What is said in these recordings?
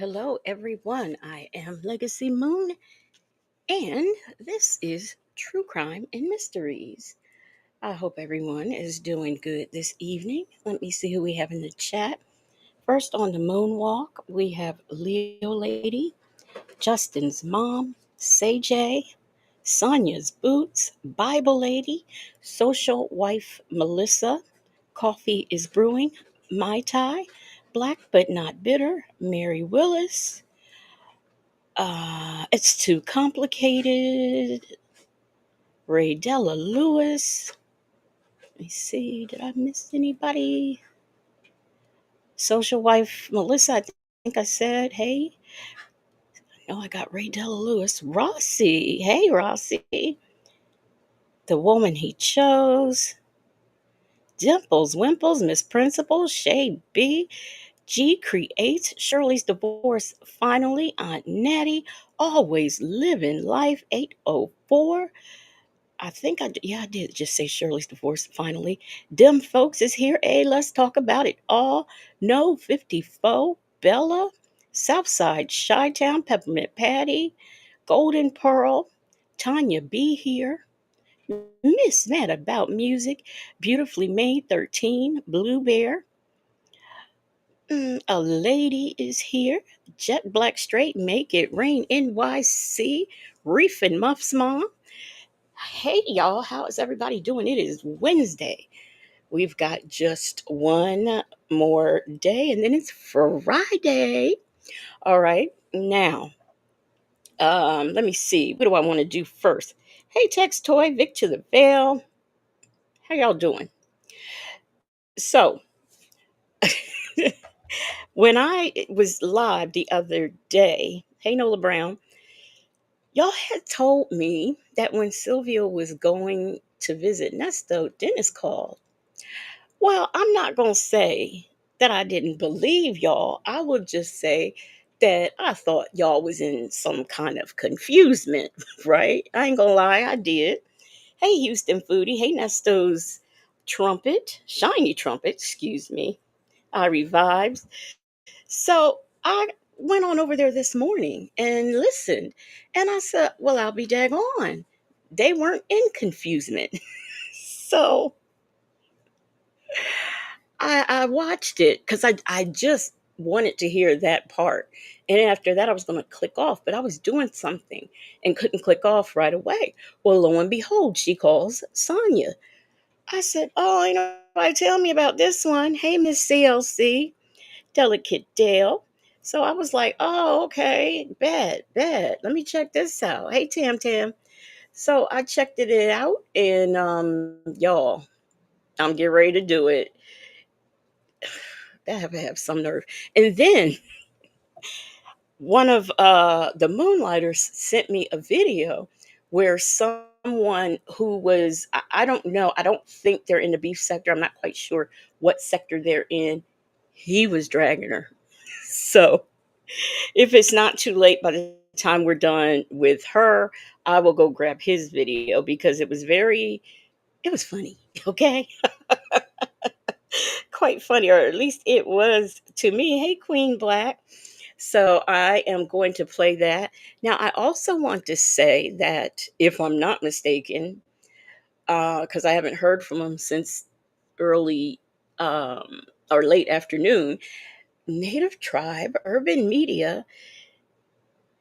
hello, everyone. I am Legacy Moon, and this is True Crime and Mysteries. I hope everyone is doing good this evening. Let me see who we have in the chat. First on the moonwalk, we have Leo Lady, Justin's mom, Say Sonia's boots, Bible Lady, social wife Melissa, coffee is brewing, Mai Tai, black but not bitter, Mary Willis. It's too complicated. Ray Della Lewis. Let me see. Did I miss anybody? Social wife Melissa. I think I said, hey. No, I got Ray Della Lewis. Rossi. Hey, Rossi. The woman he chose. Dimples, Wimples, Miss Principal, Shay B. G creates Shirley's divorce. Finally, Aunt Natty. Always living life. 804. I did just say Shirley's divorce finally. Dem folks is here. Hey, let's talk about it all. No 54, Bella, Southside, Chi-Town, Peppermint Patty, Golden Pearl, Tanya B here. Miss Mad About Music, Beautifully Made 13, Blue Bear. A lady is here. Jet Black Straight, Make It Rain, NYC, Reef and Muffs Mom. Hey y'all, how is everybody doing? It is Wednesday. We've got just one more day and then it's Friday. All right, now, let me see. What do I want to do first? Hey, Tex Toy, Vic to the Veil. How y'all doing? So, when I was live the other day, hey, Nola Brown, y'all had told me that when Sylvia was going to visit Nesto, Dennis called. Well, I'm not going to say that I didn't believe y'all. I would just say that I thought y'all was in some kind of confusement, right? I ain't going to lie, I did. Hey, Houston Foodie. Hey, Nesto's shiny trumpet, excuse me. I revived. So I went on over there this morning and listened. And I said, well, I'll be daggone. They weren't in confusement. So I watched it because I just wanted to hear that part. And after that, I was going to click off, but I was doing something and couldn't click off right away. Well, lo and behold, she calls Sonia. I said, oh, ain't nobody tell me about this one. Hey, Miss CLC, Delicate Dale. So I was like, oh, okay, bad, bad. Let me check this out. Hey, Tam Tam. So I checked it out, and y'all, I'm getting ready to do it. I have to have some nerve. And then one of the Moonlighters sent me a video where someone who was, I don't know, I don't think they're in the beef sector. I'm not quite sure what sector they're in. He was dragging her. So if it's not too late by the time we're done with her, I will go grab his video because it was funny. Okay. Quite funny, or at least it was to me. Hey, Queen Black. So I am going to play that. Now, I also want to say that if I'm not mistaken, because I haven't heard from him since early or late afternoon, Native Tribe Urban Media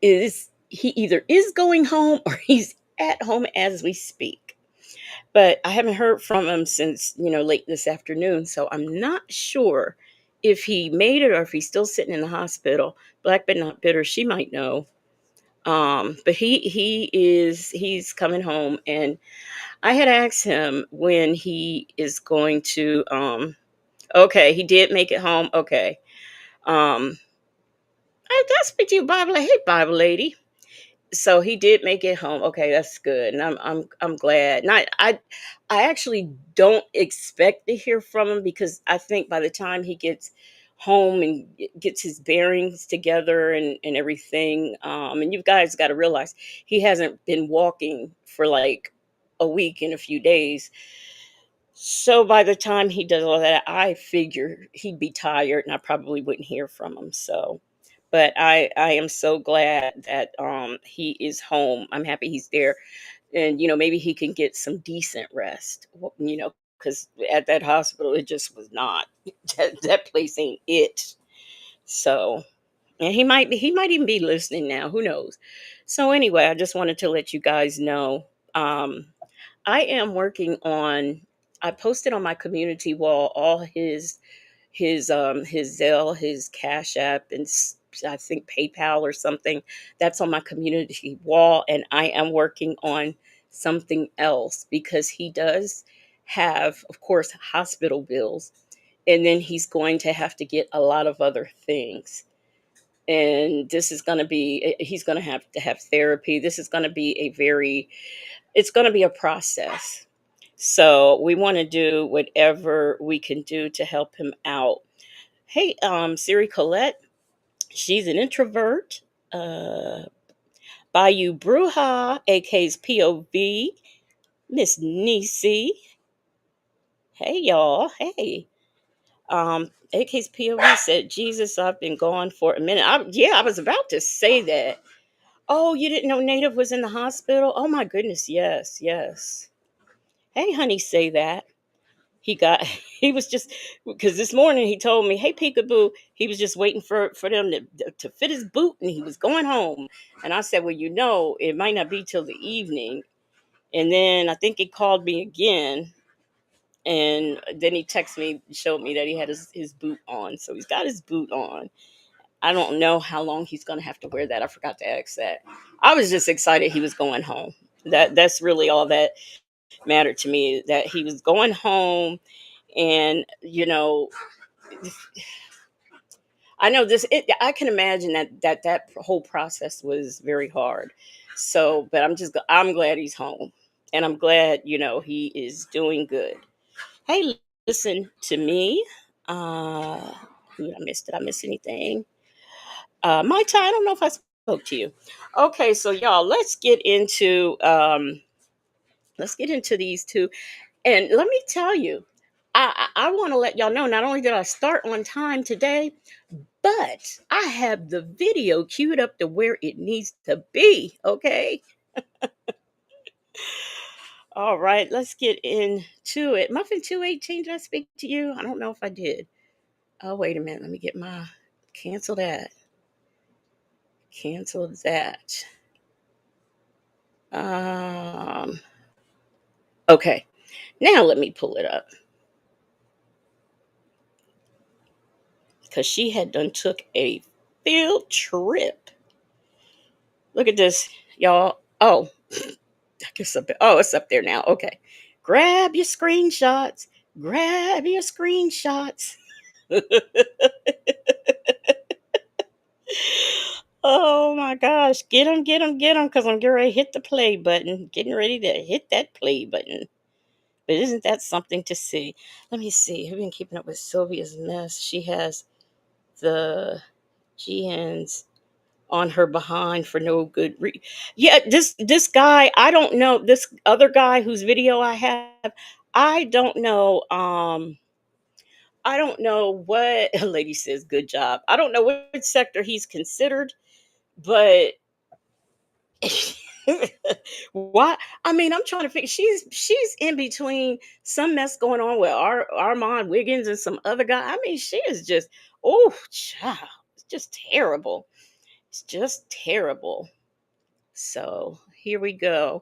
he either is going home or he's at home as we speak. But I haven't heard from him since, late this afternoon. So I'm not sure if he made it or if he's still sitting in the hospital. Black but not bitter, she might know. But he's coming home, and I had asked him when he is going to okay, he did make it home. Okay. Um I did speak to you, Bible. Hey, Bible lady. So he did make it home. Okay, that's good, and I'm glad. And I actually don't expect to hear from him because I think by the time he gets home and gets his bearings together and everything, and you guys got to realize he hasn't been walking for like a week and a few days. So by the time he does all that, I figure he'd be tired, and I probably wouldn't hear from him. So. But I am so glad that he is home. I'm happy he's there, and maybe he can get some decent rest. Because at that hospital it just was not. That place ain't it. So, and he might even be listening now. Who knows? So anyway, I just wanted to let you guys know. Um, I am working on. I posted on my community wall all his Zelle, his Cash App, and I think PayPal or something. That's on my community wall, and I am working on something else because he does have, of course, hospital bills, and then he's going to have to get a lot of other things. And this is going to be he's going to have therapy. This is going to be a very it's going to be a process. So we want to do whatever we can do to help him out. Hey, Siri Colette, she's an introvert. Uh, Bayou Bruja, AK's POV, Miss Nisi. Hey, y'all. Hey. AK's POV said, Jesus, I've been gone for a minute. Yeah, I was about to say that. Oh, you didn't know Native was in the hospital? Oh, my goodness. Yes, yes. Hey, honey, say that. He was just because this morning he told me, hey, peekaboo, he was just waiting for them to fit his boot and he was going home. And I said, well, it might not be till the evening. And then I think he called me again, and then he texted me, showed me that he had his boot on. So he's got his boot on. I don't know how long he's gonna have to wear that. I forgot to ask that. I was just excited he was going home. That's really all that mattered to me, that he was going home. And I know I can imagine that whole process was very hard. So, but I'm glad he's home, and I'm glad he is doing good. Hey, listen to me. uh who did I miss? Did I miss anything? My time, I don't know if I spoke to you. Okay, so y'all, let's get into these two. And let me tell you, I want to let y'all know, not only did I start on time today, but I have the video queued up to where it needs to be. Okay. All right. Let's get into it. Muffin 218, did I speak to you? I don't know if I did. Oh, wait a minute. Let me get my cancel that. Cancel that. Um, okay. Now let me pull it up because she had done took a field trip. Look at this, y'all. Oh, I guess it's up there now. Okay. Grab your screenshots. Grab your screenshots. Oh my gosh. Get them, get them, get them, because I'm getting ready to hit the play button. Getting ready to hit that play button. But isn't that something to see? Let me see. Have you been keeping up with Sylvia's mess? She has the GNs on her behind for no good reason. Yeah, this guy, I don't know, this other guy whose video I have, I don't know. I don't know what a lady says. Good job. I don't know which sector he's considered, but why? I mean, I'm trying to figure. She's in between some mess going on with Armand Wiggins and some other guy. I mean, she is just, oh, child, it's just terrible. It's just terrible. So here we go.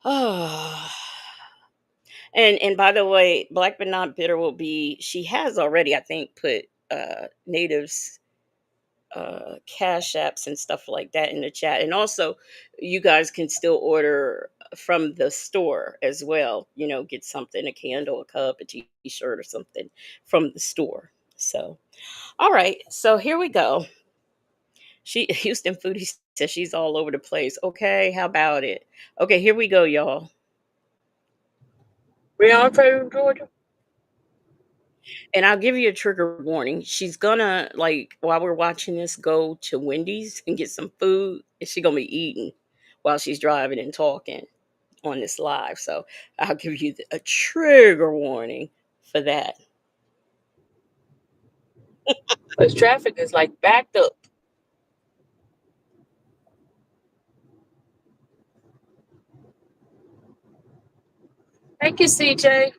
Oh, and by the way, Black but Not Bitter will be. She has already, I think, put natives cash apps and stuff like that in the chat. And also, you guys can still order from the store as well. Get something, a candle, a cup, a t-shirt, or something from the store. So, all right. So here we go. She Houston Foodie says she's all over the place. Okay, how about it? Okay, here we go, y'all. We all trade in Georgia. And I'll give you a trigger warning. She's gonna, like, while we're watching this, go to Wendy's and get some food, and she's gonna be eating while she's driving and talking on this live. So I'll give you a trigger warning for that. Because traffic is like backed up. Thank you, CJ.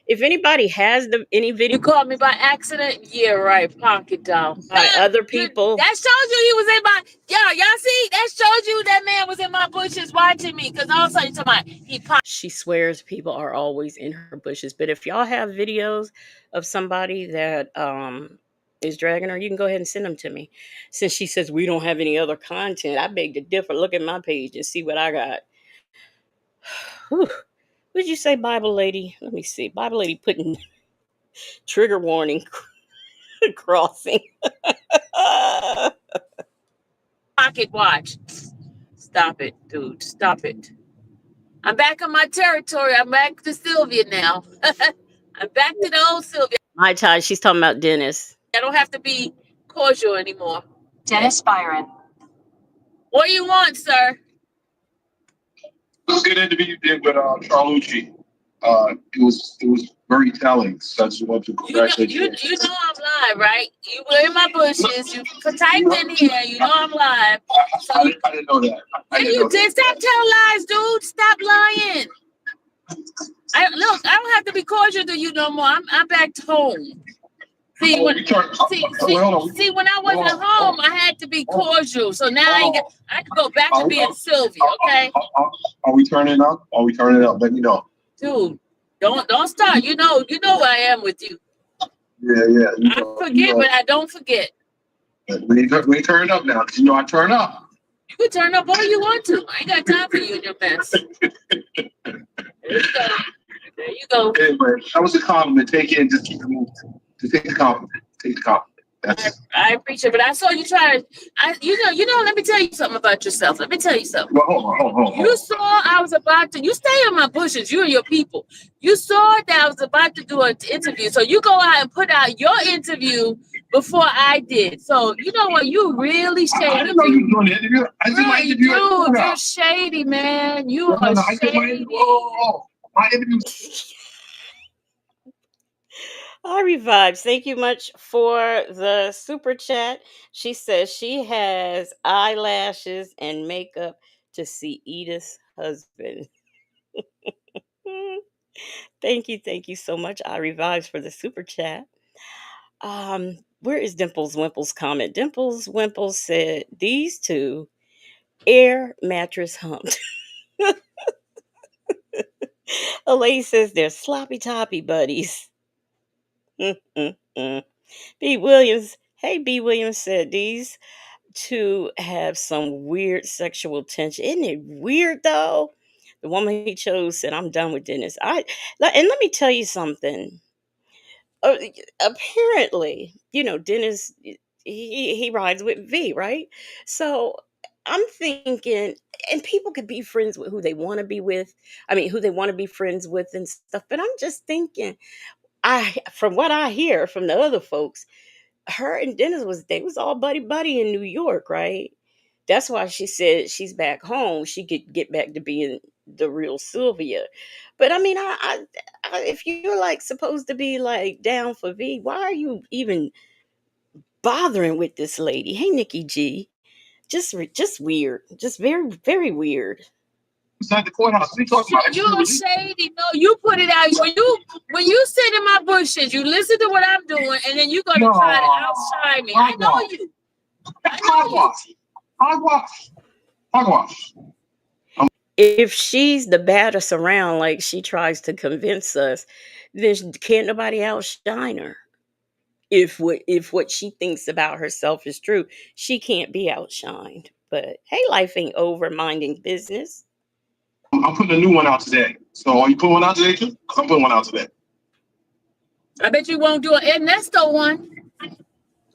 If anybody has any video You called me by accident? Yeah, right. Pocket doll. by other people, That shows you he was in my. Y'all see? That shows you that man was in my bushes watching me. Because all of a sudden, he popped. she swears people are always in her bushes. But if y'all have videos of somebody that is dragging her, you can go ahead and send them to me. Since she says we don't have any other content, I beg to differ. Look at my page and see what I got. Whew. What did you say, Bible lady? Let me see. Bible lady putting trigger warning crossing. Pocket watch. Stop it, dude. Stop it. I'm back on my territory. I'm back to Sylvia now. I'm back to the old Sylvia. My child, she's talking about Dennis. I don't have to be cordial anymore. Dennis Byron. What do you want, sir? It was a good interview you did with Charlucci. It was very telling. So I just want to congratulate you. You know I'm live, right? You were in my bushes. You typed in here. You know I'm live. I didn't know that. Yeah, you did. Stop telling lies, dude. Stop lying. I don't have to be cordial to you no more. I'm back home. See, when I wasn't home, I had to be cordial. So now I can go back to being Sylvia, okay? Are we turning up? Let me know. Dude, don't start. You know where I am with you. Yeah. I forget, but I don't forget. We turn up now, because I turn up. You can turn up all you want to. I ain't got time for you and your mess. There you go. Anyway, that was a compliment. Take it and just keep it moving. Just take the compliment. I appreciate it, but I saw you try to. Let me tell you something about yourself. Let me tell you something. Well, hold on. You saw I was about to. You stay in my bushes. You and your people. You saw that I was about to do an interview. So you go out and put out your interview before I did. So you know what? You really shady. I didn't know you were doing the interview. I did my interview. Dude, you're shady, man. You are shady. I did my interview. My interview. All Revives, thank you much for the super chat. She says she has eyelashes and makeup to see Edith's husband. Thank you so much, I Revives, for the super chat. Where is Dimples Wimples' comment? Dimples Wimples said these two air mattress humped. Elaine says they're sloppy toppy buddies. B. Williams, hey, B. Williams said these two have some weird sexual tension. Isn't it weird though? The woman he chose said, "I'm done with Dennis." And let me tell you something. Uh, Apparently, Dennis he rides with V, right? So I'm thinking, and people could be friends with who they want to be with. I mean, who they want to be friends with and stuff. But I'm just thinking, from what I hear from the other folks, her and Dennis was all buddy buddy in New York, right? That's why she said she's back home. She could get back to being the real Sylvia. But I mean, if you're like supposed to be like down for V, why are you even bothering with this lady? Hey, Nikki G, just weird, just very very weird. Inside the courthouse. What are you talking about? You're shady. No, you put it out. When you sit in my bushes, you listen to what I'm doing, and then you're gonna try to outshine me. I know you. Hogwash. If she's the baddest around, like she tries to convince us, then can't nobody outshine her. If what she thinks about herself is true, she can't be outshined. But hey, life ain't over minding business. I'm putting a new one out today. So are you putting one out today too? I'm putting one out today. I bet you won't do an Ernesto one.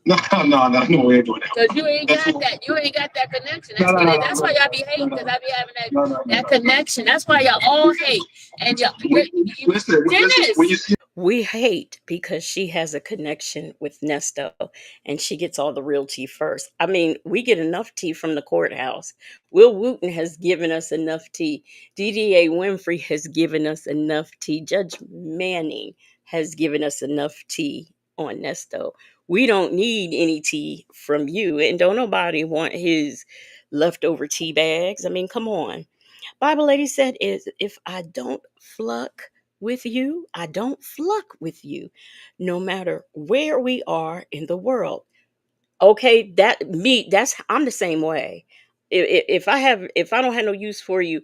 No, we ain't doing that. Because you ain't got that. You ain't got that connection. That's why y'all be hating, because I be having that connection. That's why y'all all hate. And listen, when you see we hate because she has a connection with Nesto and she gets all the real tea first. I mean, we get enough tea from the courthouse. Will Wooten has given us enough tea. DDA Winfrey has given us enough tea. Judge Manning has given us enough tea on Nesto. We don't need any tea from you, and don't nobody want his leftover tea bags. I mean, come on. Bible lady said is if I don't fluck with you, I don't fluck with you, no matter where we are in the world. Okay, that's I'm the same way. If I don't have no use for you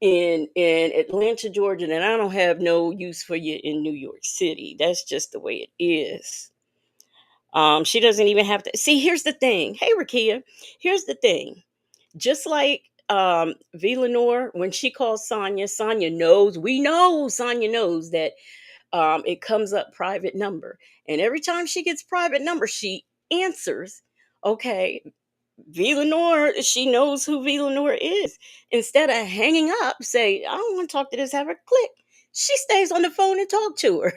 in Atlanta, Georgia, then I don't have no use for you in New York City. That's just the way it is. She doesn't even have to see. Here's the thing. Hey, Rakia, here's the thing. Just like V. Lenore, when she calls Sonya, Sonya knows. We know Sonya knows that it comes up private number, and every time she gets private number, she answers. Okay, V. Lenore, she knows who V. Lenore is. Instead of hanging up, say, I don't want to talk to this, have her click. She stays on the phone and talk to her.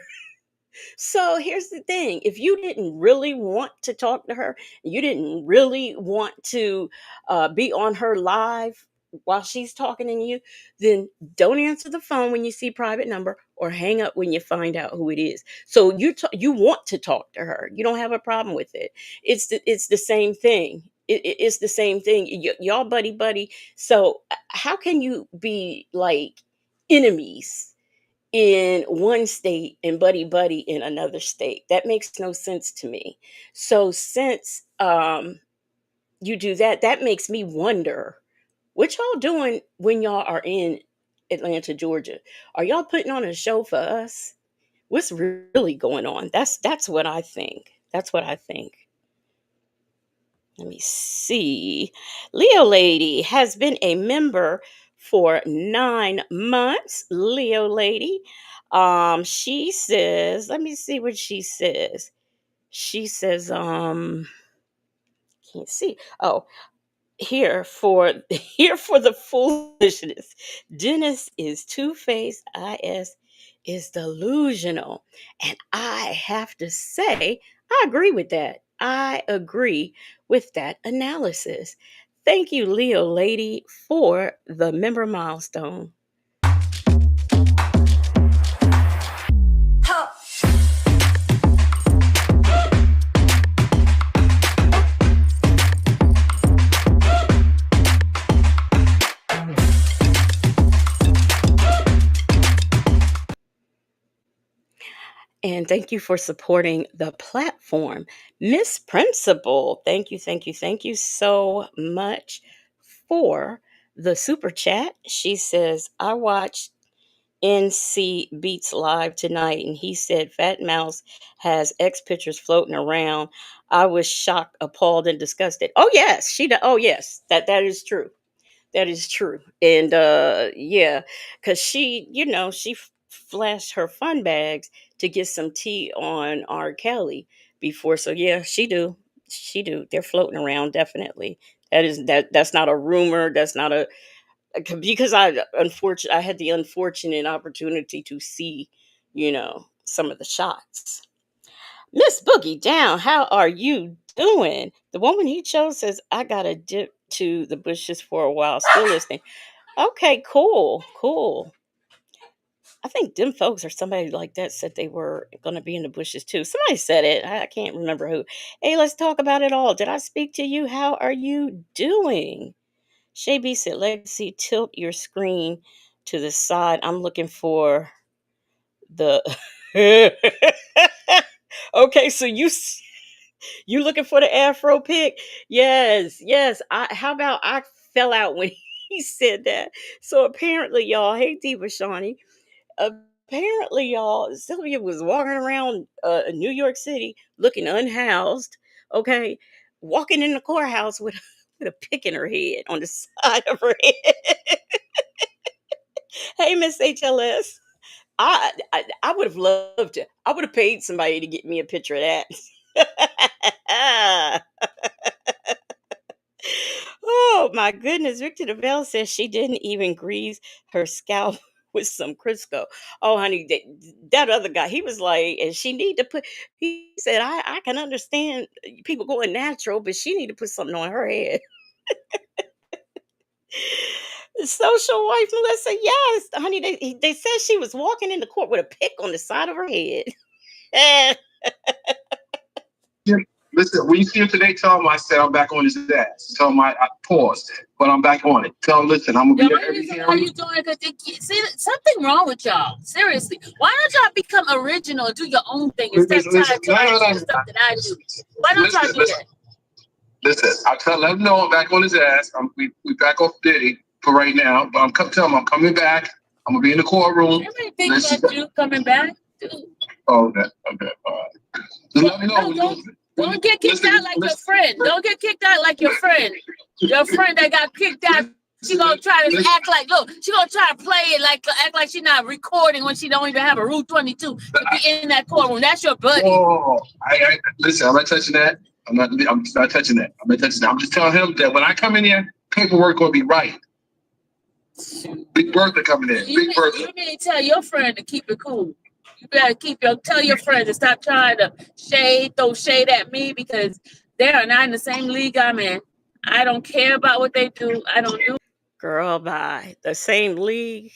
So here's the thing, if you didn't really want to talk to her, you didn't really want to be on her live while she's talking to you, then don't answer the phone when you see private number or hang up when you find out who it is. So you want to talk to her. You don't have a problem with it. It's the same thing. It's the same thing. Y'all buddy buddy. So how can you be like enemies in one state and buddy buddy in another state? That makes no sense to me. So since you do that, that makes me wonder what y'all doing when y'all are in Atlanta, Georgia. Are y'all putting on a show for us? What's really going on? That's what I think. That's what I think. Let me see. Leo Lady has been a member for 9 months. Leo Lady. She says, let me see what she says. She says, can't see. Oh, here for here for the foolishness. Dennis is two-faced. Is delusional. And I have to say, I agree with that. I agree with that analysis. Thank you, Leo Lady, for the member milestone. And thank you for supporting the platform. Miss Principal, thank you so much for the super chat. She says, I watched NC Beats live tonight, and he said Fat Mouse has X pictures floating around. I was shocked, appalled, and disgusted. Oh yes, oh yes, that is true. That is true. And yeah, because she flashed her fun bags to get some tea on R. Kelly before. So yeah, she do. They're floating around definitely. That's not a rumor. That's not a because I had the unfortunate opportunity to see, some of the shots. Miss Boogie Down, how are you doing? The woman he chose says, I gotta dip to the bushes for a while, still listening. Okay, cool, cool. I think them folks or somebody like that said they were gonna be in the bushes too. Somebody said it. I can't remember who. Hey, let's talk about it all. Did I speak to you? How are you doing? Shay B said, Legacy, tilt your screen to the side. I'm looking for the okay, so you looking for the Afro pick? Yes, yes. How about I fell out when he said that? So apparently, y'all, hey Diva Shawnee. Apparently, y'all, Sylvia was walking around New York City looking unhoused. Okay, walking in the courthouse with with a pick in her head on the side of her head. Hey, Miss HLS. I would have loved to. I would have paid somebody to get me a picture of that. Oh my goodness. Victor DeVille says she didn't even grease her scalp with some Crisco. Oh honey, that other guy, he was like, and she need to put, he said, I can understand people going natural, but she need to put something on her head. Social wife Melissa, yes, honey, they said she was walking in the court with a pick on the side of her head. Listen, when you see him today, tell him I said I'm back on his ass. Tell him I paused, but I'm back on it. Tell him, listen, I'm gonna The be at only every reason why hearing. you doing it because see something wrong with y'all. Seriously, why don't y'all become original and do your own thing instead of Listen, trying to do no. stuff that I do? Why don't y'all do that? Listen. Let him know I'm back on his ass. We back off Diddy for right now, but tell him I'm coming back. I'm gonna be in the courtroom. Everybody think about you coming back, dude. Oh, okay. All right. Just let me know. No, don't get kicked out like your friend. Don't get kicked out like your friend. Your friend that got kicked out. She gonna try to act like she gonna try to play it like act like she's not recording when she don't even have a Route 22 to be in that courtroom. That's your buddy. Oh, listen, I'm not touching that. I'm not touching that. I'm not touching that. I'm just telling him that when I come in here, paperwork gonna be right. Big Bertha coming in. Big Bertha. You need to tell your friend to keep it cool. You better tell your friend to stop trying to throw shade at me because they are not in the same league I'm in. I don't care about what they do. I don't do. Girl, bye. The same league.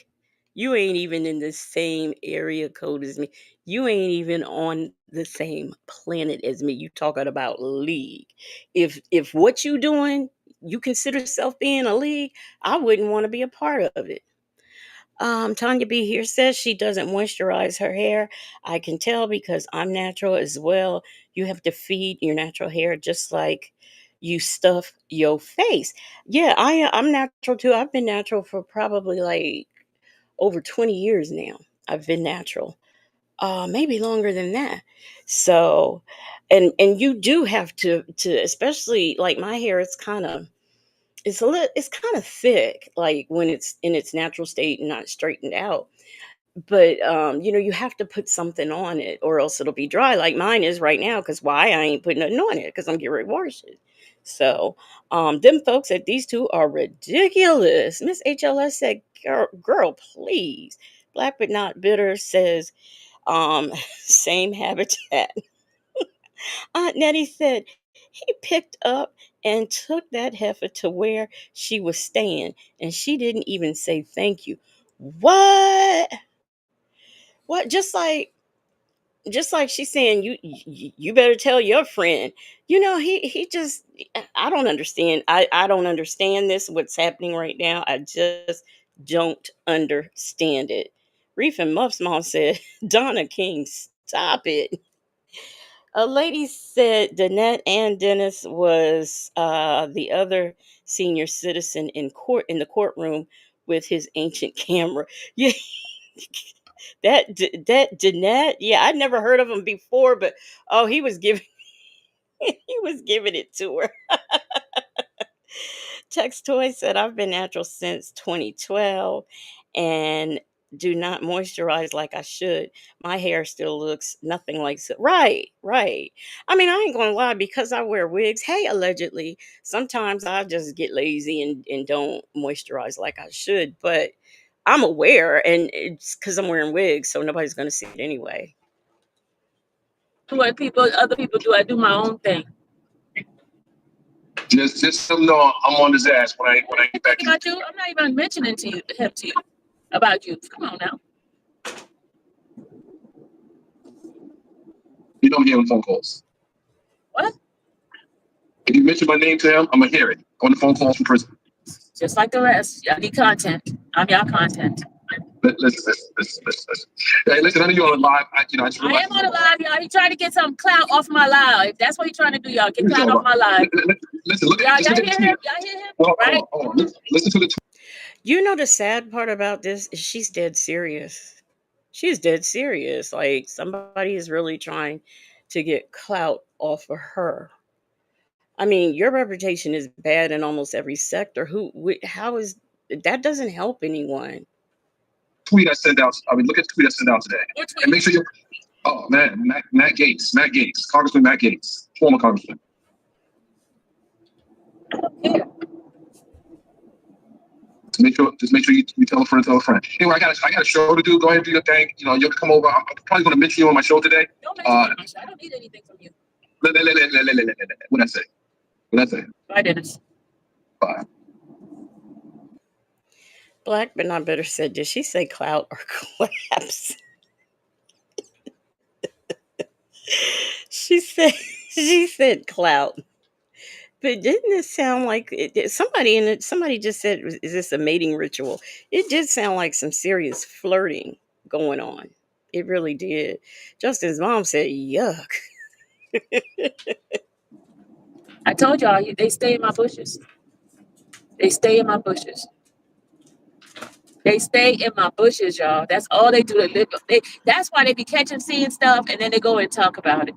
You ain't even in the same area code as me. You ain't even on the same planet as me. You talking about league. If what you doing, you consider yourself being a league, I wouldn't want to be a part of it. Tanya B here says she doesn't moisturize her hair. I can tell because I'm natural as well. You have to feed your natural hair just like you stuff your face. Yeah, I'm natural too. I've been natural for probably like over 20 years now. I've been natural. Maybe longer than that. So and you do have to especially like my hair, it's kind of thick like when it's in its natural state and not straightened out, but you have to put something on it or else it'll be dry like mine is right now. Because why? I ain't putting nothing on it because I'm getting ready to wash it. So them folks at these two are ridiculous. Miss HLS said, girl, please. Black but not bitter says, same habitat. Aunt Nettie said he picked up and took that heifer to where she was staying, and she didn't even say thank you. What? What? Just like she's saying, you better tell your friend. He just, I don't understand. I don't understand this. What's happening right now? I just don't understand it. Reef and Muff's mom said, Donna King, stop it. A lady said Danette and Dennis was the other senior citizen in the courtroom with his ancient camera. Yeah, that Danette. Yeah, I'd never heard of him before, but oh, he was giving he was giving it to her. Tex Toy said, I've been natural since 2012 and do not moisturize like I should. My hair still looks nothing like so. Right, right. I mean, I ain't gonna lie, because I wear wigs. Hey, allegedly, sometimes I just get lazy and don't moisturize like I should, but I'm aware, and it's because I'm wearing wigs, so nobody's gonna see it anyway. What other people do. I do my own thing. Just so you know, I'm on his ass when I get back. About you, I'm not even mentioning to you about you. Come on now. You don't hear him phone calls. What? If you mention my name to him, I'm gonna hear it on the phone calls from prison. Just like the rest. I need content. I'm your content. Listen. Hey, listen, I know you're on the live. I am on the live, y'all. He trying to get some clout off my live. That's what he's trying to do, y'all. Get clout off my live. Listen, look y'all at hear him? Y'all hear him? Well, right? Hold on. Listen to the. The sad part about this is she's dead serious. She's dead serious. Like somebody is really trying to get clout off of her. I mean, your reputation is bad in almost every sector. How is that? Doesn't help anyone. Tweet I sent out. Look at the tweet I sent out today, and make sure you. Oh man, Matt Gaetz, Congressman Matt Gaetz, former congressman. Just make sure you tell a friend. Anyway, I got a show to do. Go ahead and do your thing. You'll come over. I'm probably going to mention you on my show today. Don't mention my show. I don't need anything from you. What I say? Bye, Dennis. Bye. Black but not bitter said, did she say clout or claps? She said She said clout. But didn't it sound like somebody just said, "Is this a mating ritual?" It did sound like some serious flirting going on. It really did. Justin's mom said, "Yuck." I told y'all they stay in my bushes. They stay in my bushes. They stay in my bushes, y'all. That's all they do. They live. That's why they be catching, seeing stuff, and then they go and talk about it.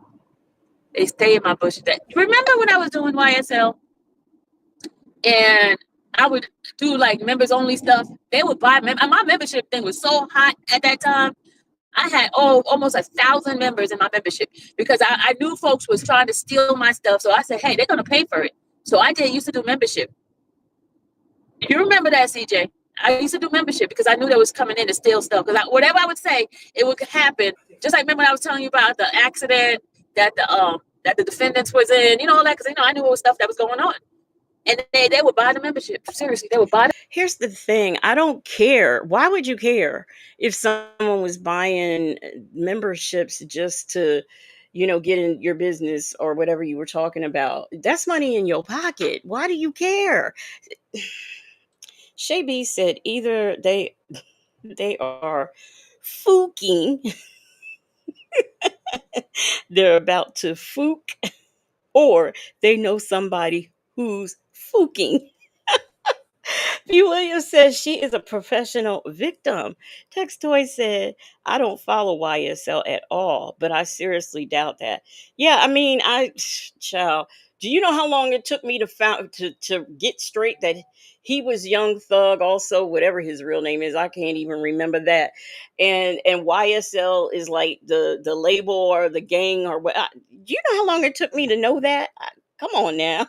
They stay in my bushes. Remember when I was doing YSL and I would do like members only stuff? They would buy my membership thing was so hot at that time. I had almost 1,000 members in my membership because I knew folks was trying to steal my stuff. So I said, hey, they're gonna pay for it. So I used to do membership. You remember that, CJ? I used to do membership because I knew that was coming in to steal stuff. Because whatever I would say, it would happen. Just like remember when I was telling you about the accident that the defendants was in, all that, because I knew it was stuff that was going on. And they would buy the membership. Seriously, they would buy. Here's the thing. I don't care. Why would you care if someone was buying memberships just to, get in your business or whatever you were talking about? That's money in your pocket. Why do you care? Shay B said either they are fooking, they're about to fook, or they know somebody who's fooking. B. Williams says she is a professional victim. Tex Toy said, I don't follow YSL at all, but I seriously doubt that. Yeah, I mean, child, do you know how long it took me to get straight that he was Young Thug, also whatever his real name is? I can't even remember that. And YSL is like the label or the gang or what? Do you know how long it took me to know that? Come on now.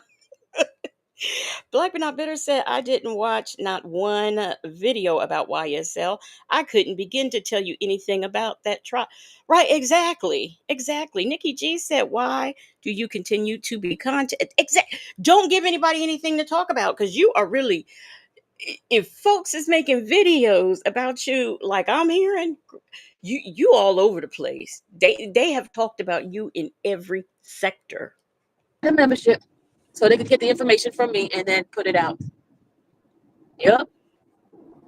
Black but Not Bitter said, I didn't watch not one video about YSL. I couldn't begin to tell you anything about that trial. Right, exactly. Exactly. Nikki G said, why do you continue to be content? Don't give anybody anything to talk about because you are really, if folks is making videos about you like I'm hearing, you all over the place. They have talked about you in every sector. The membership so they could get the information from me and then put it out. Yep.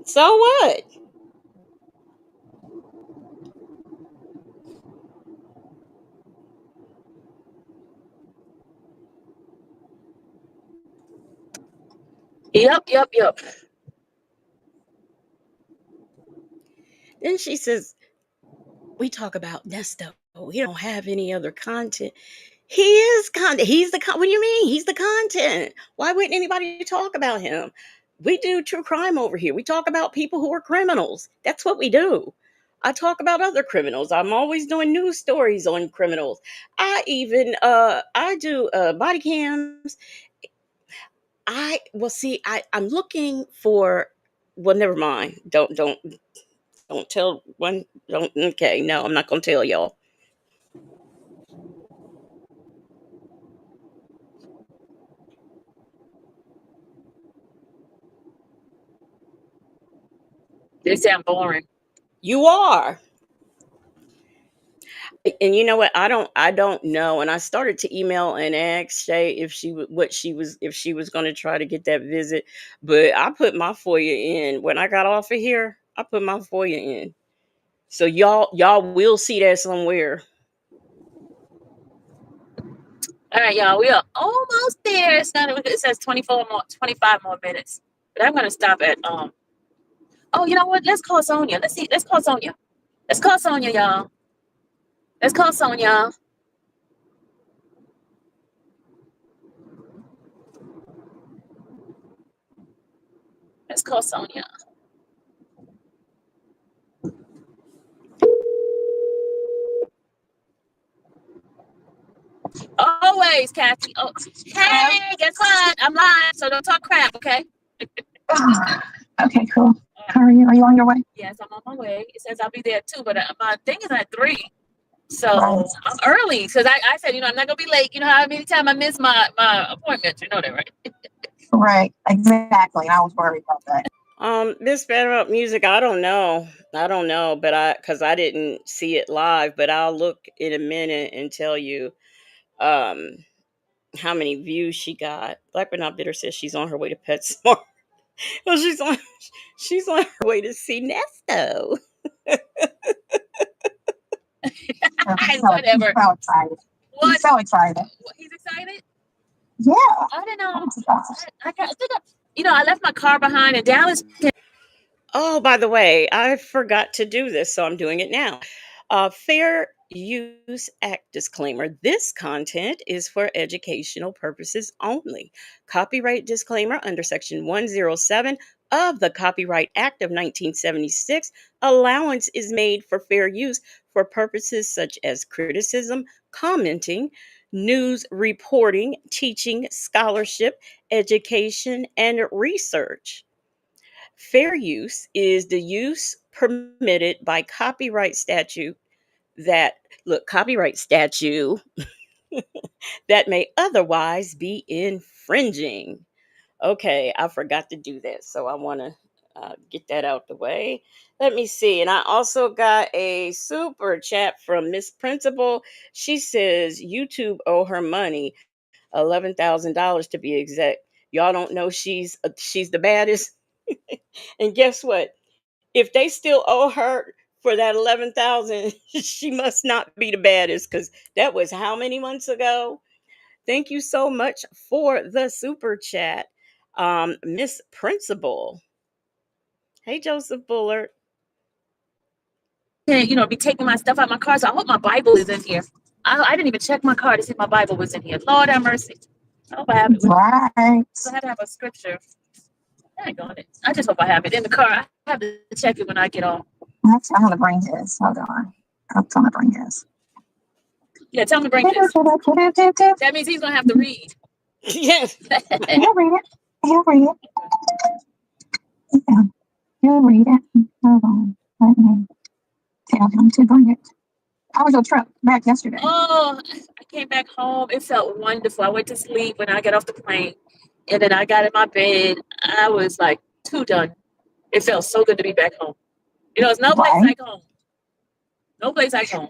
So what? Yep. Then she says, we talk about Nesto. He don't have any other content. He is content. What do you mean? He's the content. Why wouldn't anybody talk about him? We do true crime over here. We talk about people who are criminals. That's what we do. I talk about other criminals. I'm always doing news stories on criminals. I do body cams. I'm looking for, well, never mind. Don't tell one. Don't. Okay, no, I'm not gonna tell y'all. They say I'm boring. You are. And you know what? I don't know. And I started to email and ask Shay if if she was going to try to get that visit. But I put my FOIA in when I got off of here. I put my FOIA in, so y'all will see that somewhere. All right, y'all. We are almost there. It says 25 more minutes. But I'm gonna stop at Oh, you know what? Let's call Sonia. Let's see. Let's call Sonia. Let's call Sonia, y'all. Let's call Sonia. Let's call Sonia. Always, Kathy. Oh, hey, guess what? I'm live, so don't talk crap, okay? Okay, cool. How are you? Are you on your way? Yes, I'm on my way. It says I'll be there too, but my thing is at 3. So I'm early because I said, I'm not gonna be late. You know how many times I miss my appointment? You know that, right? Right, exactly. I was worried about that. This better up music. I don't know. But because I didn't see it live. But I'll look in a minute and tell you. um how many views she got. Black but not bitter says she's on her way to PetSmart. Oh, she's on her way to see Nesto. Whatever. So excited. What? He's so excited. He's excited? Yeah. I don't know. I'm surprised. I left my car behind in Dallas. Oh, by the way, I forgot to do this, so I'm doing it now. Fair Use Act disclaimer. This content is for educational purposes only. Copyright disclaimer under Section 107 of the Copyright Act of 1976. Allowance is made for fair use for purposes such as criticism, commenting, news reporting, teaching, scholarship, education, and research. Fair use is the use permitted by copyright statute that, look, copyright statute that may otherwise be infringing. Okay, I forgot to do that. So I want to get that out the way. Let me see. And I also got a super chat from Miss Principal. She says YouTube owe her money, $11,000 to be exact. Y'all don't know she's the baddest. And guess what? If they still owe her for that 11,000, she must not be the baddest because that was how many months ago? Thank you so much for the super chat, Miss Principal. Hey, Joseph Bullard. Be taking my stuff out my car. So I hope my Bible is in here. I didn't even check my car to see if my Bible was in here. Lord have mercy. I hope I have it. Right. So I had to have a scripture. Dang on it. I just hope I have it in the car. I have to check it when I get off. Actually, I'm gonna bring his. Hold on. I'm gonna bring his. Yeah, tell him to bring this. That means he's gonna have to read. Yes. He'll read it. He'll read it. Yeah. He'll read it. Hold on. Let me tell him to bring it. How was your trip back yesterday? Oh, I came back home. It felt wonderful. I went to sleep when I got off the plane, and then I got in my bed. I was like too done. It felt so good to be back home. It's no place Right. like home. No place like home.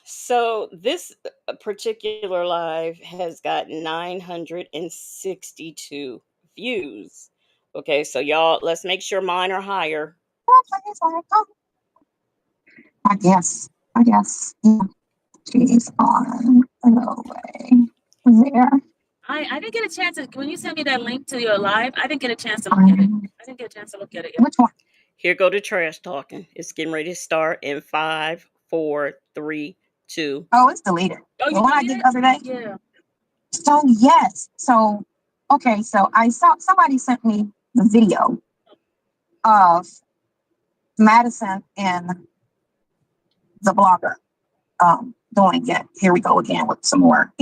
So this particular live has got 962 views. Okay, so y'all, let's make sure mine are higher. I guess. Yeah. She's on the way there. I didn't get a chance to, when you sent me that link to your live, I didn't get a chance to look at it. I didn't get a chance to look at it yet. Which one? Here go the trash talking. It's getting ready to start in 5, 4, 3, 2. Oh, it's deleted. Oh, The one I did the other day? Yeah. So, yes. So, okay. So, I saw somebody sent me the video of Madison and the blogger doing it. Here we go again with some more,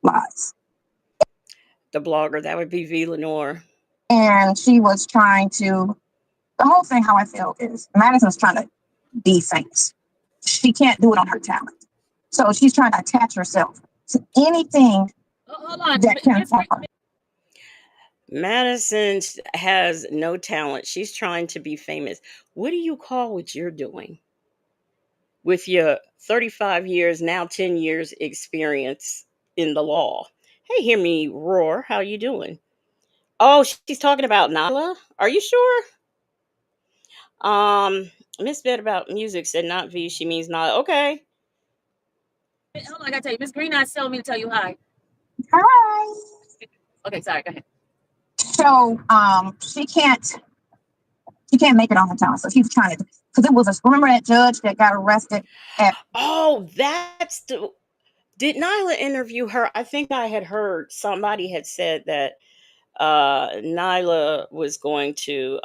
lies. The blogger, that would be V. Lenore. And she was trying to, the whole thing, how I feel is Madison's trying to be famous. She can't do it on her talent. So she's trying to attach herself to anything Hold on. that can help her. Madison has no talent. She's trying to be famous. What do you call what you're doing? With your 35 years, now 10 years experience in the law. Hey, hear me roar. How you doing? Oh, she's talking about Nala. Are you sure? Miss Bet about music said not V. She means Nala. Okay. Hold on, I gotta tell you, Miss Green Eyes telling me to tell you hi. Hi. Okay, sorry, go ahead. So she can't make it on her talent. So she's trying to, because it was remember that judge that got arrested at. Oh, that's the. Did Nyla interview her? I think I had heard somebody had said that Nyla was going to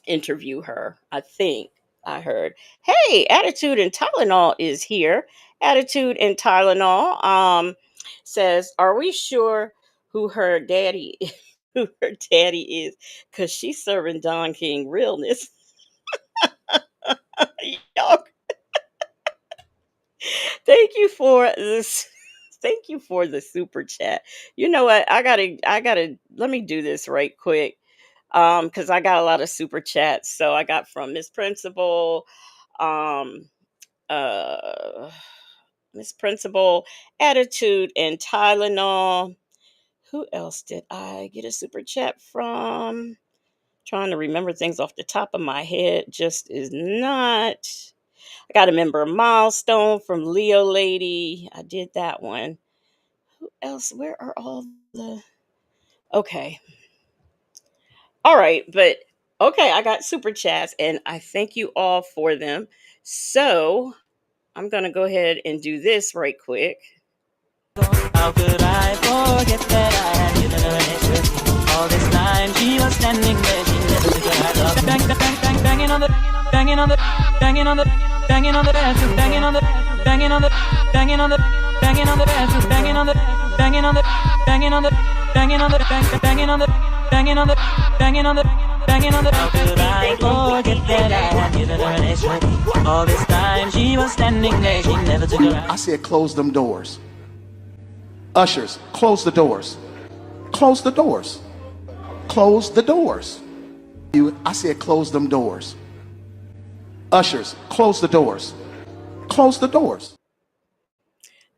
interview her. I think I heard. Hey, Attitude and Tylenol is here. Attitude and Tylenol says, "Are we sure who her daddy who her daddy is? Cause she's serving Don King realness." Y'all, thank you for this. Thank you for the super chat. You know what? I gotta let me do this right quick. Because I got a lot of super chats. So I got from Miss Principal, um, uh, Miss Principal, Attitude, and Tylenol. Who else did I get a super chat from? Trying to remember things off the top of my head just is not. I got to remember a milestone from Leo Lady. I did that one. Who else? Where are all the. Okay. All right. But okay, I got super chats and I thank you all for them. So I'm going to go ahead and do this right quick. How could I forget that I had given her an extra all this time she was standing there, she never took her eyes off. Banging on the banging on the banging on the banging on the bathroom, banging on the banging on the banging on the banging on the bathroom, banging on the banging on the banging on the banging on the banging on the banging on the banging on the banging on the. How could I forget that I had given her an extra all this time she was standing there, she never took her eyes. I said close them doors. Ushers, close the doors. Close the doors. Close the doors. I said close them doors. Ushers, close the doors. Close the doors.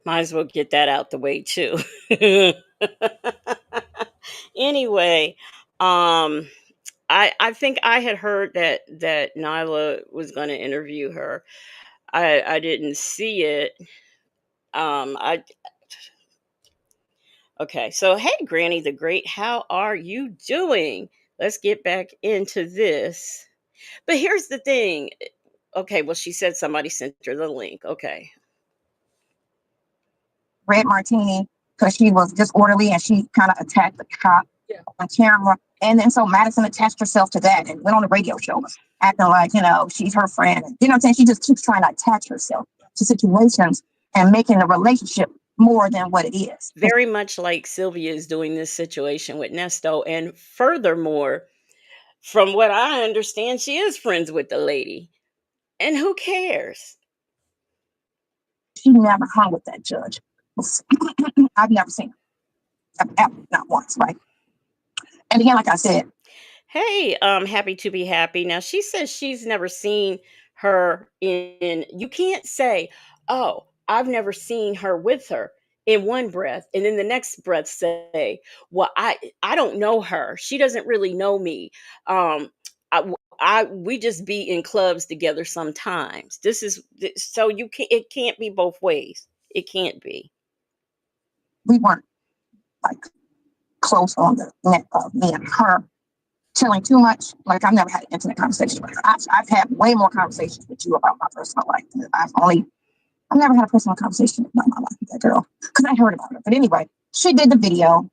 Might as well get that out the way too. Anyway, I think I had heard that Nyla was going to interview her. I didn't see it. I Okay, so hey, Granny the Great, how are you doing? Let's get back into this. But here's the thing. Okay, well, she said somebody sent her the link. Okay. Red martini, because she was disorderly and she kind of attacked the cop on camera. And then so Madison attached herself to that and went on the radio show acting like, she's her friend. You know what I'm saying? She just keeps trying to attach herself to situations and making the relationship more than what it is. Very much like Sylvia is doing this situation with Nesto. And furthermore, from what I understand, she is friends with the lady. And who cares? She never hung with that judge. I've never seen her. Not once, right? And again, like I said, hey, happy to be happy. Now she says she's never seen her in. You can't say, "Oh, I've never seen her with her." In one breath, and in the next breath say, "Well, I don't know her. She doesn't really know me. Um, we just be in clubs together sometimes." This is so you can't. It can't be both ways. It can't be. We weren't like close on the net of me and her telling too much. Like I've never had an intimate conversation with her. I've had way more conversations with you about my personal life. I've never had a personal conversation about my life with that girl because I heard about her. But anyway, she did the video.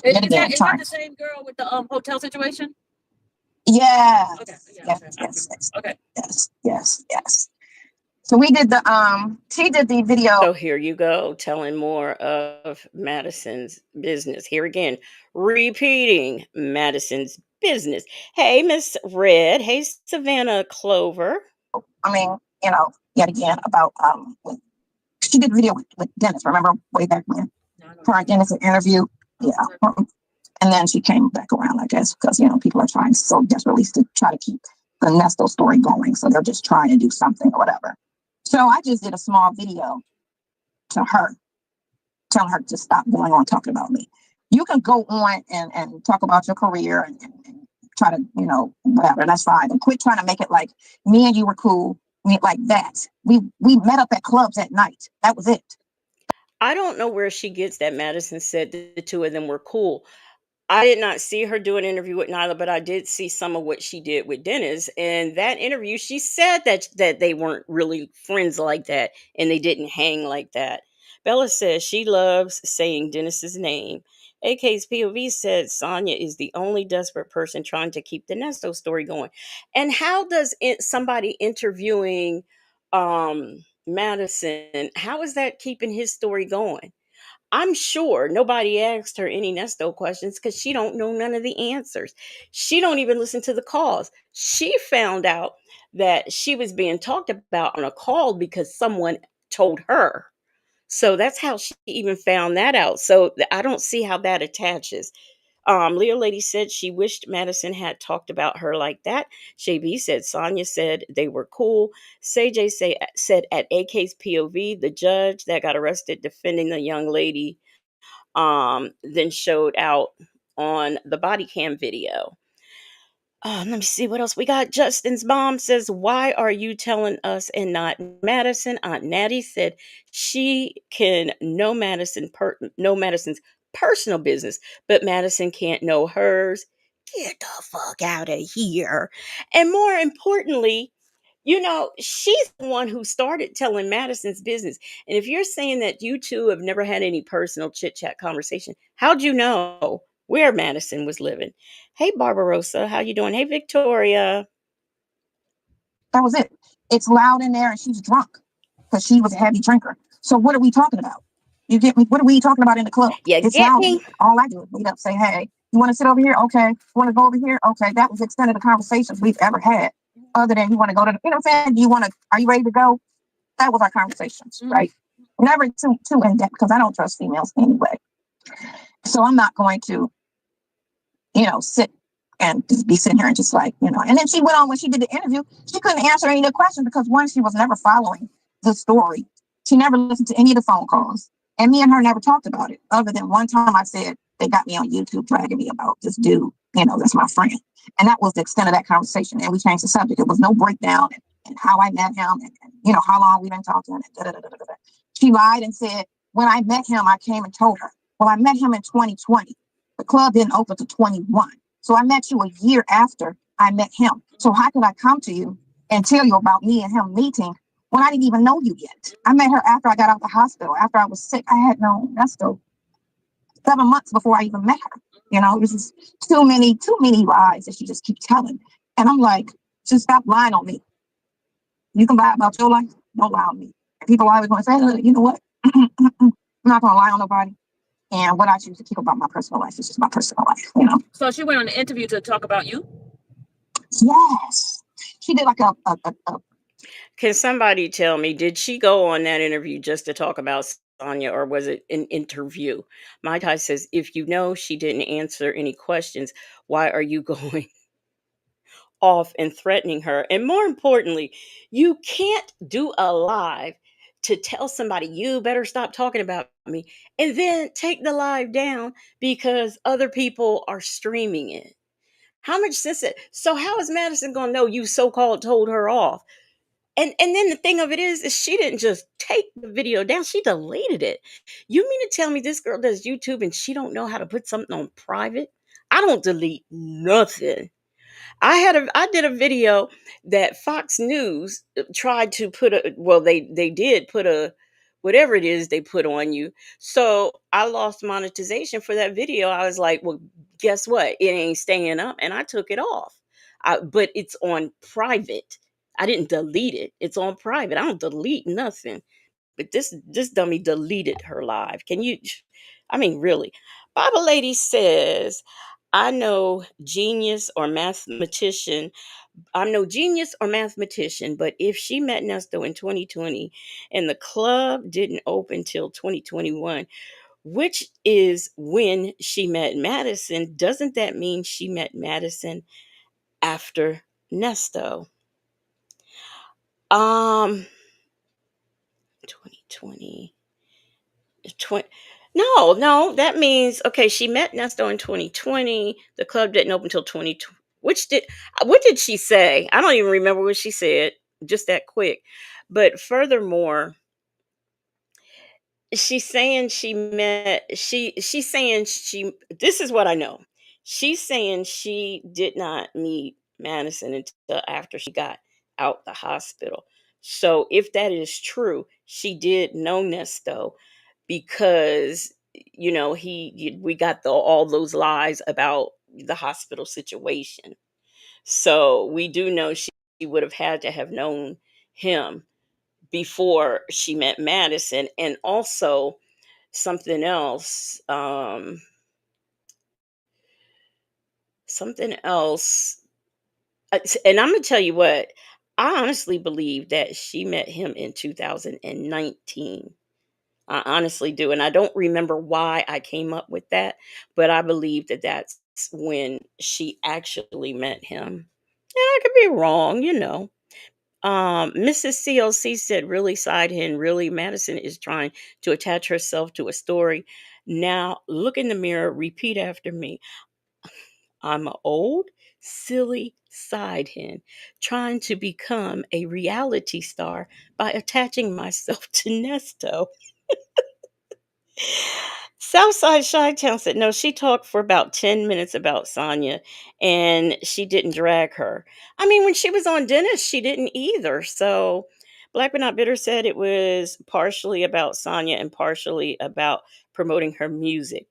Is that the same girl with the hotel situation? Yeah. Okay. Yes. Okay. Yes. So we did she did the video. So here you go, telling more of Madison's business. Here again, repeating Madison's business. Hey, Miss Red. Hey, Savannah Clover. I mean, yet again about she did a video with Dennis, remember way back when? For our Dennis interview. Yeah. And then she came back around, I guess, because people are trying so desperately to try to keep the Nesto story going. So they're just trying to do something or whatever. So I just did a small video to her, telling her to stop going on talking about me. You can go on and talk about your career and try to, whatever, that's fine. But quit trying to make it like me and you were cool, like that. We met up at clubs at night. That was it. I don't know where she gets that Madison said the two of them were cool. I did not see her do an interview with Nyla, but I did see some of what she did with Dennis. And that interview, she said that they weren't really friends like that and they didn't hang like that. Bella says she loves saying Dennis's name. AK's POV said Sonia is the only desperate person trying to keep the Nesto story going. And how does somebody interviewing Madison, how is that keeping his story going? I'm sure nobody asked her any Nesto questions because she don't know none of the answers. She don't even listen to the calls. She found out that she was being talked about on a call because someone told her. So that's how she even found that out. So I don't see how that attaches. Leo Lady said she wished Madison had talked about her like that. Shay B said Sonya said they were cool. Said at AK's POV, the judge that got arrested defending the young lady then showed out on the body cam video. Let me see what else we got. Justin's mom says, "Why are you telling us and not Madison?" Aunt Natty said she can know know Madison's personal business, but Madison can't know hers. Get the fuck out of here. And more importantly, she's the one who started telling Madison's business. And if you're saying that you two have never had any personal chit chat conversation, how'd you know where Madison was living? Hey, Barbarossa, how you doing? Hey, Victoria. That was it. It's loud in there and she's drunk because she was a heavy drinker. So what are we talking about? You get me? What are we talking about in the club? You It's get loud in me? there. All I do is wait up, say, hey, you want to sit over here? Okay. You want to go over here? Okay. That was the extent of the conversations we've ever had. Other than you want to go to, you know what I'm saying? Do you want to, are you ready to go? That was our conversations, right? Never too in depth because I don't trust females anyway. So I'm not going to, sit and just be sitting here and just like, and then she went on when she did the interview, she couldn't answer any of the questions because one, she was never following the story. She never listened to any of the phone calls. And me and her never talked about it. Other than one time I said, they got me on YouTube dragging me about this dude, that's my friend. And that was the extent of that conversation. And we changed the subject. It was no breakdown and how I met him and how long we've been talking. And da, da, da, da, da. She lied and said, when I met him, I came and told her, well, I met him in 2020. The club didn't open to 21. So I met you a year after I met him. So how could I come to you and tell you about me and him meeting when I didn't even know you yet? I met her after I got out of the hospital. After I was sick, I had known Nesto 7 months before I even met her. It was just too many lies that she just keeps telling. And I'm like, just stop lying on me. You can lie about your life, don't lie on me. And people always want to say, you know what? I'm not going to lie on nobody. And what I choose to keep about my personal life is just my personal life. So she went on an interview to talk about you? Yes. She did like a Can somebody tell me, did she go on that interview just to talk about Sonya or was it an interview? My Ty says, if you know she didn't answer any questions, why are you going off and threatening her? And more importantly, you can't do a live to tell somebody you better stop talking about me and then take the live down because other people are streaming it. How much sense it? So how is Madison gonna know you so-called told her off? And then the thing of it is she didn't just take the video down, she deleted it. You mean to tell me this girl does YouTube and she don't know how to put something on private? I don't delete nothing. I did a video that Fox News tried to put they did put a whatever it is they put on you. So I lost monetization for that video. I was like, well, guess what? It ain't staying up, and I took it off. But it's on private. I didn't delete it. It's on private. I don't delete nothing. But this dummy deleted her live. Can you? I mean, really? Bible Lady says, I know genius or mathematician. I'm no genius or mathematician, but if she met Nesto in 2020 and the club didn't open till 2021, which is when she met Madison, doesn't that mean she met Madison after Nesto? 2020. 20, no, that means okay, she met Nesto in 2020. The club didn't open until 2020. What did she say? I don't even remember what she said, just that quick. But furthermore, she's saying she this is what I know. She's saying she did not meet Madison until after she got out the hospital. So if that is true, she did know Nesto because we got all those lies about the hospital situation. So we do know she would have had to have known him before she met Madison. And also something else, something else. And I'm gonna tell you what, I honestly believe that she met him in 2019. I honestly do. And I don't remember why I came up with that, but I believe that that's when she actually met him. And I could be wrong, you know. Mrs. CLC said, really side hen, really Madison is trying to attach herself to a story. Now look in the mirror, repeat after me. I'm an old, silly side hen trying to become a reality star by attaching myself to Nesto. Southside Chi-Town said, no, she talked for about 10 minutes about Sonya and she didn't drag her. I mean, when she was on Dennis, she didn't either. So Black but Not Bitter said it was partially about Sonya and partially about promoting her music.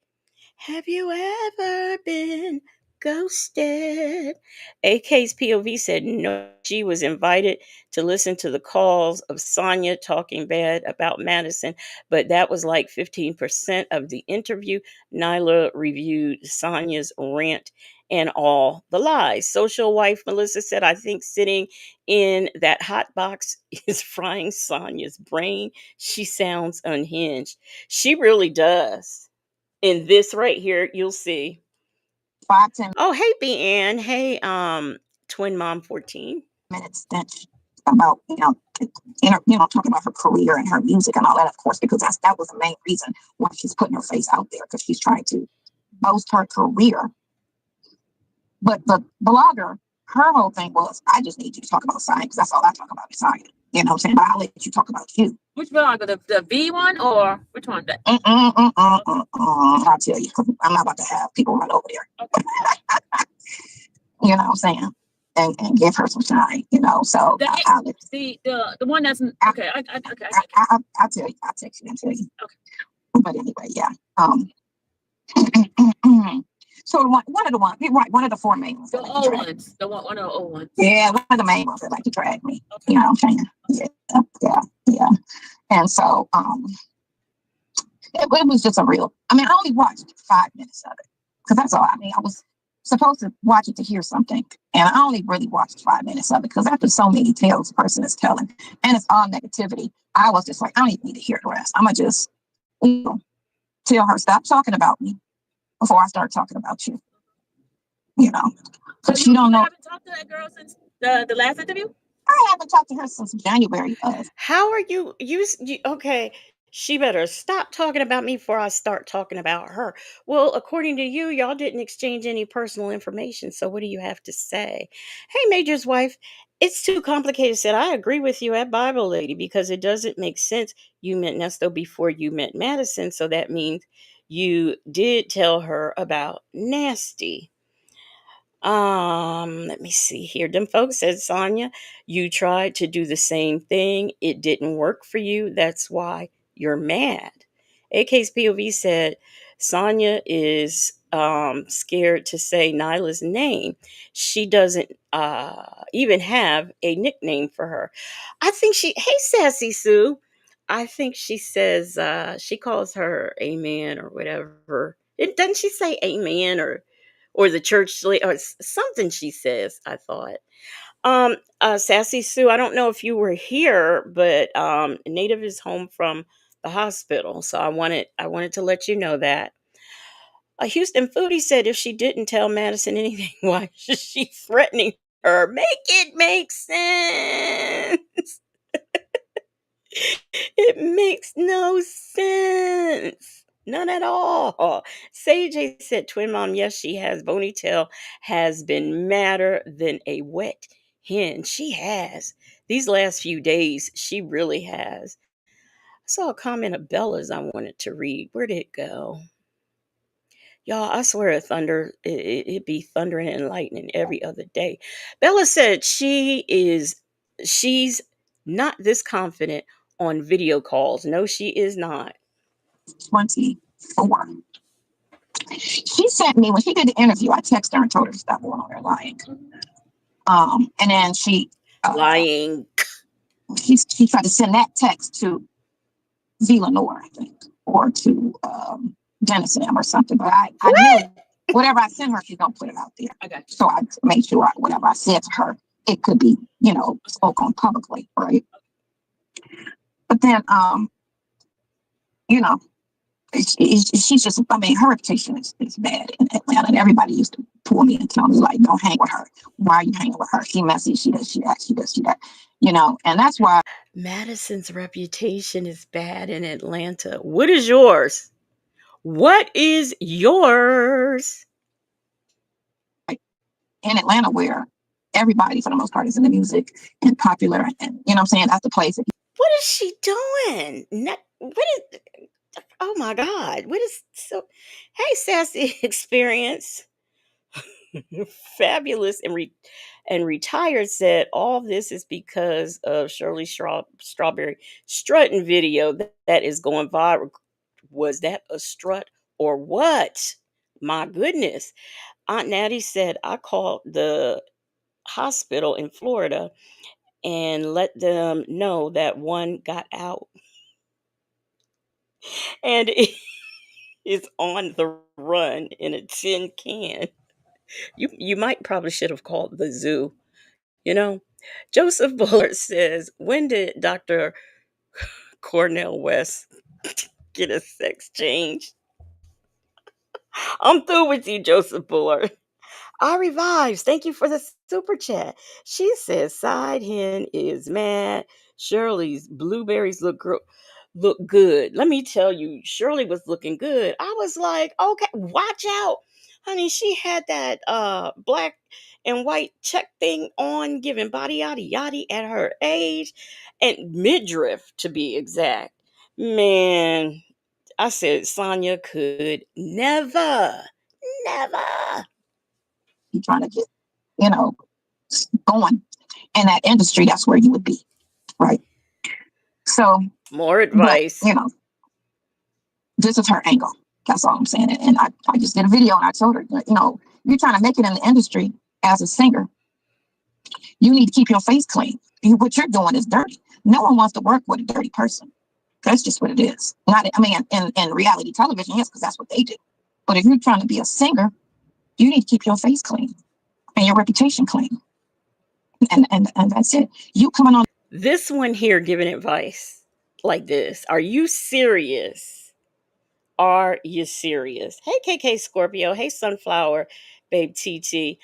Have you ever been ghosted? AK's POV said no, she was invited to listen to the calls of Sonya talking bad about Madison, but that was like 15% of the interview. Nyla reviewed Sonya's rant and all the lies. Social wife Melissa said, I think sitting in that hot box is frying Sonya's brain. She sounds unhinged. She really does. In this right here, you'll see. 5, 10 Oh, hey, B Ann. Hey, Twin Mom 14. minutes that about talking about her career and her music and all that, of course, because that was the main reason why she's putting her face out there, because she's trying to boast her career. But the blogger, her whole thing was, I just need you to talk about science, because that's all I talk about is science. You know what I'm saying? But I'll let you talk about you. Which blogger? The V one or which one? I'll tell you, because I'm not about to have people run over there. Okay. You know what I'm saying? And give her some shine, So the one that's okay. I'll tell you. I'll text you and tell you. Okay. But anyway, yeah. So one of the ones, right? One of the 4 main ones. The old ones. One of the old ones. Yeah, one of the main ones that like to drag me. Okay. You know what I'm saying? Yeah. And so it was just a real. I mean, I only watched 5 minutes of it because that's all. I mean, I was supposed to watch it to hear something, and I only really watched 5 minutes of it because after so many tales a person is telling, and it's all negativity, I was just like, I don't even need to hear the rest. I'm gonna just tell her, stop talking about me before I start talking about you. So she don't know. You haven't talked to that girl since the last interview? I haven't talked to her since January. How are you okay, she better stop talking about me before I start talking about her. Well, according to you, y'all didn't exchange any personal information, so what do you have to say? Hey, Major's wife, it's too complicated. Said, I agree with you at Bible Lady because it doesn't make sense. You met Nesto before you met Madison, so that means you did tell her about Nasty. Let me see here. Them folks said, Sonya, you tried to do the same thing. It didn't work for you. That's why you're mad. AK's POV said, Sonya is scared to say Nyla's name. She doesn't even have a nickname for her. I think hey, Sassy Sue. I think she says, she calls her Amen or whatever. Doesn't she say Amen or the church or something she says, I thought. Sassy Sue, I don't know if you were here, but Native is home from the hospital, so I wanted to let you know that. Houston Foodie said if she didn't tell Madison anything, why is she threatening her? Make it make sense. It makes no sense. None at all. Sage said, Twin Mom, yes, she has. Bonitail has been madder than a wet hen. She has. These last few days, she really has. I saw a comment of Bella's I wanted to read. Where did it go? Y'all, I swear it be thundering and lightning every other day. Bella said she's not this confident on video calls. No, she is not. 24. She sent me, when she did the interview, I texted her and told her to stop going on there lying. And then she lying. She tried to send that text to Villanor, I think, or to Dennis and or something. But I knew whatever I sent her, she's gonna put it out there. Okay. So I made sure whatever I said to her, it could be, spoke on publicly, right? But then you know, she's just, I mean, her reputation is bad in Atlanta. And everybody used to pull me and tell me, like, don't hang with her. Why are you hanging with her? She messy. She does, she that, she does, she that. You know, and that's why Madison's reputation is bad in Atlanta. What is yours? What is yours? in Atlanta, where everybody, for the most part, is in the music and popular. And, you know what I'm saying? That's the place. What is she doing? What is, oh my God. What is so, hey, Sassy Experience. Fabulous and retired said all this is because of Shirley Strawberry strutting video that is going viral. Was that a strut or what? My goodness. Aunt Natty said I called the hospital in Florida and let them know that one got out and is on the run in a tin can. You might probably should have called the zoo. You know, Joseph Bullard says, when did Dr. Cornell West get a sex change? I'm through with you, Joseph Bullard. Ari Revives, thank you for the super chat. She says, side hen is mad. Shirley's blueberries look good. Let me tell you, Shirley was looking good. I was like, okay, watch out. Honey, she had that black and white check thing on, giving body yaddy yaddy at her age and midriff to be exact. Man, I said Sonya could never, never. You're trying to get, you know, going in that industry, that's where you would be. Right. So, More but, advice. you know, this is her angle. That's all I'm saying. And I just did a video and I told her, you know, you're trying to make it in the industry as a singer. You need to keep your face clean. What you're doing is dirty. No one wants to work with a dirty person. That's just what it is. Not, I mean, in reality television, yes, because that's what they do. But if you're trying to be a singer, you need to keep your face clean and your reputation clean. And that's it. You coming on. This one here giving advice like this. Are you serious? Are you serious? Hey, KK Scorpio. Hey, Sunflower, Babe TT.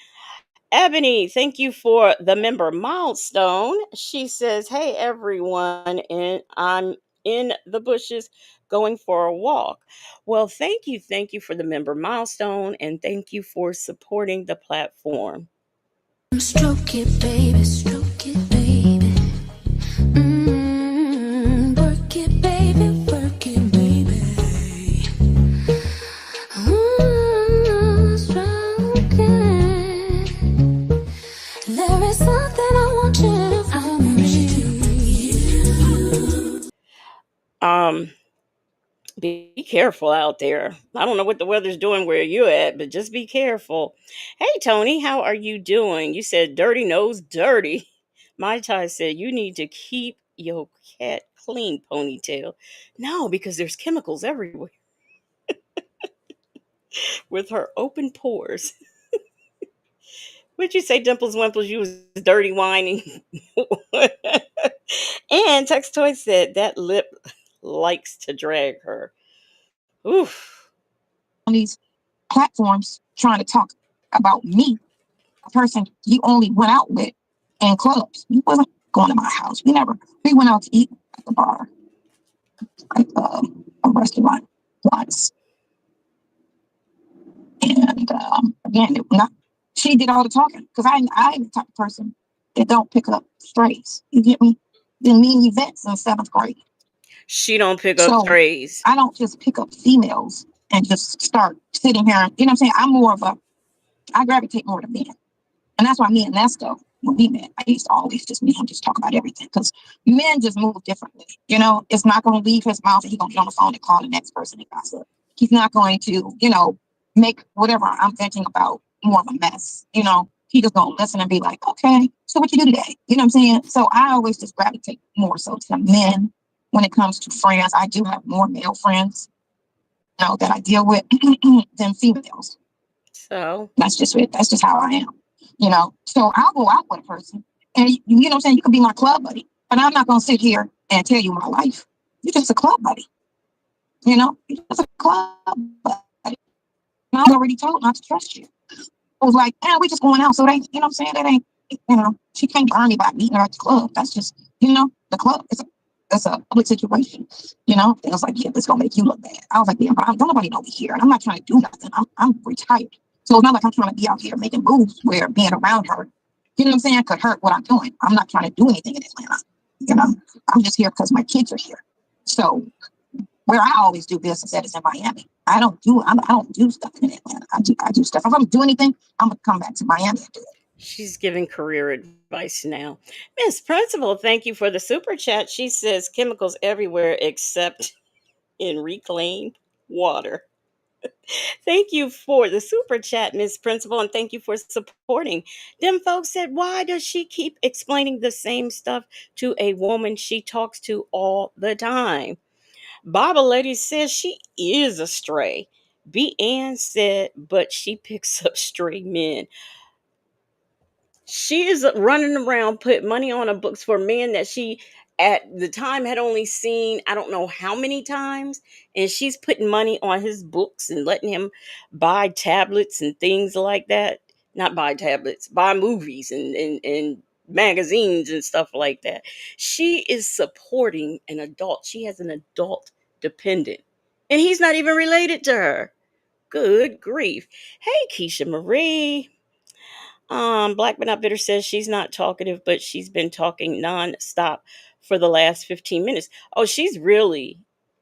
Ebony, thank you for the member milestone. She says, hey, everyone, and I'm in the bushes going for a walk. Well, thank you for the member milestone, and thank you for supporting the platform. Stroke it, baby, stroke it, baby. Work it, baby, work it, baby. Stroke it. There is something I want you to Be careful out there. I don't know what the weather's doing where you at, but just be careful. Hey, Tony, how are you doing? You said dirty nose dirty. Mai Tai said you need to keep your cat clean, Ponytail. No, because there's chemicals everywhere. With her open pores. Would you say Dimples Wimples, you was dirty whining? And Tex Toy said that lip likes to drag her. Oof. On these platforms trying to talk about me, a person you only went out with in clubs. You wasn't going to my house. We went out to eat at the bar, like a restaurant once. And again, she did all the talking because I'm the type of person that don't pick up strays. You get me? Been meeting events in 7th grade. She don't pick up strays. I don't just pick up females and just start sitting here. You know what I'm saying? I'm more of I gravitate more to men. And that's why me and Nesto, when we met, I used to always just meet him, just talk about everything. Because men just move differently. You know, it's not going to leave his mouth and he's going to get on the phone and call the next person and gossip. He's not going to, you know, make whatever I'm venting about more of a mess. You know, he just going to listen and be like, okay, so what you do today? You know what I'm saying? So I always just gravitate more so to men when it comes to friends. I do have more male friends, you know, that I deal with than females. So that's just it. That's just how I am. You know, so I'll go out with a person and you know what I'm saying? You can be my club buddy, but I'm not going to sit here and tell you my life. You're just a club buddy. You know, it's a club, but I was already told not to trust you. It was like, yeah, we just going out. So they, you know what I'm saying? That ain't, she can't burn me by meeting her at the club. That's just, the club is it's a public situation. It was like, yeah, this gonna make you look bad. I was like, yeah, but don't nobody know me here, and I'm not trying to do nothing. I'm retired, so it's not like I'm trying to be out here making moves where being around her, you know what I'm saying, could hurt what I'm doing. I'm not trying to do anything in Atlanta. I'm just here because my kids are here. So where I always do business at is in Miami. I don't do stuff in Atlanta. I do stuff. If I'm gonna do anything, I'm gonna come back to Miami and do it. She's giving career advice now. Miss Principal, thank you for the super chat. She says chemicals everywhere except in reclaimed water. Thank you for the super chat, Miss Principal, and thank you for supporting. Them folks said, why does she keep explaining the same stuff to a woman she talks to all the time? Bible Lady says she is a stray. B. Ann said, but she picks up stray men. She is running around put money on her books for men that she at the time had only seen I don't know how many times, and she's putting money on his books and letting him buy tablets and things like that. Not buy tablets, buy movies and magazines and stuff like that. She is supporting an adult. She has an adult dependent, and he's not even related to her. Good grief. Hey, Keisha Marie. Black but not bitter says she's not talkative, but she's been talking nonstop for the last 15 minutes. Oh, she's really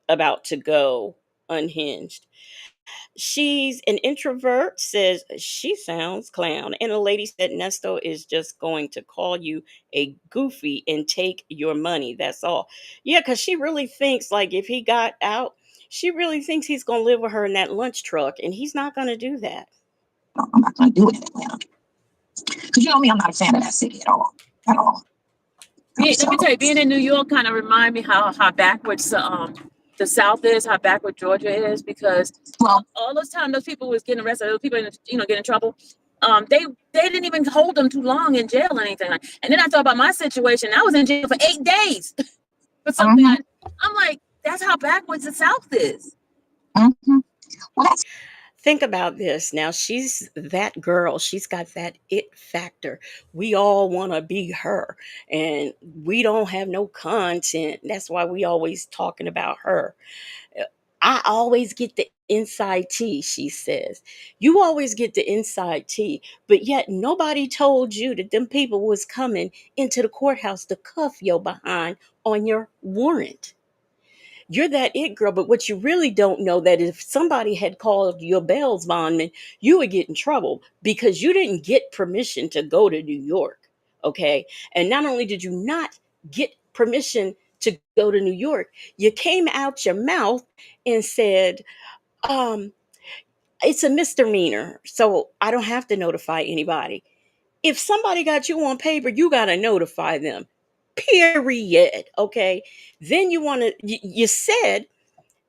about to go unhinged. She's an introvert, says she sounds clown. And a lady said Nesto is just going to call you a goofy and take your money. That's all. Yeah, because she really thinks like if he got out, she really thinks he's going to live with her in that lunch truck, and he's not going to do that. No, I'm not gonna do it in Atlanta because me, I'm not a fan of that city at all, at all. Let me tell you, being in New York kind of remind me how backwards the South is, how backward Georgia is, because Well, all those time those people was getting arrested, those people get in trouble. They didn't even hold them too long in jail or anything. And then I thought about my situation. I was in jail for 8 days for something. I'm like, that's how backwards the South is. well, that's Think about this. Now, she's that girl. She's got that it factor. We all want to be her, and we don't have no content. That's why we always talking about her. I always get the inside tea, she says. You always get the inside tea, but yet nobody told you that them people was coming into the courthouse to cuff your behind on your warrant. You're that it girl, but what you really don't know that if somebody had called your bail's bondman, you would get in trouble because you didn't get permission to go to New York. Okay. And not only did you not get permission to go to New York, you came out your mouth and said, um, it's a misdemeanor, so I don't have to notify anybody. If somebody got you on paper, you got to notify them. Period. Okay. Then you said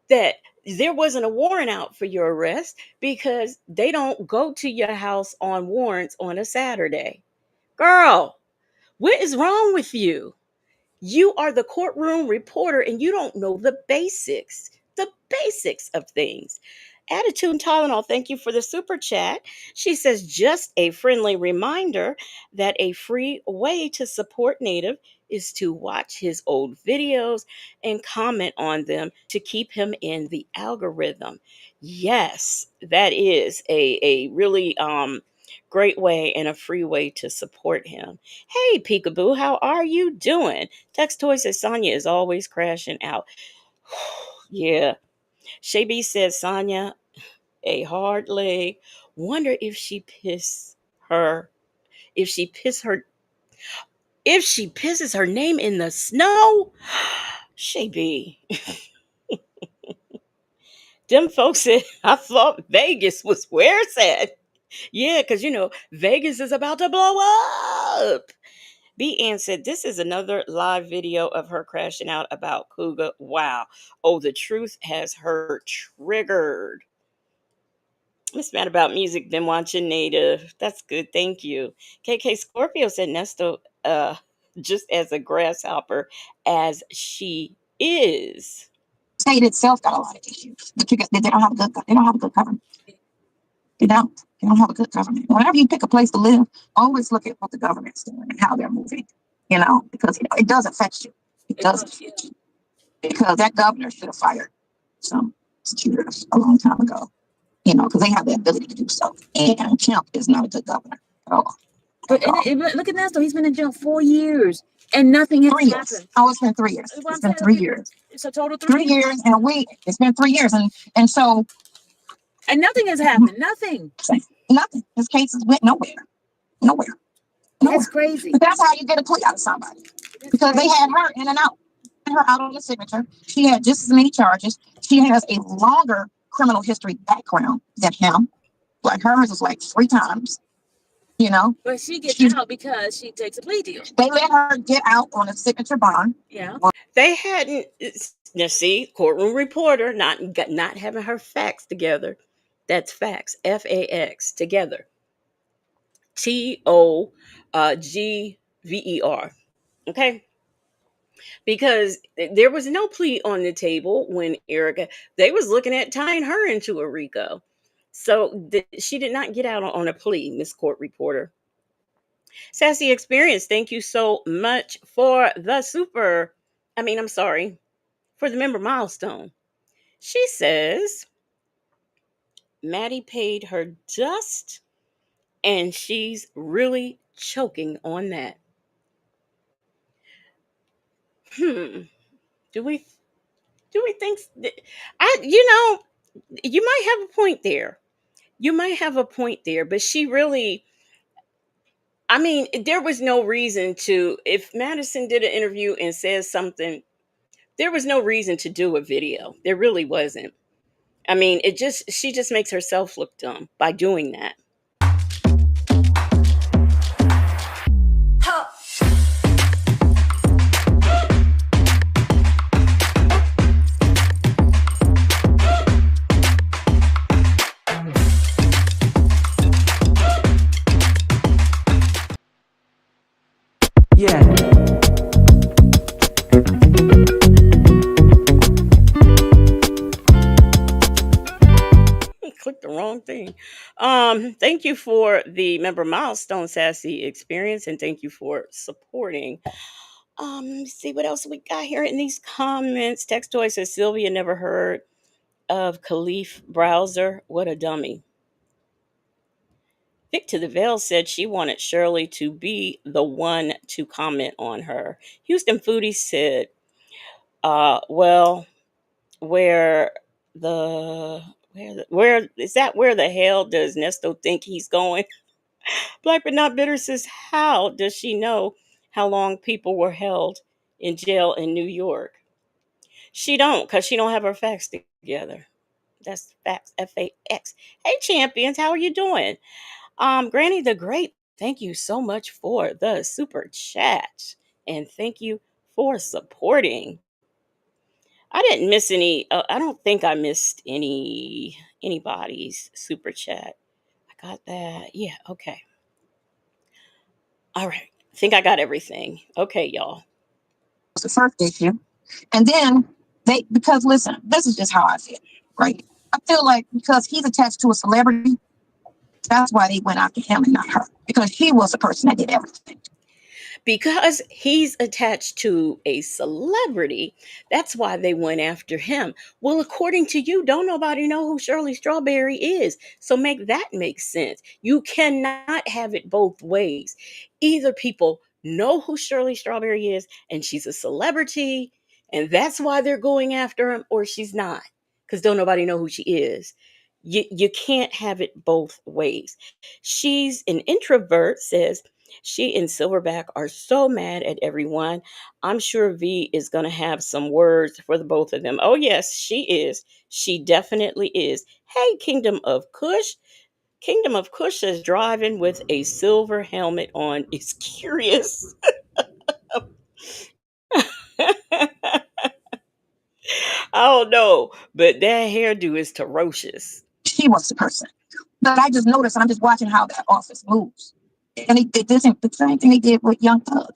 that there wasn't a warrant out for your arrest because they don't go to your house on warrants on a Saturday. Girl, what is wrong with you? You are the courtroom reporter and you don't know the basics of things. Attitude and Tylenol, thank you for the super chat. She says, just a friendly reminder that a free way to support Native is to watch his old videos and comment on them to keep him in the algorithm. Yes, that is a really great way and a free way to support him. Hey, Peekaboo, how are you doing? Text Toy says Sonya is always crashing out. Yeah. Shay B says Sonya, a hard leg. Wonder her, if she piss her, if she pisses her name in the snow. Shay B. Them folks said, I thought Vegas was where it's at. Yeah, because Vegas is about to blow up. B. Ann said, this is another live video of her crashing out about Cougar. Wow. Oh, the truth has her triggered. Miss Mad About Music, been watching Native. That's good. Thank you. KK Scorpio said, Nesto, just as a grasshopper as she is. state itself got a lot of issues, but they don't have a good government. They don't. They don't have a good government. Whenever you pick a place to live, always look at what the government's doing and how they're moving. Because it does affect you. It does affect you. Because that governor should have fired some securities a long time ago. Because they have the ability to do so. And Kemp is not a good governor at all. But look at that, though. He's been in jail 4 years and nothing has happened. Oh, it's been 3 years. It's been 3 years. It's a total 3 years and a week. It's been 3 years, and so. And nothing has happened. Nothing. His cases went nowhere. That's crazy. But that's how you get a plea out of somebody, because they had her in and out. Her out on the signature. She had just as many charges. She has a longer criminal history background than him. Like hers is like 3 times. But she gets out because she takes a plea deal. They let her get out on a signature bond. Yeah. They hadn't. Now, see, courtroom reporter not having her facts together. That's facts. FAX together. TOGVER. Okay. Because there was no plea on the table when they was looking at tying her into a RICO. So she did not get out on a plea, Miss Court Reporter. Sassy Experience, thank you so much for the for the member milestone. She says, Maddie paid her dust and she's really choking on that. Do we think you might have a point there. But she really, there was no reason to, if Madison did an interview and says something, there was no reason to do a video. There really wasn't. She just makes herself look dumb by doing that. Yeah. Click the wrong thing. Thank you for the member milestone, Sassy Experience, and thank you for supporting. Let me see what else we got here in these comments. Text Toy says Sylvia never heard of Khalif Browser. What a dummy. Vic to the Veil said she wanted Shirley to be the one to comment on her. Houston Foodie said, well, where is that? Where the hell does Nesto think he's going? Black but not bitter says, how does she know how long people were held in jail in New York? She don't, because she don't have her facts together. That's facts, FAX. Hey champions, how are you doing? Granny the Great, thank you so much for the super chat. And thank you for supporting. I didn't miss any. I don't think I missed anybody's super chat. I got that. Yeah. Okay. All right. I think I got everything. Okay, y'all. It's the first issue, and then because listen, this is just how I feel, right? I feel like because he's attached to a celebrity, that's why they went after him and not her, because he was the person that did everything. Because he's attached to a celebrity, that's why they went after him. Well, according to you, don't nobody know who Shirley Strawberry is. So make that make sense. You cannot have it both ways. Either people know who Shirley Strawberry is and she's a celebrity, and that's why they're going after him, or she's not, because don't nobody know who she is. You can't have it both ways. She's an introvert, says she and Silverback are so mad at everyone. I'm sure V is going to have some words for the both of them. Oh, yes, she is. She definitely is. Hey, Kingdom of Kush. Kingdom of Kush is driving with a silver helmet on. Is curious. I don't know, but that hairdo is ferocious. She was the person. But I just noticed, and I'm just watching how that office moves. And they did the same thing they did with Young Thug.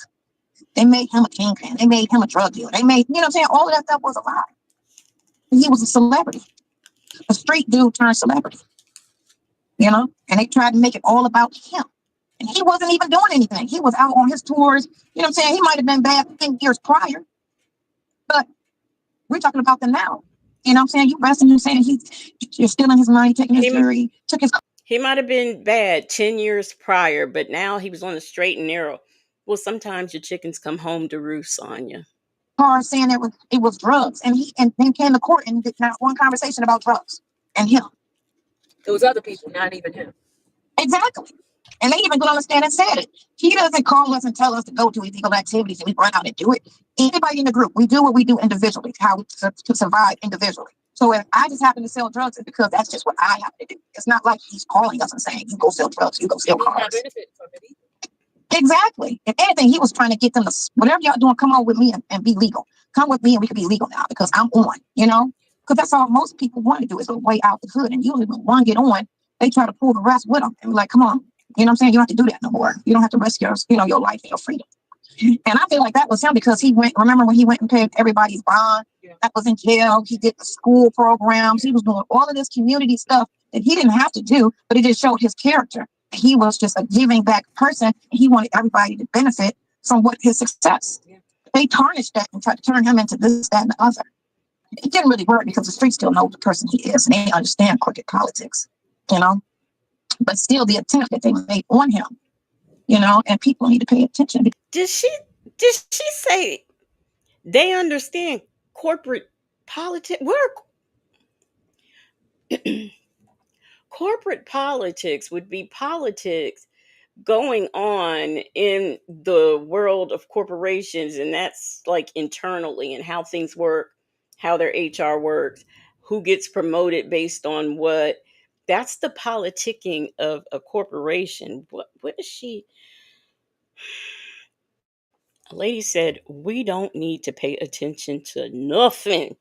They made him a kingpin. They made him a drug dealer. They made, you know what I'm saying? All of that stuff was a lie. He was a celebrity, a street dude turned celebrity, you know, and they tried to make it all about him. And he wasn't even doing anything. He was out on his tours. You know what I'm saying? He might have been bad 10 years prior, but we're talking about the now. You know what I'm saying? You resting, you saying you're stealing his money, taking his jewelry, took his He might have been bad 10 years prior, but now he was on the straight and narrow. Well, sometimes your chickens come home to roost, Sonya. car, saying it was drugs. And he and then came to court and did not one conversation about drugs and him. Those other people, not even him. Exactly. And they even go on the stand and said it. He doesn't call us and tell us to go to illegal activities and we run out and do it. Anybody in the group, we do what we do individually, how to survive individually. So if I just happen to sell drugs, it's because that's just what I have to do. It's not like he's calling us and saying, you go sell drugs, you go sell cars. Exactly. If anything, he was trying to get them to, whatever y'all doing, come on with me and be legal. Come with me and we can be legal now because I'm on, you know? Because that's all most people want to do is a way out the hood. And usually when one get on, they try to pull the rest with them and be like, come on. You know what I'm saying? You don't have to do that no more. You don't have to risk your, your life and your freedom. And I feel like that was him because he went, remember when he went and paid everybody's bond? Yeah. That was in jail. He did the school programs. He was doing all of this community stuff that he didn't have to do, but it just showed his character. He was just a giving back person. And he wanted everybody to benefit from what his success. Yeah. They tarnished that and tried to turn him into this, that, and the other. It didn't really work because the streets still know the person he is and they understand crooked politics, you know? But still the attempt that they made on him, you know, and people need to pay attention. Did she say they understand corporate politics? Corporate politics would be politics going on in the world of corporations, and that's like internally and how things work, how their HR works, who gets promoted based on what. That's the politicking of a corporation. What is she? A lady said, we don't need to pay attention to nothing.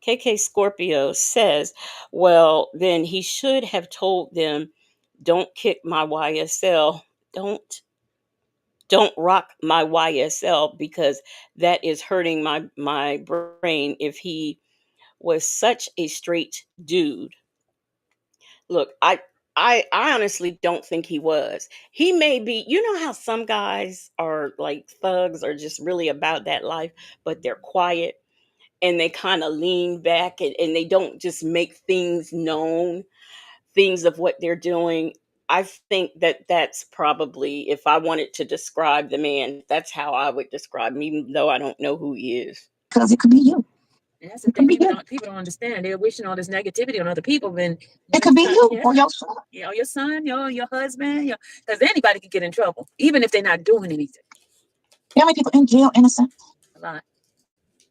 KK Scorpio says, well, then he should have told them, don't kick my YSL. Don't rock my YSL because that is hurting my brain if he was such a straight dude. Look, I honestly don't think he was. He may be, you know how some guys are like thugs or just really about that life, but they're quiet and they kind of lean back and they don't just make things known, things of what they're doing. I think that that's probably, if I wanted to describe the man, that's how I would describe him, even though I don't know who he is. Because it could be you. And that's the thing. People don't understand. They're wishing all this negativity on other people. When it could be you or your son. Yeah, or your son, your husband. Because anybody could get in trouble, even if they're not doing anything. How many people in jail innocent? A lot.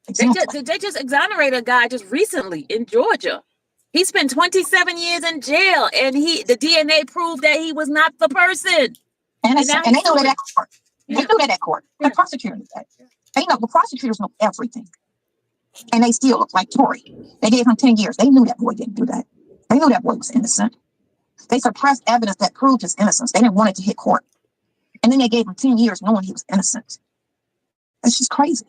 Exactly. They just exonerated a guy just recently in Georgia. He spent 27 years in jail, and the DNA proved that he was not the person. And they know that at court. Yeah. They knew that at court. Yeah. The prosecutor knew that. They know the prosecutors know everything. And they still look like Tory. They gave him 10 years. They knew that boy didn't do that. They knew that boy was innocent. They suppressed evidence that proved his innocence. They didn't want it to hit court. And then they gave him 10 years knowing he was innocent. That's just crazy.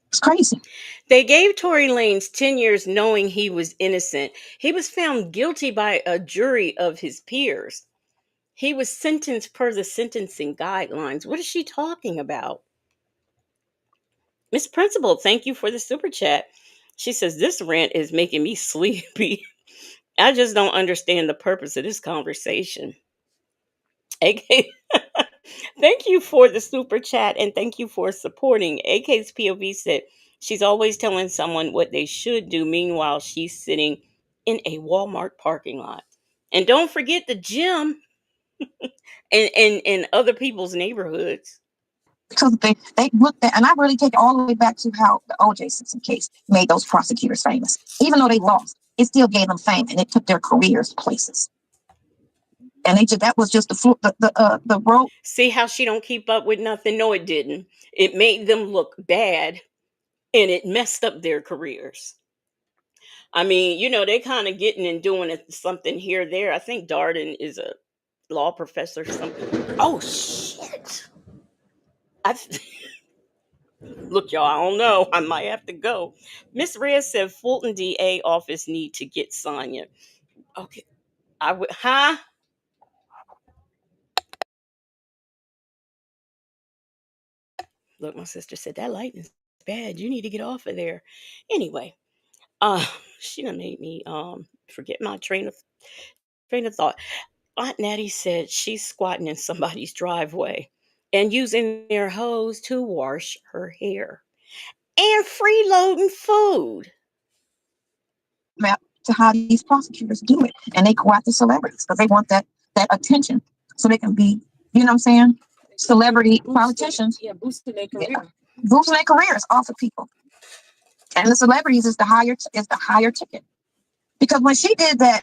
It's crazy. They gave Tory Lanez 10 years knowing he was innocent. He was found guilty by a jury of his peers. He was sentenced per the sentencing guidelines. What is she talking about? Miss Principal, thank you for the super chat. She says, this rant is making me sleepy. I just don't understand the purpose of this conversation. AK, thank you for the super chat and thank you for supporting. AK's POV said, she's always telling someone what they should do. Meanwhile, she's sitting in a Walmart parking lot. And don't forget the gym in other people's neighborhoods. Because they looked at, and I really take it all the way back to how the O.J. Simpson case made those prosecutors famous. Even though they lost, it still gave them fame, and it took their careers places. And that was just the road. See how she don't keep up with nothing? No, it didn't. It made them look bad, and it messed up their careers. I mean, they kind of getting and doing something here, there. I think Darden is a law professor or something. Oh, shit. Look, y'all, I don't know. I might have to go. Miss Reyes said Fulton DA office need to get Sonya. Okay. I would, huh? Look, my sister said that lightning's bad. You need to get off of there. Anyway, uh, she done made me forget my train of thought. Aunt Natty said she's squatting in somebody's driveway and using their hose to wash her hair and freeloading food. Map to how these prosecutors do it, and they go after celebrities because they want that attention, so they can be, you know what I'm saying, celebrity politicians. Yeah, boosting their career. Yeah, boosting their careers off of people, and the celebrities is the higher ticket. Because when she did that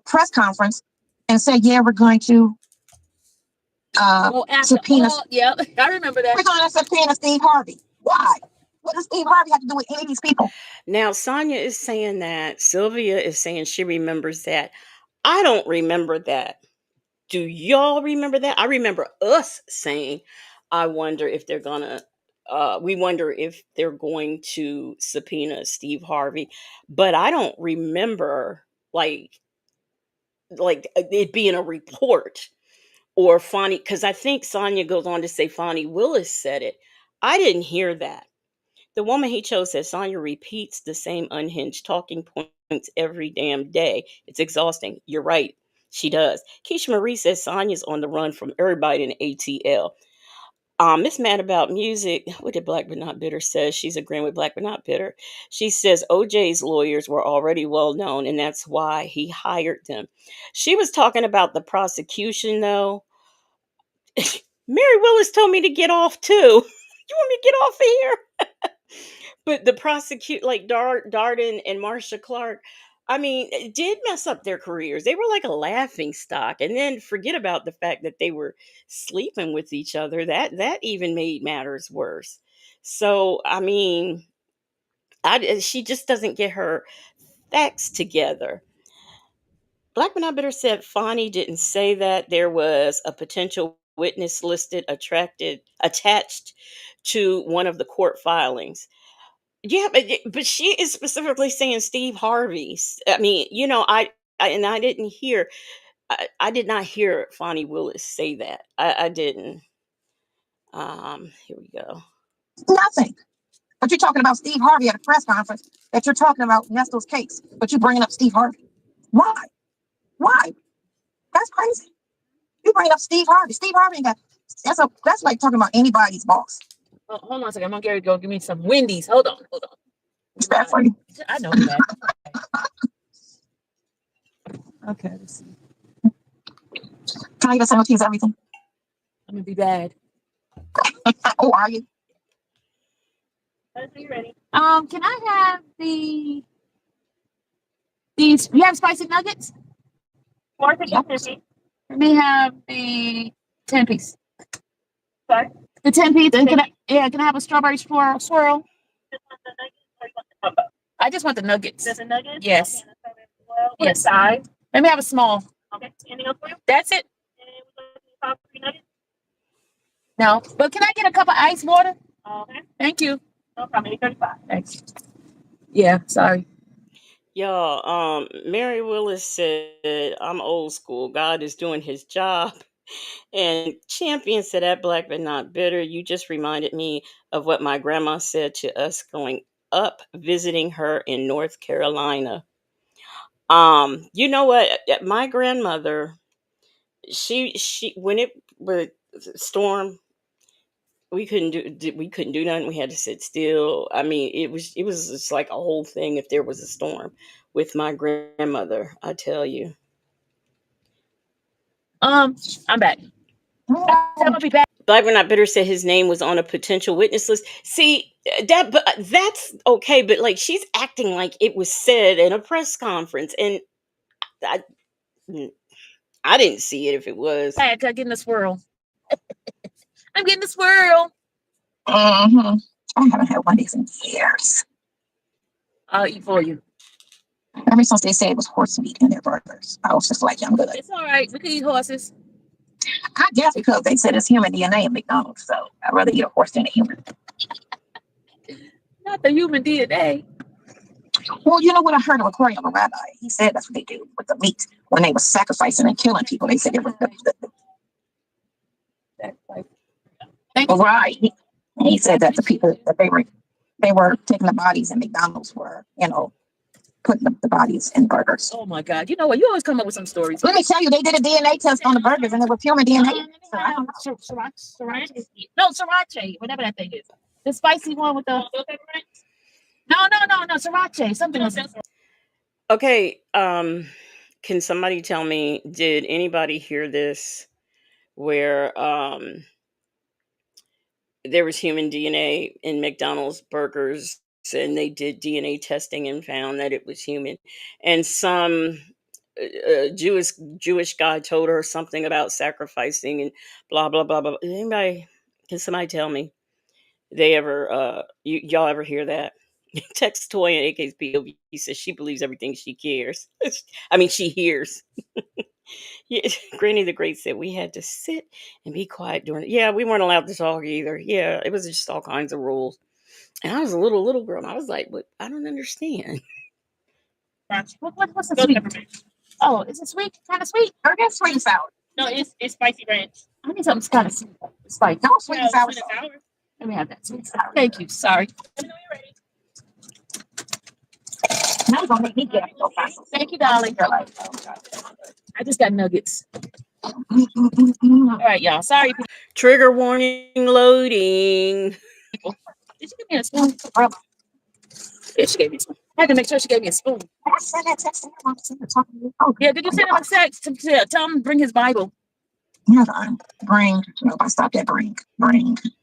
press conference and said, yeah, we're going to subpoena. Yeah, I remember that. We're going to subpoena Steve Harvey. Why? What does Steve Harvey have to do with any of these people? Now, Sonya is saying that. Sylvia is saying she remembers that. I don't remember that. Do y'all remember that? I remember us saying, I wonder if they're gonna we wonder if they're going to subpoena Steve Harvey. But I don't remember like it being a report or Fonnie, because I think Sonya goes on to say Fonnie Willis said it. I didn't hear that. The woman he chose said Sonya repeats the same unhinged talking points every damn day. It's exhausting. You're right. She does. Keisha Marie says Sonya's on the run from everybody in ATL. Miss Mad About Music, what did Black But Not Bitter says? She's agreeing with Black But Not Bitter. She says OJ's lawyers were already well known, and that's why he hired them. She was talking about the prosecution, though. Mary Willis told me to get off too. You want me to get off of here? But the prosecute like Darden and Marsha Clark, I mean, it did mess up their careers. They were like a laughing stock, and then forget about the fact that they were sleeping with each other. That even made matters worse. So I mean, she just doesn't get her facts together. Black But Not Bitter said Fonnie didn't say that there was a potential witness listed attached to one of the court filings. Yeah, but she is specifically saying Steve Harvey's. I mean, I didn't hear. I did not hear Fonnie Willis say that. I didn't. Here we go. Nothing. But you're talking about Steve Harvey at a press conference that you're talking about Nestle's case, but you're bringing up Steve Harvey. Why? Why? That's crazy. You bring up Steve Harvey. Steve Harvey got that's like talking about anybody's boss. Oh, hold on a second. I'm gonna go give me some Wendy's. Hold on. It's bad for you. I know that. Okay, let's see. Can I get some cheese everything? I'm gonna be bad. Oh, are you? Are you ready? Can I have these? You have spicy nuggets? 450. Yep. Let me have the 10 piece. Sorry? The 10 piece. And can I have a strawberry swirl? I just want the nuggets. Just the nuggets? Yes. Yes. Size? Let me have a small. Okay. Anything else for you? That's it. No. But can I get a cup of ice water? Okay. Thank you. No problem. 35. Thanks. Yeah, sorry. Y'all, Mary Willis said, I'm old school. God is doing his job. And Champion said that Black But Not Bitter. You just reminded me of what my grandma said to us going up visiting her in North Carolina. You know what? My grandmother, she when it would storm, we couldn't do nothing. We had to sit still. I mean, it was just like a whole thing if there was a storm with my grandmother, I tell you. I'm back. I'll be back. Black But Not Bitter said his name was on a potential witness list. See, that's okay, but like she's acting like it was said in a press conference, and I, I didn't see it if it was. I'm getting the swirl. I'm getting the swirl. Mm-hmm. I haven't had one of these in years. I'll eat for you. Ever since they said it was horse meat in their burgers, I was just like, I'm good. It's all right. We can eat horses. I guess because they said it's human DNA in McDonald's, so I'd rather eat a horse than a human. Not the human DNA. Well, you know what I heard of a Korean rabbi? He said that's what they do with the meat when they were sacrificing and killing people. They said it was right. He said that the people that they were taking the bodies and McDonald's were, putting the bodies in burgers. Oh my God! You know what? You always come up with some stories. Let me tell you, they did a DNA test on the burgers and it was human DNA. No, sriracha, whatever that thing is. The spicy one with the. No, sriracha. Something else. Okay, can somebody tell me, did anybody hear this where there was human DNA in McDonald's burgers and they did DNA testing and found that it was human, and some Jewish guy told her something about sacrificing and blah blah blah blah. Anybody, can somebody tell me, they ever y'all ever hear that? Text Toy and AK's POV says she believes everything she cares. I mean, she hears. Yeah, Granny the Great said we had to sit and be quiet during it. Yeah, we weren't allowed to talk either. Yeah, it was just all kinds of rules. And I was a little girl, and I was like, "What? I don't understand." What's the sweet? Oh, is it sweet? Kind of sweet? Or that's sweet and sour. No, it's spicy ranch. I need something kind of sweet. Spicy. No, sweet and sour. Let me have that sweet and sour. Thank you. Sorry. Now you're gonna make me get up so fast. Thank you, darling. I just got nuggets. All right, y'all. Sorry. Trigger warning loading. Did you give me a spoon? Yeah, she gave me a spoon. I had to make sure she gave me a spoon. I sent that text to him. Oh, yeah, did you send him a text to tell him to bring his Bible? Yeah, bring. I stopped at bring.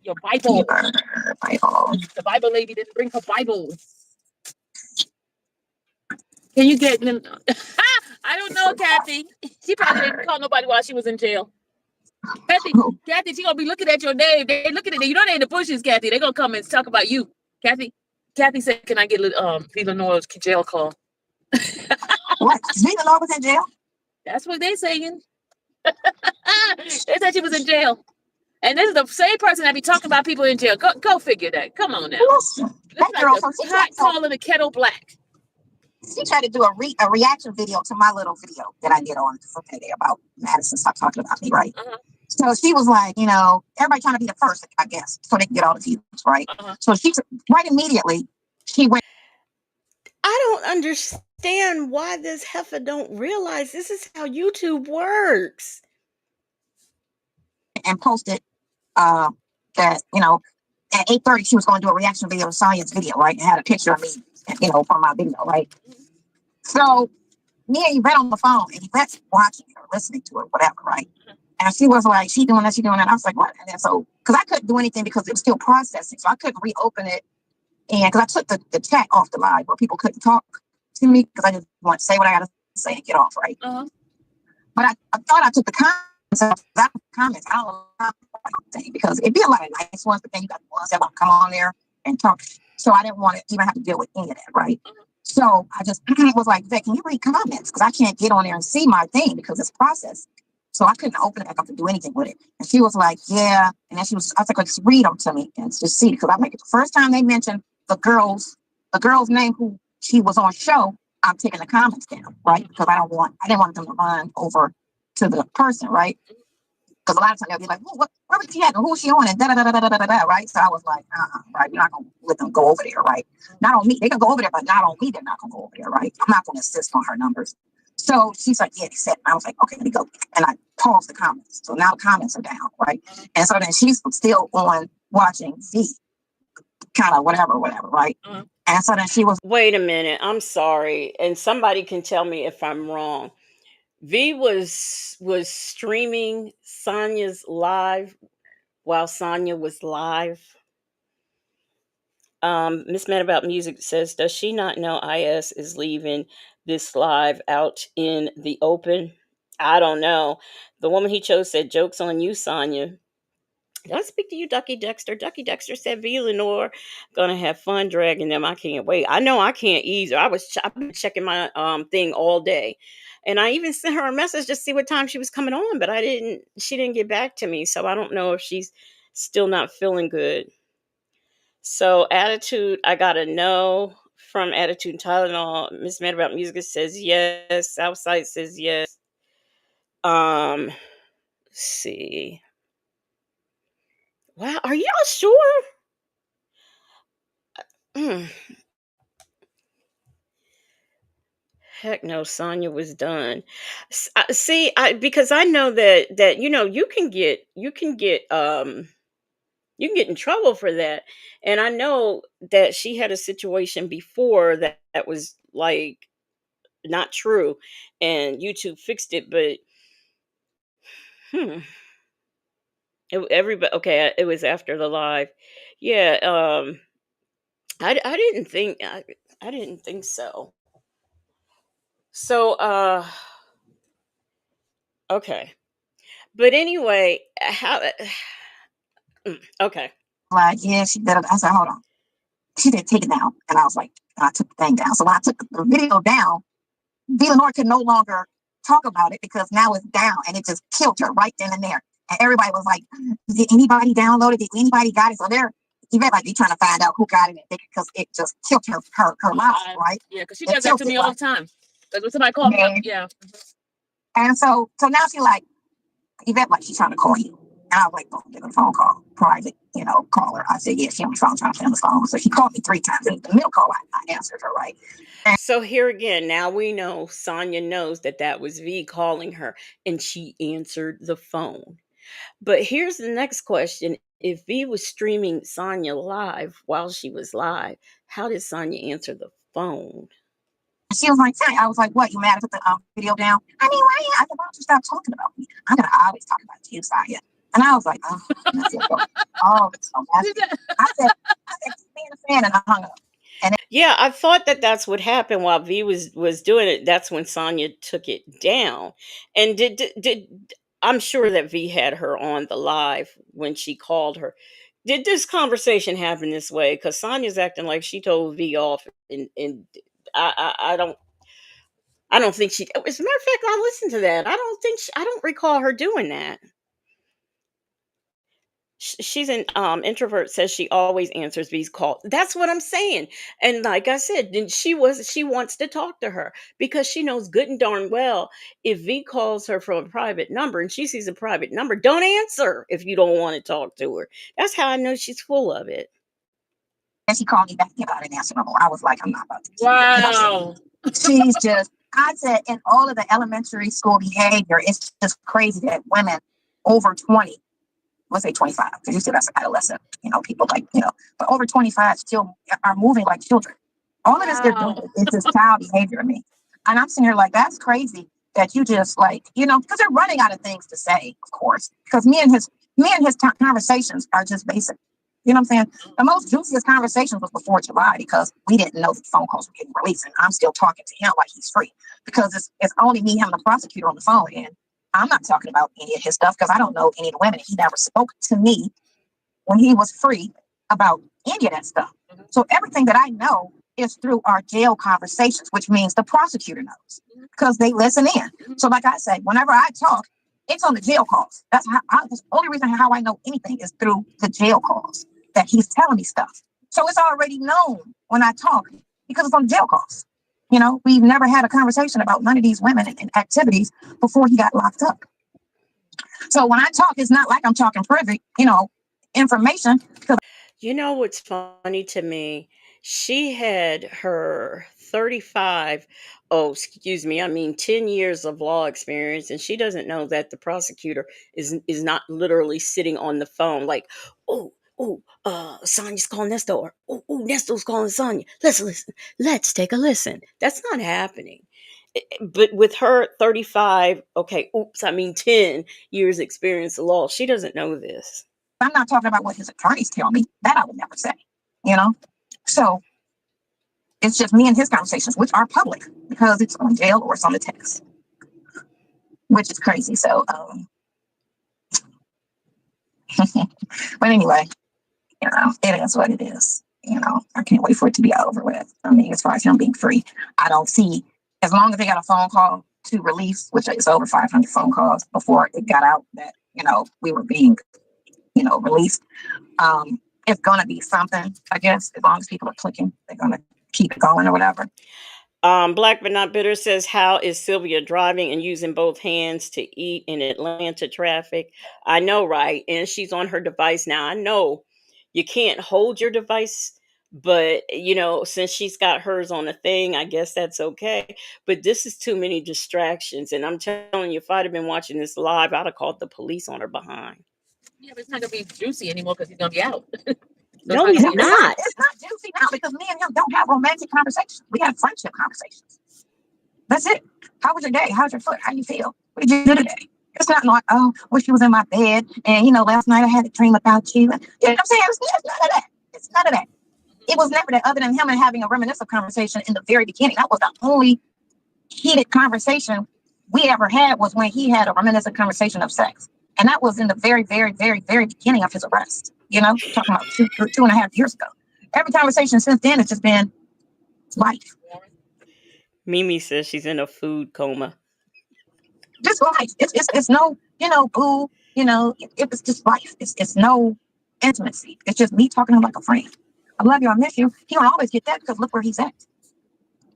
Your Bible. Bible. The Bible lady didn't bring her Bible. Can you get them? I don't know, Kathy. She probably didn't call nobody while she was in jail. Kathy, she gonna be looking at your name. They looking at it. You know they in the bushes, Kathy. They gonna come and talk about you, Kathy. Kathy said, "Can I get Villanova's jail call?" What? Villanova was in jail? That's what they saying. They said she was in jail, and this is the same person that be talking about people in jail. Go figure that. Come on now. Listen, that girl, hot calling the kettle black. She tried to do a reaction video to my little video that I did on Friday about Madison. Stop talking about me, right? Uh-huh. So she was like, everybody trying to be the first, I guess, so they can get all the views, right? Uh-huh. So she right immediately she went. I don't understand why this heifer don't realize this is how YouTube works. And posted that at 8:30 she was going to do a reaction video to Sonya's video, right? And had a picture of me, from my video, right? So me and Yvette on the phone, and Yvette's watching or listening to it, whatever, right? And she was like, she doing that. I was like, what? And then because I couldn't do anything because it was still processing. So I couldn't reopen it. And because I took the chat off the live where people couldn't talk to me because I didn't want to say what I got to say and get off, right? Uh-huh. But I thought I took the comments off. I don't know because it'd be a lot of nice ones, but then you got the ones that want to come on there and talk. So I didn't want to even have to deal with any of that, right? Uh-huh. So I just was like, Vic, can you read comments? Because I can't get on there and see my thing because it's processed. So I couldn't open it back up to do anything with it. And she was like, yeah. And then I was like, just read them to me and just see. Because I'm like, the first time they mentioned the girl's name who she was on show, I'm taking the comments down, right? Because I didn't want them to run over to the person, right? Because a lot of times they'll be like, where was she at? And who was she on? And right? So I was like, right? We're not going to let them go over there, right? Not on me. They can go over there, but not on me. They're not going to go over there, right? I'm not going to insist on her numbers. So she's like, yeah, they said. I was like, okay, let me go. And I paused the comments. So now the comments are down, right? And so then she's still on watching V, kind of whatever, right? Uh-huh. And so then she was. Wait a minute. I'm sorry. And somebody can tell me if I'm wrong. V was streaming Sonya's live while Sonya was live. Miss Mad About Music says, does she not know IS is leaving this live out in the open? I don't know. The woman he chose said, joke's on you, Sonya. Did I speak to you, Ducky Dexter? Ducky Dexter said V Lenore gonna have fun dragging them. I can't wait. I know I can't either. I've been checking my thing all day. And I even sent her a message to see what time she was coming on, but she didn't get back to me. So I don't know if she's still not feeling good. So attitude, I got a no from Attitude and Tylenol. Miss Mad About Music says yes. Southside says yes. Let's see. Wow, are y'all sure? Mm, heck no, Sonya was done. See, because I know that you can get in trouble for that, and I know that she had a situation before that was like not true, and YouTube fixed it, but hmm, everybody okay. It was after the live, yeah. I didn't think I didn't think so. So okay. But anyway, how okay. Like, yeah, she did it. I said, hold on. She didn't take it down. And I was like, I took the thing down. So when I took the video down, Lenore could no longer talk about it because now it's down and it just killed her right then and there. And everybody was like, did anybody download it? Did anybody got it? So they're even like they trying to find out who got it because it just killed her life, right? Yeah, because she It does that killed to it, me all right? the time. Because when somebody calls me up, And, yeah. and so now she like, Yvette, like she's trying to call you. And I was like, don't give a phone call, private, call her. I said, yeah, she on the phone, trying to stay on the phone. So she called me 3 times. In the middle call, I answered her, right? And So here again, now we know Sonya knows that was V calling her and she answered the phone. But here's the next question. If V was streaming Sonya live while she was live, how did Sonya answer the phone? she was like, I was like, what, you mad at the video down? I mean, why? I said, why don't you stop talking about me? I'm going to always talk about you, Saya. And I was like, oh, that's it. Oh, it's so nasty. I said, keep being a fan. And I hung up. And Yeah, I thought that's what happened while V was doing it. That's when Sonya took it down. And did I'm sure that V had her on the live when she called her. Did this conversation happen this way? Because Sonya's acting like she told V off, and I don't think she. As a matter of fact, I listened to that. I don't recall her doing that. She's an introvert. Says she always answers V's call. That's what I'm saying. And like I said, then she wants to talk to her because she knows good and darn well if V calls her from a private number and she sees a private number, don't answer if you don't want to talk to her. That's how I know she's full of it. then she called me back about an answer no more. I was like, I'm not about to keep it. Wow. She's just, I said, in all of the elementary school behavior, it's just crazy that women over 20, let's say 25, because you said that's adolescent, people like, but over 25 still are moving like children. All of this they're doing is just child behavior to me. And I'm sitting here like, that's crazy that you just like, because they're running out of things to say, of course, because me and his conversations are just basic. You know what I'm saying? The most juiciest conversations was before July because we didn't know the phone calls were getting released. And I'm still talking to him like he's free because it's only me, him, and the prosecutor on the phone. And I'm not talking about any of his stuff because I don't know any of the women. He never spoke to me when he was free about any of that stuff. So everything that I know is through our jail conversations, which means the prosecutor knows because they listen in. So like I said, whenever I talk, it's on the jail calls. That's the only reason how I know anything is through the jail calls that he's telling me stuff. So it's already known when I talk because it's on the jail calls. We've never had a conversation about none of these women and activities before he got locked up. So when I talk, it's not like I'm talking private, information. You know what's funny to me? She had her 35, oh, excuse me, I mean 10 years of law experience, and she doesn't know that the prosecutor is not literally sitting on the phone like, oh, Sonia's calling Nestor. Oh, Nestor's calling Sonia. Let's listen. Let's take a listen. That's not happening. But with her 35, okay, oops, I mean 10 years experience in law, she doesn't know this. I'm not talking about what his attorneys tell me. That I would never say, So it's just me and his conversations, which are public because it's on jail or it's on the text, which is crazy. So But anyway, it is what it is. I can't wait for it to be over with. I mean, as far as him being free, I don't see, as long as they got a phone call to release, which is over 500 phone calls before it got out that, we were being, released. It's going to be something, I guess, as long as people are clicking, they're going to keep it going or whatever. Black but not bitter says, how is Sylvia driving and using both hands to eat in Atlanta traffic? I know, right? And she's on her device now. I know you can't hold your device, but since she's got hers on a thing, I guess that's okay. But this is too many distractions. And I'm telling you, if I'd have been watching this live, I'd have called the police on her behind. Yeah, but it's not gonna be juicy anymore because he's gonna be out. No, he's not. It's not juicy now because me and him don't have romantic conversations. We have friendship conversations. That's it. How was your day? How's your foot? How you feel? What did you do today? It's not like, oh, wish you was in my bed. And, last night I had a dream about you. You know what I'm saying? It's none of that. It's none of that. It was never that, other than him and having a reminiscent conversation in the very beginning. That was the only heated conversation we ever had, was when he had a reminiscent conversation of sex. And that was in the very, very, very, very beginning of his arrest. Talking about 2.5 years ago. Every conversation since then has just been life. Mimi says she's in a food coma. Just life. It's no, boo, it was just life. It's no intimacy. It's just me talking to him like a friend. I love you, I miss you. He gonna always get that because look where he's at.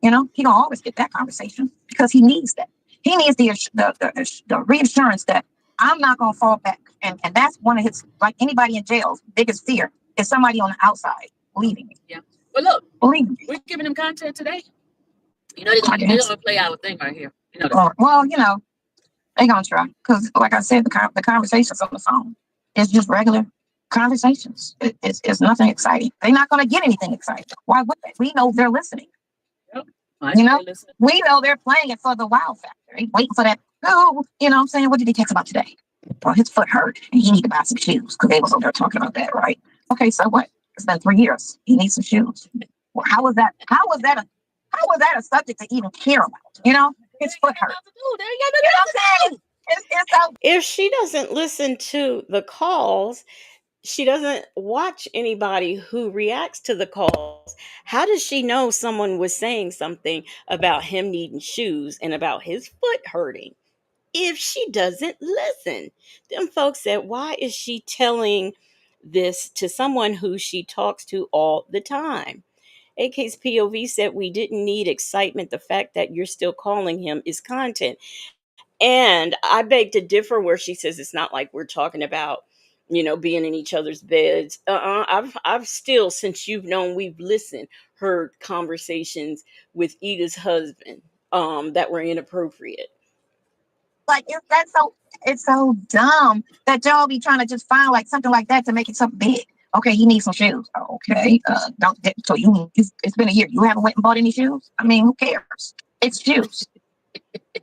He gonna always get that conversation because he needs that. He needs the reassurance that I'm not gonna fall back. And that's one of his, like anybody in jail's biggest fear, is somebody on the outside leaving me. Yeah. Well, look, leaving me. We're giving him content today. They're gonna play our thing right here. Well, they're gonna try, because like I said, the conversations on the phone is just regular conversations. It's nothing exciting. They're not gonna get anything exciting. Why would they? We know they're listening. Yep. We know they're playing it for the wow factor. They're waiting for that. Oh, what I'm saying? What did he text about today? Well, his foot hurt and he need to buy some shoes, because they was over there talking about that, right? Okay, so what? It's been 3 years. He needs some shoes. Well, how was that a subject to even care about? His foot hurt. If she doesn't listen to the calls, she doesn't watch anybody who reacts to the calls. How does she know someone was saying something about him needing shoes and about his foot hurting if she doesn't listen? Them folks said, why is she telling this to someone who she talks to all the time? AK's POV said, we didn't need excitement. The fact that you're still calling him is content. And I beg to differ, where she says it's not like we're talking about, being in each other's beds. I've still, since you've known, we've listened, heard conversations with Ida's husband that were inappropriate. Like, it's so dumb that y'all be trying to just find like something like that to make it something big. Okay, he needs some shoes. Okay, so it's been a year. You haven't went and bought any shoes? I mean, who cares? It's shoes.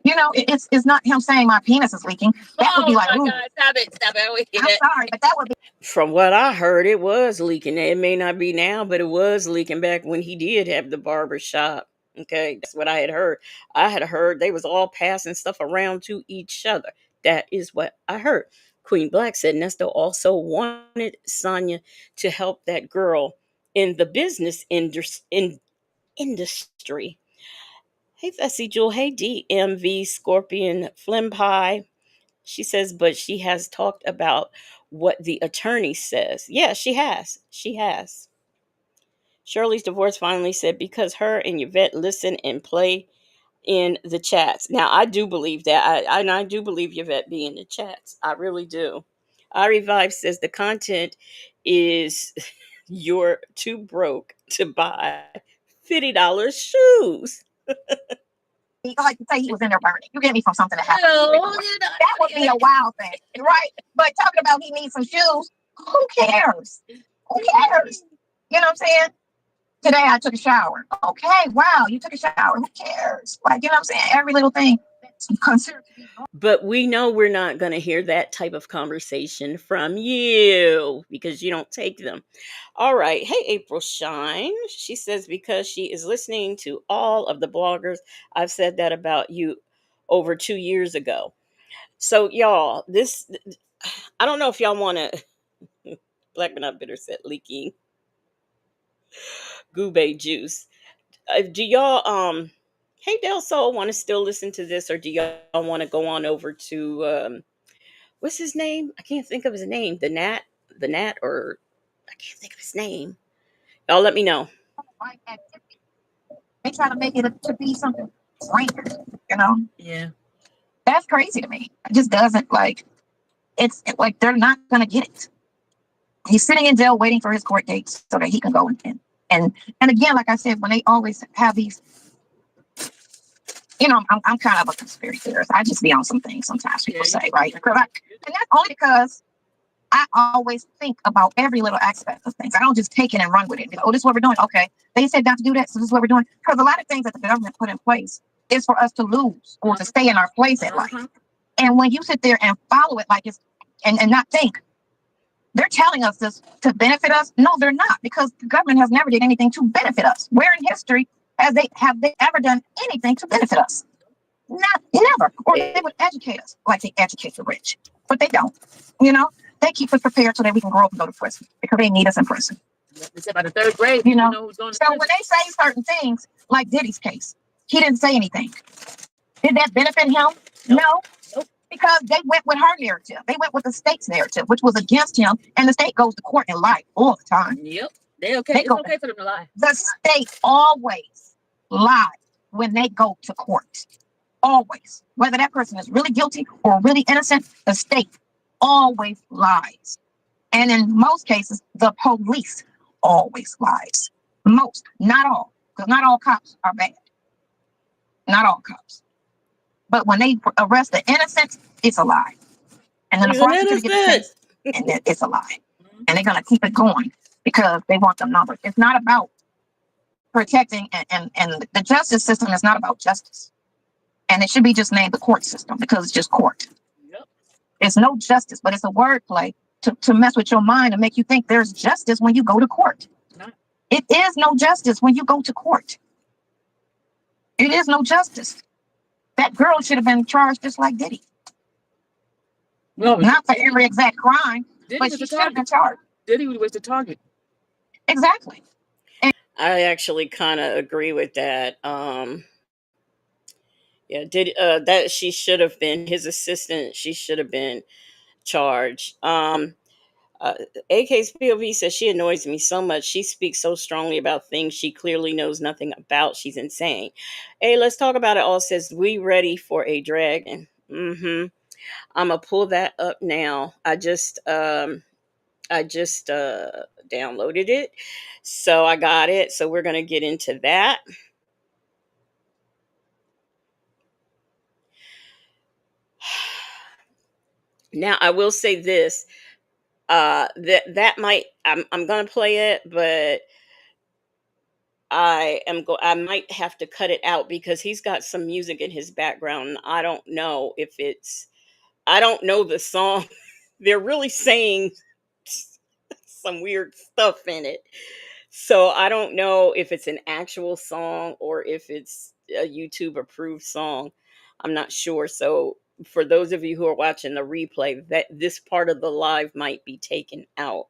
It's not him saying my penis is leaking. That would be like, God, stop it. I'm sorry, but that would be. From what I heard, it was leaking. It may not be now, but it was leaking back when he did have the barber shop. Okay, that's what I had heard. I had heard they was all passing stuff around to each other. That is what I heard. Queen Black said Nesto also wanted Sonya to help that girl in the business industry. Hey, Fessy Jewel. Hey, DMV Scorpion Flim Pie. She says, but she has talked about what the attorney says. Yeah, she has. She has. Shirley's divorce finally said, because her and Yvette listen and play in the chats. Now, I do believe that. I do believe Yvette be in the chats. I really do. I Revive says the content is you're too broke to buy $50 shoes. You like to say he was in there burning. You get me from something that happened. That would be a wild thing, right? But talking about he needs some shoes, who cares? Who cares? You know what I'm saying? Today I took a shower. Okay, wow, you took a shower. Who cares? Like, you know what I'm saying? Every little thing. But we know we're not going to hear that type of conversation from you because you don't take them. All right. Hey, April Shine. She says, because she is listening to all of the bloggers. I've said that about you over 2 years ago. So y'all, I don't know if y'all want to Black but not bitter said leaking goobay juice. Do y'all hey Del Sol want to still listen to this, or do y'all want to go on over to what's his name? I can't think of his name. The Nat, or I can't think of his name. Y'all let me know. Like activity. They try to make it to be something grand, you know? Yeah. That's crazy to me. It just doesn't like like they're not gonna get it. He's sitting in jail waiting for his court dates so that he can go and again, like I said, when they always have these, I'm kind of a conspiracy theorist. I just be on some things sometimes people say, right? And that's only because I always think about every little aspect of things. I don't just take it and run with it. Oh, this is what we're doing. Okay. They said not to do that, so this is what we're doing. Because a lot of things that the government put in place is for us to lose or to stay in our place in life. And when you sit there and follow it like it's and not think, they're telling us this to benefit us. No, they're not, because the government has never did anything to benefit us. Where in history have they ever done anything to benefit us? Not never. Or they would educate us like they educate the rich, but they don't. They keep us prepared so that we can grow up and go to prison because they need us in prison. They said by the third grade, who's going to so when they say certain things, like Diddy's case, he didn't say anything. Did that benefit him? No. Because they went with her narrative. They went with the state's narrative, which was against him. And the state goes to court and lie all the time. Yep. It's okay for them to lie. The state always lies when they go to court. Always. Whether that person is really guilty or really innocent, the state always lies. And in most cases, the police always lies. Most, not all. Because not all cops are bad. Not all cops. But when they arrest the innocent, it's a lie. And then the prosecutor gets the case, and then it's a lie. And they're going to keep it going because they want them numbers. It's not about protecting, and the justice system is not about justice. And it should be just named the court system because it's just court. Yep. It's no justice, but it's a wordplay to mess with your mind and make you think there's justice when you go to court. No. It is no justice when you go to court. It is no justice. That girl should have been charged just like Diddy. No, not for every exact crime, but she should have been charged. Diddy was the target. Exactly. I actually kind of agree with that. Yeah, that she should have been his assistant. She should have been charged. AK's POV says she annoys me so much. She speaks so strongly about things she clearly knows nothing about. She's insane. Hey, let's talk about it all. Says we ready for a dragon. I'm gonna pull that up now. I just downloaded it, so I got it. So we're gonna get into that. Now I will say this. That might I'm gonna play it, but I might have to cut it out because he's got some music in his background. I don't know I don't know the song. They're really saying some weird stuff in it. So I don't know if it's an actual song or if it's a YouTube approved song. I'm not sure. So for those of you who are watching the replay, that this part of the live might be taken out.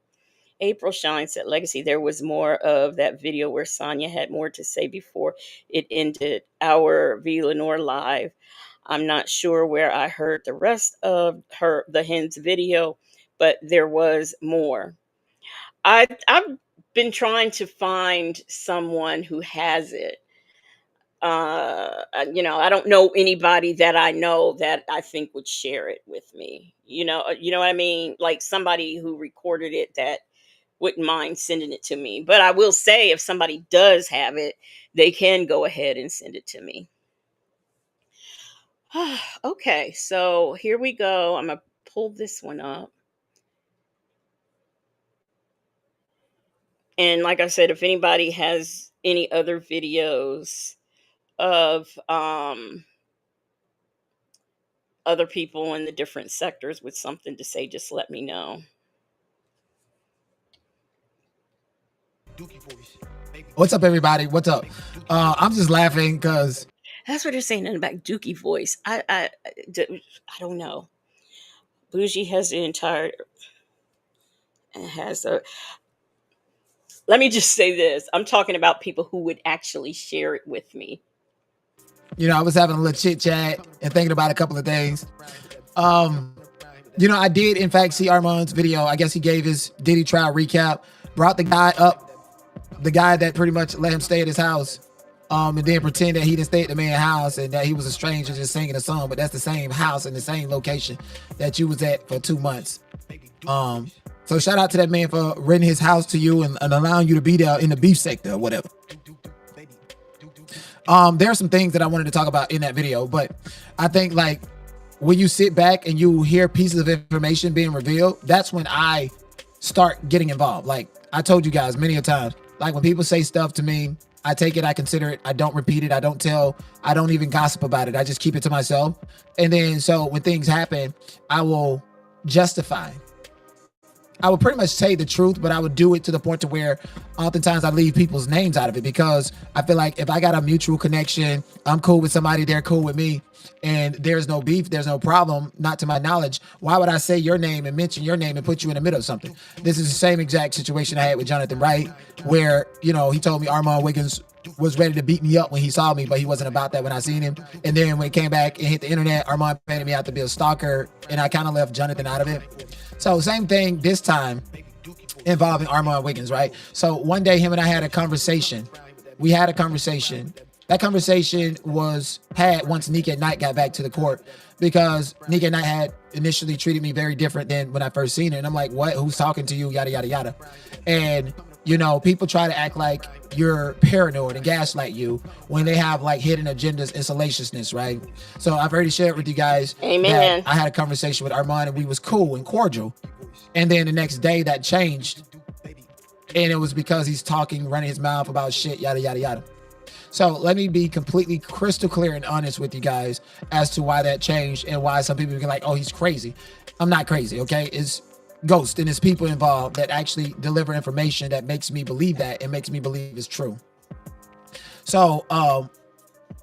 April Shine said, Legacy, there was more of that video where Sonya had more to say before it ended our V. Lenore live. I'm not sure where I heard the rest of the hens video, but there was more. I've been trying to find someone who has it. I don't know anybody that I know that I think would share it with me. You know what I mean? Like somebody who recorded it that wouldn't mind sending it to me. But I will say if somebody does have it, they can go ahead and send it to me. Okay, so here we go. I'm going to pull this one up. And like I said, if anybody has any other videos of other people in the different sectors with something to say, just let me know. What's up, everybody? What's up? I'm just laughing because that's what they're saying in the back. Dookie voice. I don't know. Bougie has the entire It has a. Let me just say this. I'm talking about people who would actually share it with me. You know, I was having a little chit chat and thinking about a couple of things. You know, I did in fact see Armand's video. I guess he gave his Diddy trial recap, brought the guy up, the guy that pretty much let him stay at his house, and then pretend that he didn't stay at the man's house and that he was a stranger just singing a song, but that's the same house and the same location that you was at for 2 months. So shout out to that man for renting his house to you and allowing you to be there in the beef sector or whatever. There are some things that I wanted to talk about in that video, but I think like when you sit back and you hear pieces of information being revealed, that's when I start getting involved. Like I told you guys many a times, like when people say stuff to me, I take it, I consider it, I don't repeat it, I don't tell, I don't even gossip about it. I just keep it to myself. And then so when things happen, I will justify. I would pretty much say the truth, but I would do it to the point to where oftentimes I leave people's names out of it because I feel like if I got a mutual connection, I'm cool with somebody, they're cool with me, and there's no beef, there's no problem, not to my knowledge, why would I say your name and mention your name and put you in the middle of something? This is the same exact situation I had with Jonathan Wright, where, you know, he told me Armand Wiggins was ready to beat me up when he saw me, but he wasn't about that when I seen him. And then when it came back and hit the internet, Armand painted me out to be a stalker, and I kind of left Jonathan out of it. So same thing this time involving Armand Wiggins, right? So one day him and I had a conversation. We had a conversation. That conversation was had once Nick at Night got back to the court because Nick at Night had initially treated me very different than when I first seen her. And I'm like, what? Who's talking to you? Yada, yada, yada. And, you know, people try to act like you're paranoid and gaslight you when they have like hidden agendas and salaciousness, right? So I've already shared with you guys Amen. that I had a conversation with Armand and we was cool and cordial. And then the next day that changed. And it was because he's talking, running his mouth about shit, yada, yada, yada. So let me be completely crystal clear and honest with you guys as to why that changed and why some people be like, oh, he's crazy. I'm not crazy, okay? It's ghosts and it's people involved that actually deliver information that makes me believe that and makes me believe it's true. So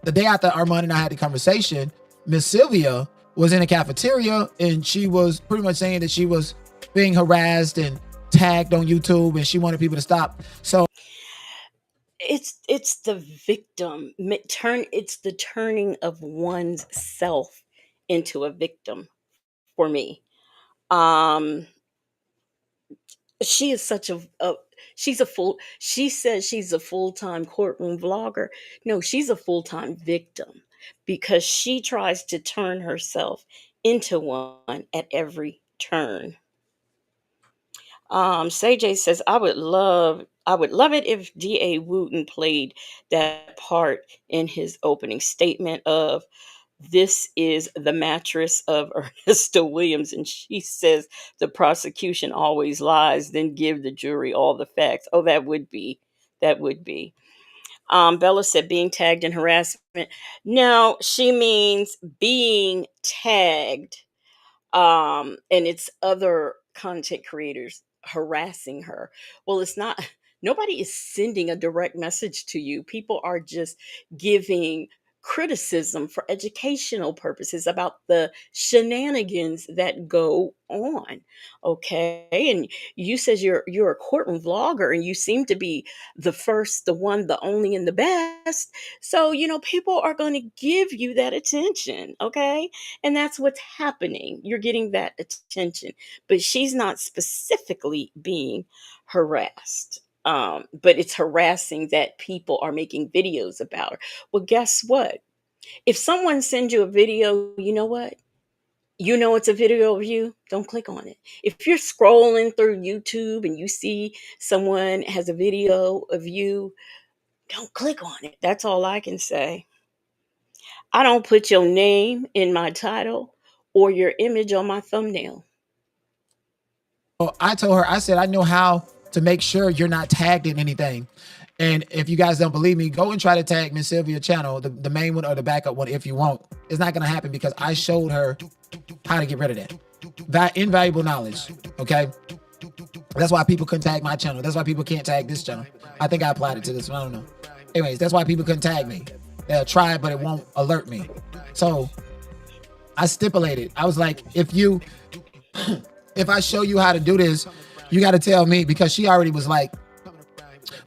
the day after Armand and I had the conversation, Miss Sylvia was in a cafeteria and she was pretty much saying that she was being harassed and tagged on YouTube and she wanted people to stop. So It's the victim it's the turning of one's self into a victim for me. Um she is such a she's a full she says she's a full-time courtroom vlogger. No, she's a full-time victim because she tries to turn herself into one at every turn. Say says I would love it if D.A. Wooten played that part in his opening statement of this is the mattress of Ernesta Williams, and she says the prosecution always lies, then give the jury all the facts. Oh, that would be. Bella said being tagged in harassment. No, she means being tagged and it's other content creators harassing her. Well, it's not, nobody is sending a direct message to you. People are just giving criticism for educational purposes about the shenanigans that go on. Okay, and you says you're a courtroom vlogger and you seem to be the first, the one, the only, and the best. So you know people are going to give you that attention. Okay, and that's what's happening. You're getting that attention. But she's not specifically being harassed. But it's harassing that people are making videos about her. Well, guess what? If someone sends you a video, you know what? You know it's a video of you, don't click on it. If you're scrolling through YouTube and you see someone has a video of you, don't click on it. That's all I can say. I don't put your name in my title or your image on my thumbnail. I told her, I said, I know how to make sure you're not tagged in anything. And if you guys don't believe me, go and try to tag Miss Sylvia channel, the main one or the backup one if you want. It's not going to happen because I showed her how to get rid of that. That invaluable knowledge, okay? That's why people couldn't tag my channel. That's why people can't tag this channel. I think I applied it to this one. I don't know. Anyways, that's why people couldn't tag me. They'll try, but it won't alert me. So I stipulated. I was like, if I show you how to do this, You got to tell me, because she already was like,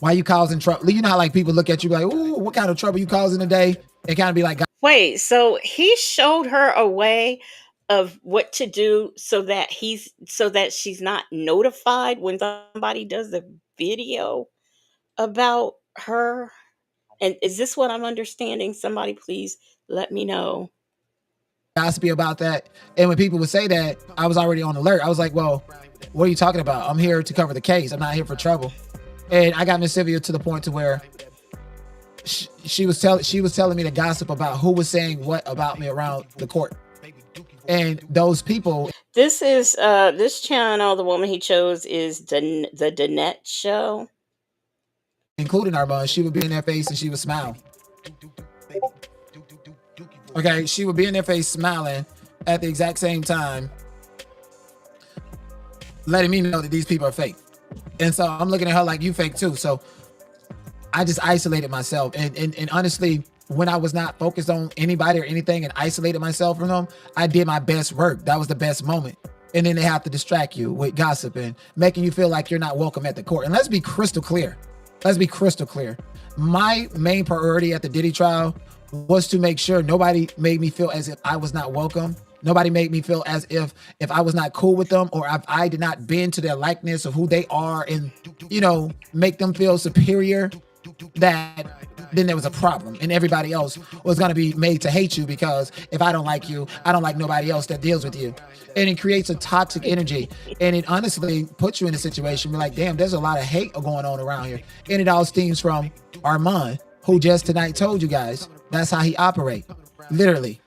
why you causing trouble? You know how like people look at you like, ooh, what kind of trouble you causing today? And kind of be like, Wait, so he showed her a way of what to do so that she's not notified when somebody does a video about her? And is this what I'm understanding? Somebody please let me know. gossipy about that. And when people would say that, I was already on alert. I was like, well, what are you talking about? I'm here to cover the case. I'm not here for trouble. And I got Miss Sylvia to the point to where she was telling me to gossip about who was saying what about me around the court. And those people. This is this channel, the woman he chose is the Danette Show. Including Armand, she would be in their face and she would smile. Okay, she would be in their face smiling at the exact same time, letting me know that these people are fake. And so I'm looking at her like, you fake too. So I just isolated myself. And honestly, when I was not focused on anybody or anything and isolated myself from them, I did my best work. That was the best moment. And then they have to distract you with gossip and making you feel like you're not welcome at the court. And let's be crystal clear. My main priority at the Diddy trial was to make sure nobody made me feel as if I was not welcome. Nobody made me feel as if I was not cool with them, or if I did not bend to their likeness of who they are and, make them feel superior, that then there was a problem and everybody else was going to be made to hate you, because if I don't like you, I don't like nobody else that deals with you. And it creates a toxic energy, and it honestly puts you in a situation where, like, damn, there's a lot of hate going on around here. And it all stems from Armand, who just tonight told you guys that's how he operates. Literally.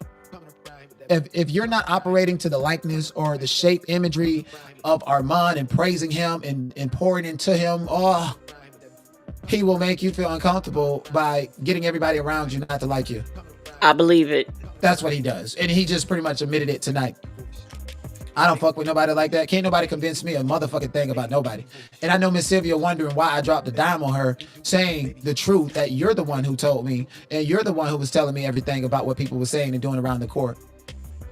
If you're not operating to the likeness or the shape imagery of Armand and praising him and pouring into him, he will make you feel uncomfortable by getting everybody around you not to like you. I believe it. That's what he does. And he just pretty much admitted it tonight. I don't fuck with nobody like that. Can't nobody convince me a motherfucking thing about nobody. And I know Miss Sylvia wondering why I dropped a dime on her, saying the truth, that you're the one who told me, and you're the one who was telling me everything about what people were saying and doing around the court.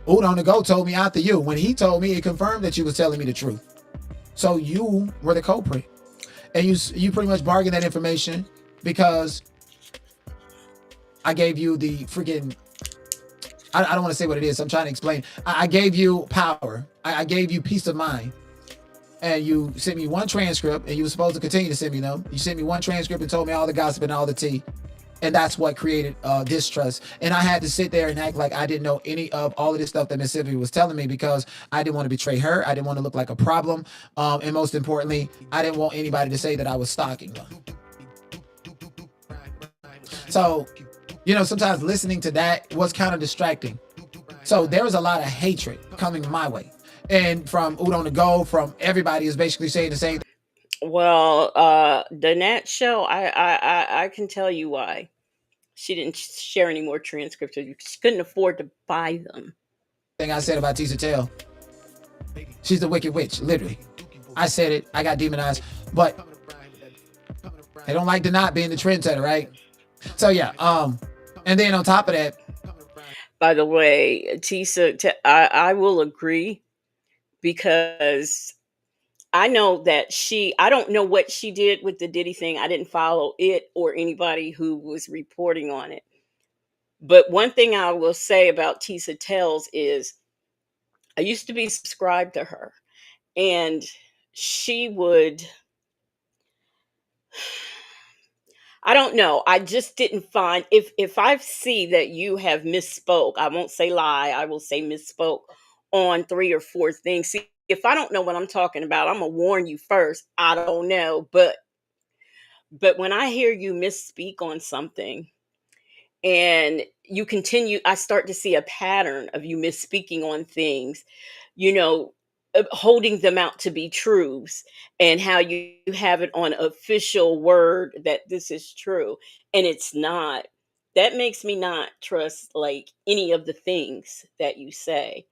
Oud on the Go told me after you. When he told me, it confirmed that you was telling me the truth. So you were the culprit. And you pretty much bargained that information, because I gave you the freaking, I don't want to say what it is. I'm trying to explain. I gave you power. I gave you peace of mind. And you sent me one transcript, and you were supposed to continue to send me them. You sent me one transcript and told me all the gossip and all the tea. And that's what created distrust. And I had to sit there and act like I didn't know any of all of this stuff that Miss Sylvia was telling me, because I didn't want to betray her. I didn't want to look like a problem. And most importantly, I didn't want anybody to say that I was stalking them. So, sometimes listening to that was kind of distracting. So there was a lot of hatred coming my way. And from Oud on the Go, from everybody is basically saying the same thing. Well, the Nat Show, I can tell you why she didn't share any more transcripts. She couldn't afford to buy them. Thing I said about Tisa Tell, she's the wicked witch, literally. I said it. I got demonized, but they don't like to not being the trendsetter, right? So yeah. And then on top of that, by the way, Tisa, I will agree, because I know that I don't know what she did with the Diddy thing. I didn't follow it or anybody who was reporting on it. But one thing I will say about Tisa Tells is I used to be subscribed to her, and she would, I don't know. I just didn't find, if I see that you have misspoke, I won't say lie, I will say misspoke on 3 or 4 things. See, if I don't know what I'm talking about, I'm gonna warn you first. I don't know, but when I hear you misspeak on something and you continue, I start to see a pattern of you misspeaking on things, holding them out to be truths, and how you have it on official word that this is true and it's not. That makes me not trust like any of the things that you say.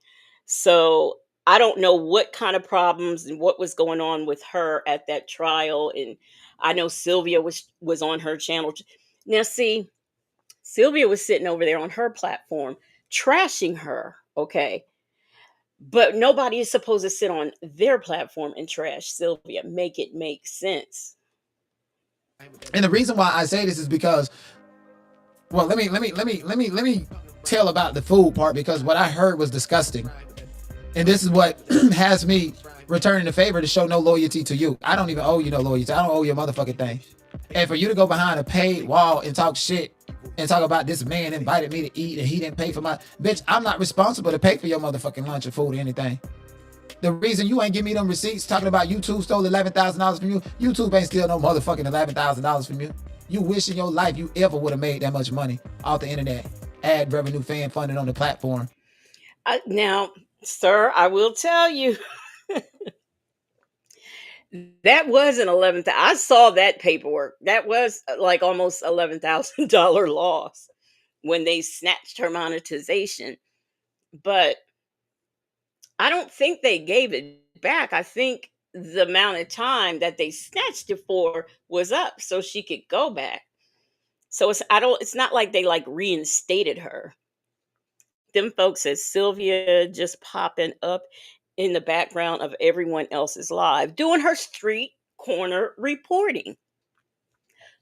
So I don't know what kind of problems and what was going on with her at that trial. And I know Sylvia was on her channel. Now see, Sylvia was sitting over there on her platform trashing her, okay? But nobody is supposed to sit on their platform and trash Sylvia. Make it make sense. And the reason why I say this is because, well, let me tell about the food part, because what I heard was disgusting. And this is what has me returning the favor to show no loyalty to you. I don't even owe you no loyalty. I don't owe you a motherfucking thing. And for you to go behind a paid wall and talk shit and talk about this man invited me to eat and he didn't pay for my, bitch, I'm not responsible to pay for your motherfucking lunch or food or anything. The reason you ain't give me them receipts talking about YouTube stole $11,000 from you, YouTube ain't steal no motherfucking $11,000 from you. You wish in your life you ever would have made that much money off the internet, ad revenue, fan funded on the platform. Now, sir, I will tell you, that was an 11th. I saw that paperwork. That was like almost $11,000 loss when they snatched her monetization. But I don't think they gave it back. I think the amount of time that they snatched it for was up so she could go back. So it's not like they like reinstated her. Them folks says Sylvia just popping up in the background of everyone else's live, doing her street corner reporting,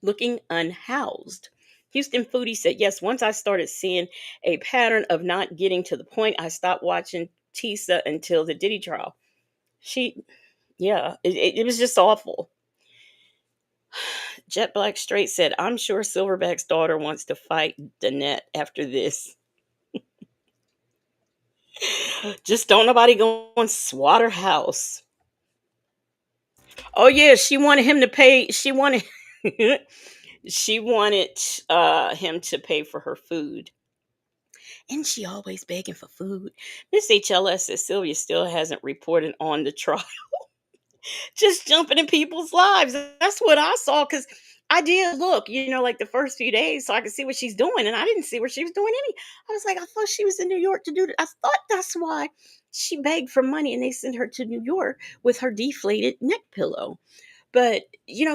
looking unhoused. Houston Foodie said, yes, once I started seeing a pattern of not getting to the point, I stopped watching Tisa until the Diddy trial. It was just awful. Jet Black Straight said, I'm sure Silverback's daughter wants to fight Danette after this. Just don't nobody go and swat her house. Oh yeah, she wanted him to pay. She wanted she wanted him to pay for her food. And she always begging for food. Miss HLS says Sylvia still hasn't reported on the trial. Just jumping in people's lives. That's what I saw, because I did look, like the first few days so I could see what she's doing. And I didn't see where she was doing any. I was like, I thought she was in New York to do that. I thought that's why she begged for money and they sent her to New York with her deflated neck pillow. But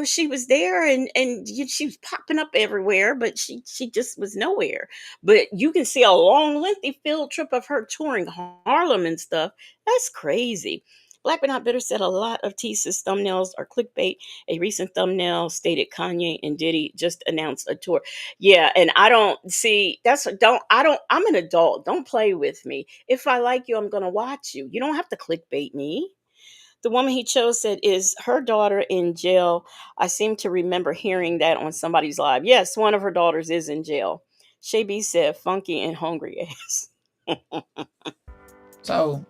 she was there, and she was popping up everywhere, but she just was nowhere. But you can see a long lengthy field trip of her touring Harlem and stuff. That's crazy. Black but Not Bitter said a lot of Tisa's thumbnails are clickbait. A recent thumbnail stated Kanye and Diddy just announced a tour. Yeah, and I don't see I'm an adult. Don't play with me. If I like you, I'm gonna watch you. You don't have to clickbait me. The woman he chose said, is her daughter in jail? I seem to remember hearing that on somebody's live. Yes, one of her daughters is in jail. Shay B said, funky and hungry ass. So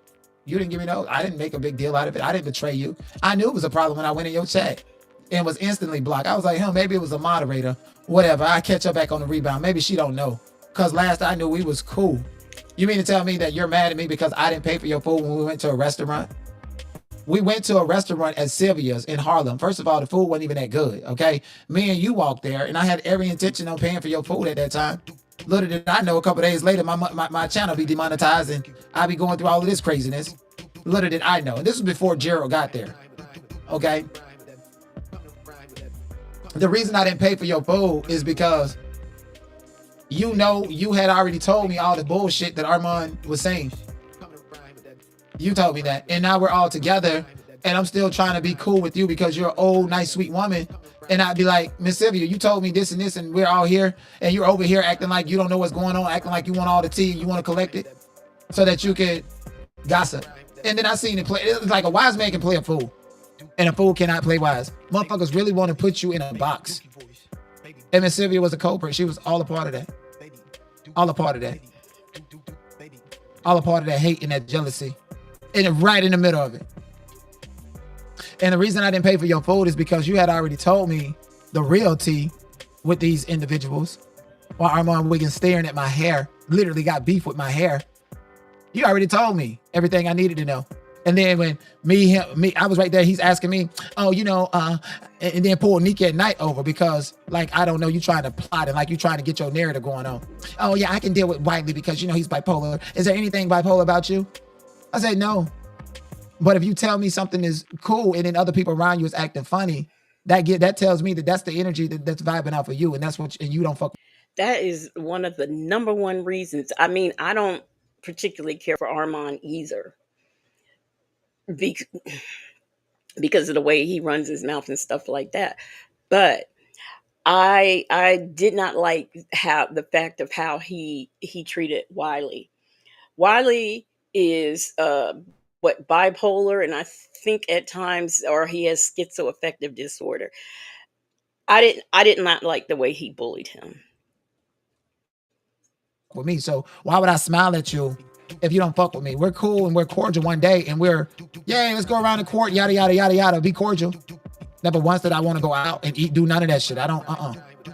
you didn't give me no, I didn't make a big deal out of it. I didn't betray you. I knew it was a problem when I went in your chat and was instantly blocked. I was like, maybe it was a moderator, whatever. I catch her back on the rebound. Maybe she don't know. Because last I knew we was cool. You mean to tell me that you're mad at me because I didn't pay for your food when we went to a restaurant? We went to a restaurant at Sylvia's in Harlem. First of all, the food wasn't even that good, okay? Me and you walked there, and I had every intention on paying for your food at that time. Little did I know, a couple days later, my channel be demonetized, and I be going through all of this craziness. Little did I know. And this was before Gerald got there, okay? The reason I didn't pay for your food is because you had already told me all the bullshit that Armand was saying. You told me that. And now we're all together and I'm still trying to be cool with you because you're an old, nice, sweet woman. And I'd be like, Miss Sylvia, you told me this and this and we're all here and you're over here acting like you don't know what's going on, acting like you want all the tea and you want to collect it so that you could gossip. And then I seen it play. It's like a wise man can play a fool and a fool cannot play wise. Motherfuckers really want to put you in a box. And Miss Sylvia was a culprit. She was all a part of that. All a part of that. All a part of that hate and that jealousy. And right in the middle of it. And the reason I didn't pay for your food is because you had already told me the real tea with these individuals. While Armand Wiggins staring at my hair, literally got beef with my hair. You already told me everything I needed to know. And then when me, I was right there, he's asking me, and then pull Nika at night over because like, I don't know, you trying to plot and like you trying to get your narrative going on. Oh yeah, I can deal with Whiteley because he's bipolar. Is there anything bipolar about you? I said, no. But if you tell me something is cool and then other people around you is acting funny, that tells me that that's the energy that's vibing out for you. And that's and you don't fuck. That is one of the number one reasons. I mean, I don't particularly care for Armand either. be, because of the way he runs his mouth and stuff like that. But I did not like how the fact of how he treated Wiley. Wiley is what, bipolar, and I think at times, or he has schizoaffective disorder. I did not like the way he bullied him. With me. So why would I smile at you if you don't fuck with me? We're cool and we're cordial one day and yeah, let's go around the court, yada, yada, yada, yada, be cordial. Never once did I want to go out and eat, do none of that shit. I don't,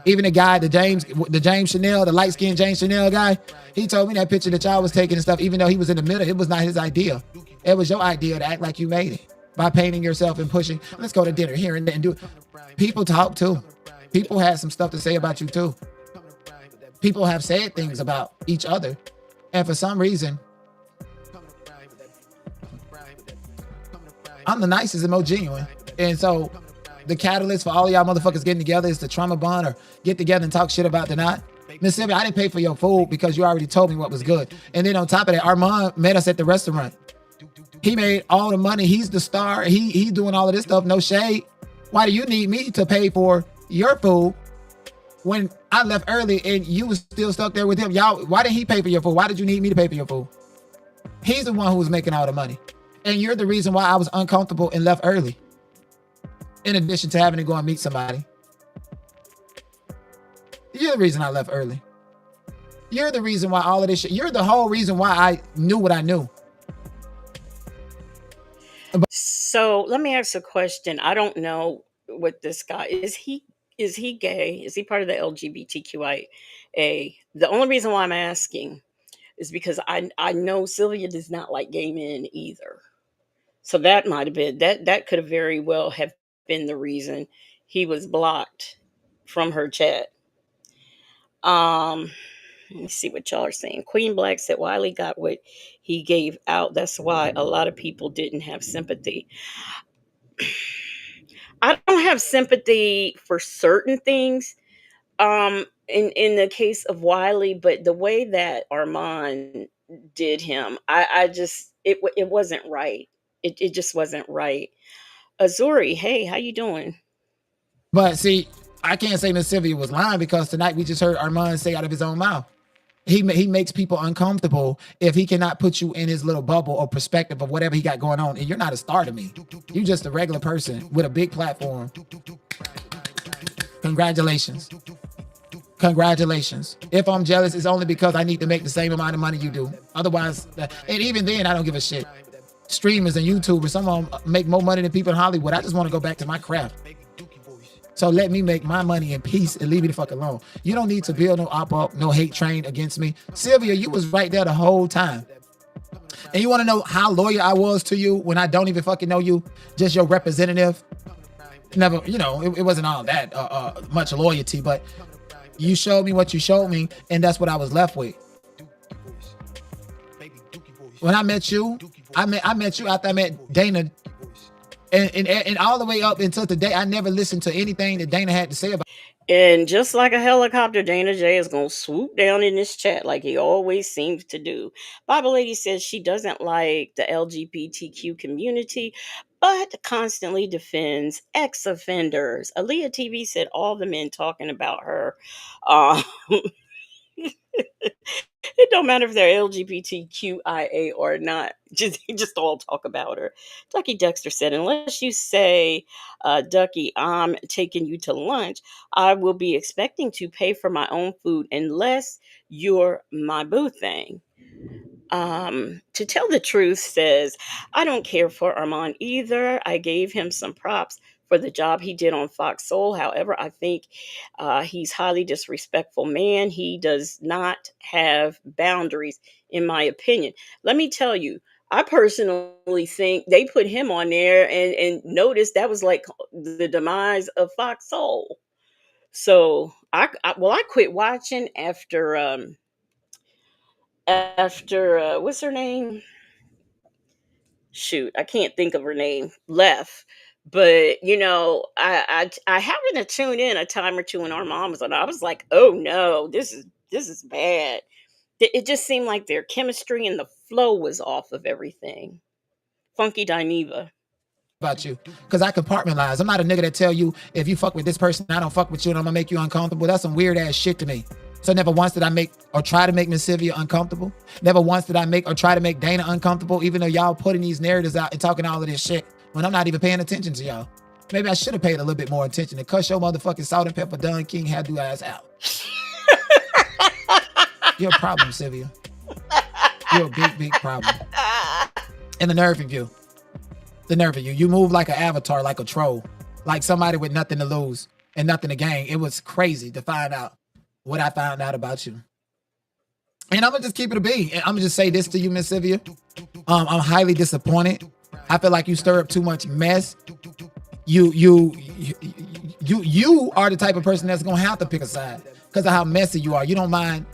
Even the guy, the James Chanel, the light-skinned James Chanel guy, he told me that picture that y'all was taking and stuff, even though he was in the middle, it was not his idea. It was your idea to act like you made it by painting yourself and pushing, let's go to dinner here and there and do it. People talk too. People had some stuff to say about you too. People have said things about each other. And for some reason, I'm the nicest and most genuine. And so the catalyst for all y'all motherfuckers getting together is the trauma bond or get together and talk shit about the not. Miss Sylvia, I didn't pay for your food because you already told me what was good. And then on top of that, Armand met us at the restaurant. He made all the money. He's the star. He's doing all of this stuff. No shade. Why do you need me to pay for your food when I left early and you was still stuck there with him? Y'all, why didn't he pay for your food? Why did you need me to pay for your food? He's the one who was making all the money. And you're the reason why I was uncomfortable and left early. In addition to having to go and meet somebody. You're the reason I left early. You're the reason why all of this shit, you're the whole reason why I knew what I knew. So let me ask a question. I don't know what this guy is. Is he gay? Is he part of the LGBTQIA? The only reason why I'm asking is because I know Sylvia does not like gay men either. So that might have been that could have very well have been the reason he was blocked from her chat. Let me see what y'all are saying. Queen Black said Wiley got what he gave out. That's why a lot of people didn't have sympathy. I don't have sympathy for certain things. In the case of Wiley, but the way that Armand did him, I just it wasn't right. It just wasn't right. Azuri, hey, how you doing? But see, I can't say Miss Sylvia was lying because tonight we just heard Armand say out of his own mouth. He makes people uncomfortable if he cannot put you in his little bubble or perspective of whatever he got going on. And you're not a star to me. You're just a regular person with a big platform. Congratulations. Congratulations. If I'm jealous, it's only because I need to make the same amount of money you do. Otherwise, and even then, I don't give a shit. Streamers and YouTubers, some of them make more money than people in Hollywood. I just want to go back to my craft. So let me make my money in peace and leave me the fuck alone. You don't need to build no op-up, no hate train against me. Sylvia, you was right there the whole time. And you want to know how loyal I was to you when I don't even fucking know you? Just your representative. Never, it wasn't all that much loyalty, but you showed me what you showed me, and that's what I was left with. When I met you, I met you after I met Dana. And all the way up until today, I never listened to anything that Dana had to say about. And just like a helicopter, Dana J is going to swoop down in this chat like he always seems to do. Bible Lady says she doesn't like the LGBTQ community, but constantly defends ex-offenders. Aaliyah TV said all the men talking about her. It don't matter if they're LGBTQIA or not. Just all talk about her. Ducky Dexter said, unless you say, Ducky, I'm taking you to lunch, I will be expecting to pay for my own food unless you're my boo thing. To tell the truth says, I don't care for Armand either. I gave him some props for the job he did on Fox Soul. However, I think he's highly disrespectful man. He does not have boundaries, in my opinion. Let me tell you, I personally think they put him on there and noticed that was like the demise of Fox Soul. So I quit watching after what's her name? Shoot, I can't think of her name. Left, but I happened to tune in a time or two when our mom was on. I was like, oh no, this is bad. It just seemed like their chemistry and the flow was off of everything Funky Dineva. About you, because I compartmentalize. I'm not a nigga that tell you if you fuck with this person, I don't fuck with you, and I'm gonna make you uncomfortable. That's some weird ass shit to me. So never once did I make or try to make Miss Sylvia uncomfortable. Never once did I make or try to make Dana uncomfortable, even though y'all putting these narratives out and talking all of this shit when I'm not even paying attention to y'all. Maybe I should have paid a little bit more attention and cuss your motherfucking salt and pepper Don King had do ass out. You're a problem, Sylvia. You're a big, big problem. And the nerve of you. The nerve of you. You move like an avatar, like a troll, like somebody with nothing to lose and nothing to gain. It was crazy to find out what I found out about you. And I'm gonna just keep it a beat. And I'm gonna just say this to you, Miss Sylvia. I'm highly disappointed. I feel like you stir up too much mess. You are the type of person that's gonna have to pick a side because of how messy you are. You don't mind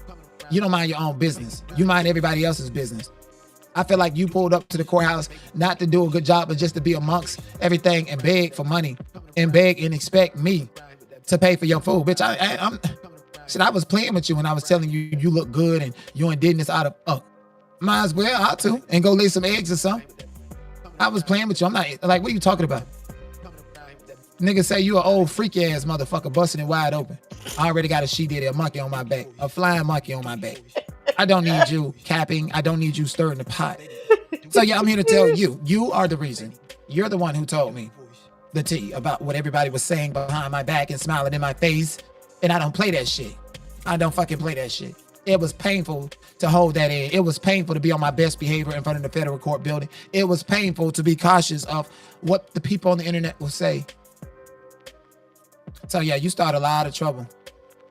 your own business. You mind everybody else's business. I feel like you pulled up to the courthouse not to do a good job, but just to be amongst everything and beg for money and beg and expect me to pay for your food. Bitch, I was playing with you when I was telling you you look good and you and Dennis out of, might as well out to and go lay some eggs or something. I was playing with you. I'm not, like, what are you talking about? Niggas say you an old freaky ass motherfucker busting it wide open. I already got a she-diddy, a monkey on my back, a flying monkey on my back. I don't need you capping. I don't need you stirring the pot. So yeah, I'm here to tell you, you are the reason. You're the one who told me the tea about what everybody was saying behind my back and smiling in my face. And I don't play that shit. I don't fucking play that shit. It was painful to hold that in. It was painful to be on my best behavior in front of the federal court building. It was painful to be cautious of what the people on the internet will say. So yeah, you started a lot of trouble.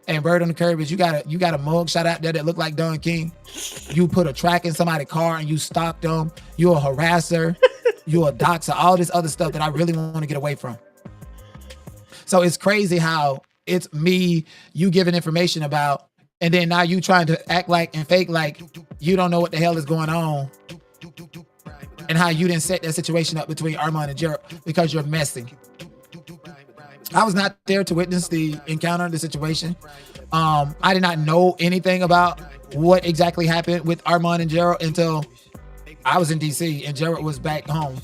And Bird on the Curb is you got a mug shot out there that looked like Don King. You put a track in somebody's car and you stopped them. You're a harasser. You're a doxer. All this other stuff that I really want to get away from. So it's crazy how it's me, you giving information about, and then now you trying to act like and fake like you don't know what the hell is going on. And how you didn't set that situation up between Armand and Gerald because you're messing. I was not there to witness the encounter, the situation. I did not know anything about what exactly happened with Armand and Gerald until I was in DC and Gerald was back home.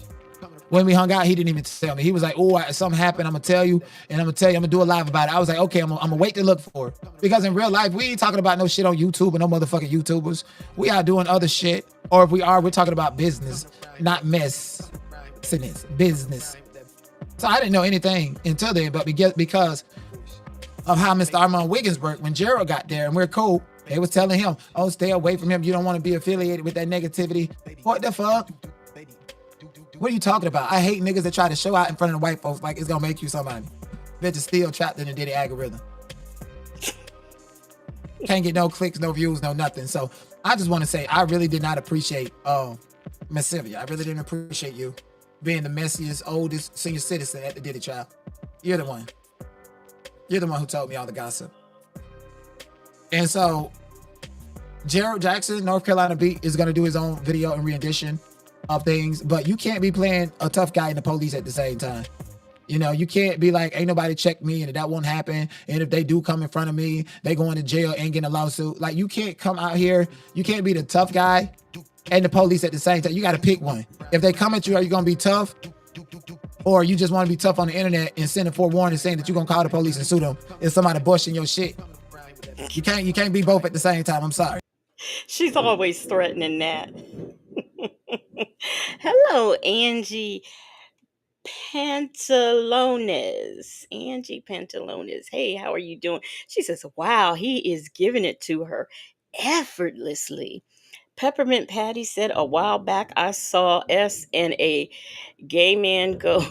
When we hung out, he didn't even tell me. He was like, oh, something happened. I'm going to tell you, and I'm going to tell you, I'm going to do a live about it. I was like, okay, I'm going to wait to look for it. Because in real life, we ain't talking about no shit on YouTube and no motherfucking YouTubers. We are doing other shit. Or if we are, we're talking about business, not mess. Business. So I didn't know anything until then, but because of how Mr. Armand Wiggins worked, when Gerald got there and we're cool, they was telling him, oh, stay away from him. You don't want to be affiliated with that negativity. What the fuck? What are you talking about? I hate niggas that try to show out in front of the white folks like it's going to make you somebody. Bitch is still trapped in the Diddy algorithm. Can't get no clicks, no views, no nothing. So I just want to say, I really did not appreciate Miss Sylvia. I really didn't appreciate you being the messiest, oldest senior citizen at the Diddy trial. You're the one. You're the one who told me all the gossip. And so Gerald Jackson, North Carolina Beat, is going to do his own video and rendition of things, but you can't be playing a tough guy and the police at the same time. You know, you can't be like, ain't nobody check me and that won't happen. And if they do come in front of me, they going to jail and get a lawsuit. Like, you can't come out here. You can't be the tough guy and the police at the same time. You got to pick one. If they come at you, are you going to be tough? Or you just want to be tough on the internet and send a forewarning saying that you're going to call the police and sue them if somebody bushing your shit? You can't be both at the same time. I'm sorry. She's always threatening that. Hello, Angie Pantalones. Angie Pantalones. Hey, how are you doing? She says, wow, he is giving it to her effortlessly. Peppermint Patty said, a while back I saw S and a gay man go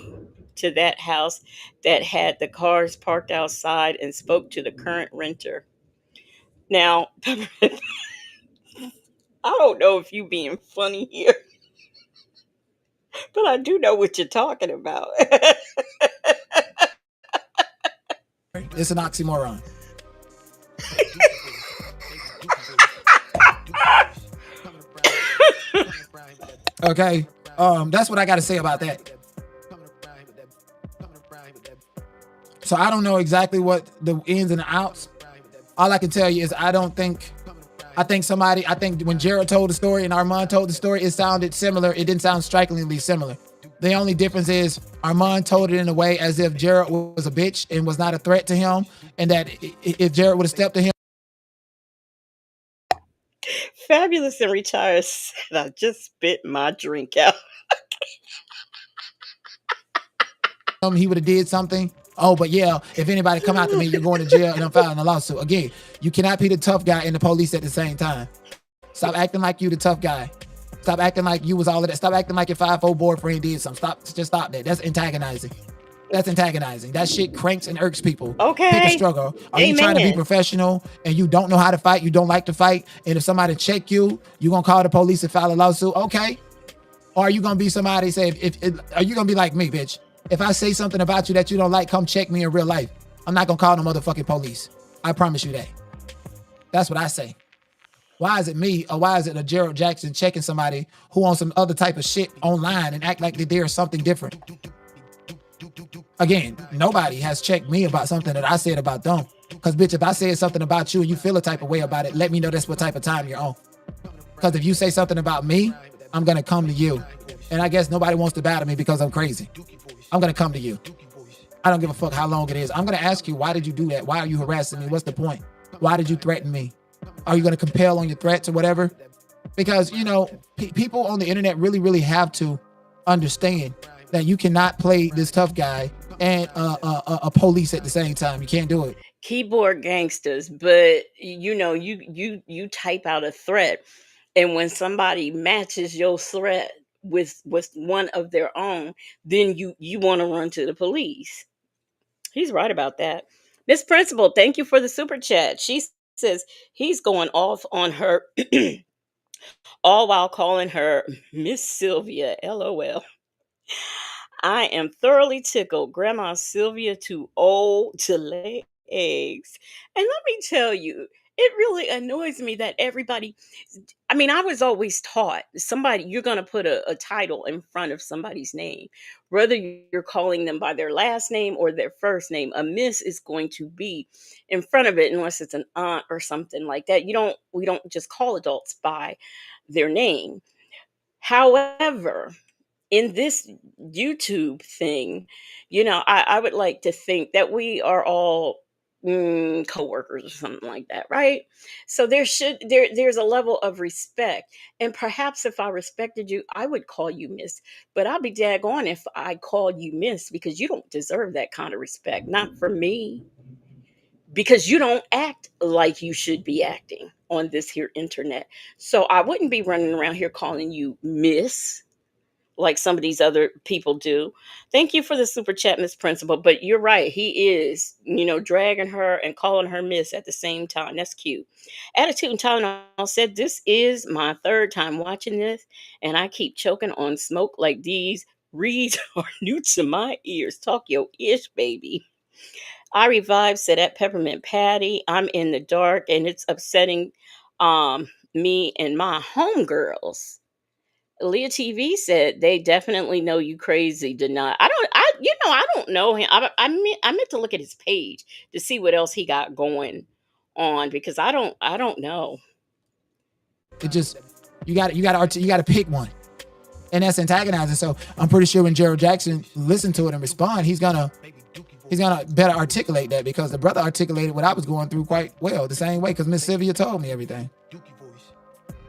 to that house that had the cars parked outside and spoke to the current renter. Now, Peppermint, I don't know if you being funny here, but I do know what you're talking about. It's an oxymoron. Okay. That's what I got to say about that. So I don't know exactly what the ins and the outs. All I can tell you is I don't think I think when Gerald told the story and Armand told the story, it sounded similar. It didn't sound strikingly similar. The only difference is Armand told it in a way as if Gerald was a bitch and was not a threat to him, and that if Gerald would have stepped to him, Fabulous and Retired said, I just spit my drink out. he would have did something. Oh, but yeah, if anybody come after me, you're going to jail and I'm filing a lawsuit. Again, you cannot be the tough guy and the police at the same time. Stop acting like you the tough guy. Stop acting like you was all of that. Stop acting like your 5'4" boyfriend did something. Just stop that. That's antagonizing. That's antagonizing. That shit cranks and irks people. Okay. Pick a struggle. Are you trying to be professional and you don't know how to fight? You don't like to fight. And if somebody check you, you gonna call the police and file a lawsuit? Okay. Or are you gonna be somebody say, are you gonna be like me, bitch? If I say something about you that you don't like, come check me in real life. I'm not gonna call no motherfucking police. I promise you that. That's what I say. Why is it me or why is it a Gerald Jackson checking somebody who on some other type of shit online and act like they're something different? Again, nobody has checked me about something that I said about them. Because, bitch, if I said something about you and you feel a type of way about it, let me know that's what type of time you're on. Because if you say something about me, I'm going to come to you. And I guess nobody wants to battle me because I'm crazy. I'm going to come to you. I don't give a fuck how long it is. I'm going to ask you, why did you do that? Why are you harassing me? What's the point? Why did you threaten me? Are you going to compel on your threats or whatever? Because, you know, people on the internet really, really have to understand that you cannot play this tough guy and a police at the same time. You can't do it. Keyboard gangsters, but you know, you type out a threat, and when somebody matches your threat with one of their own, then you want to run to the police. He's right about that. Miss Principal, thank you for the super chat. She says he's going off on her all while calling her Miss Sylvia. LOL. I am thoroughly tickled. Grandma Sylvia too old to lay eggs. And let me tell you, it really annoys me that everybody, I mean, I was always taught you're going to put a title in front of somebody's name, whether you're calling them by their last name or their first name. A miss is going to be in front of it unless it's an aunt or something like that. We don't just call adults by their name. However, in this YouTube thing, you know, I would like to think that we are all co-workers or something like that, right? So there's a level of respect, and perhaps if I respected you, I would call you Miss. But I'll be daggone if I call you Miss, because you don't deserve that kind of respect, not from me, because you don't act like you should be acting on this here internet. So I wouldn't be running around here calling you Miss like some of these other people do. Thank you for the super chat, Miss Principal. But you're right. He is, you know, dragging her and calling her Miss at the same time. That's cute. Attitude and Tylenol said, this is my third time watching this, and I keep choking on smoke like these reads are new to my ears. Talk your ish, baby. I Revive said, at Peppermint Patty, I'm in the dark and it's upsetting me and my homegirls. Leah TV said they definitely know you crazy. Deny. I don't know him. I meant to look at his page to see what else he got going on, because I don't know. It just, you got to pick one, and that's antagonizing. So I'm pretty sure when Gerald Jackson listen to it and respond, he's gonna better articulate that, because the brother articulated what I was going through quite well, the same way, because Miss Sylvia told me everything.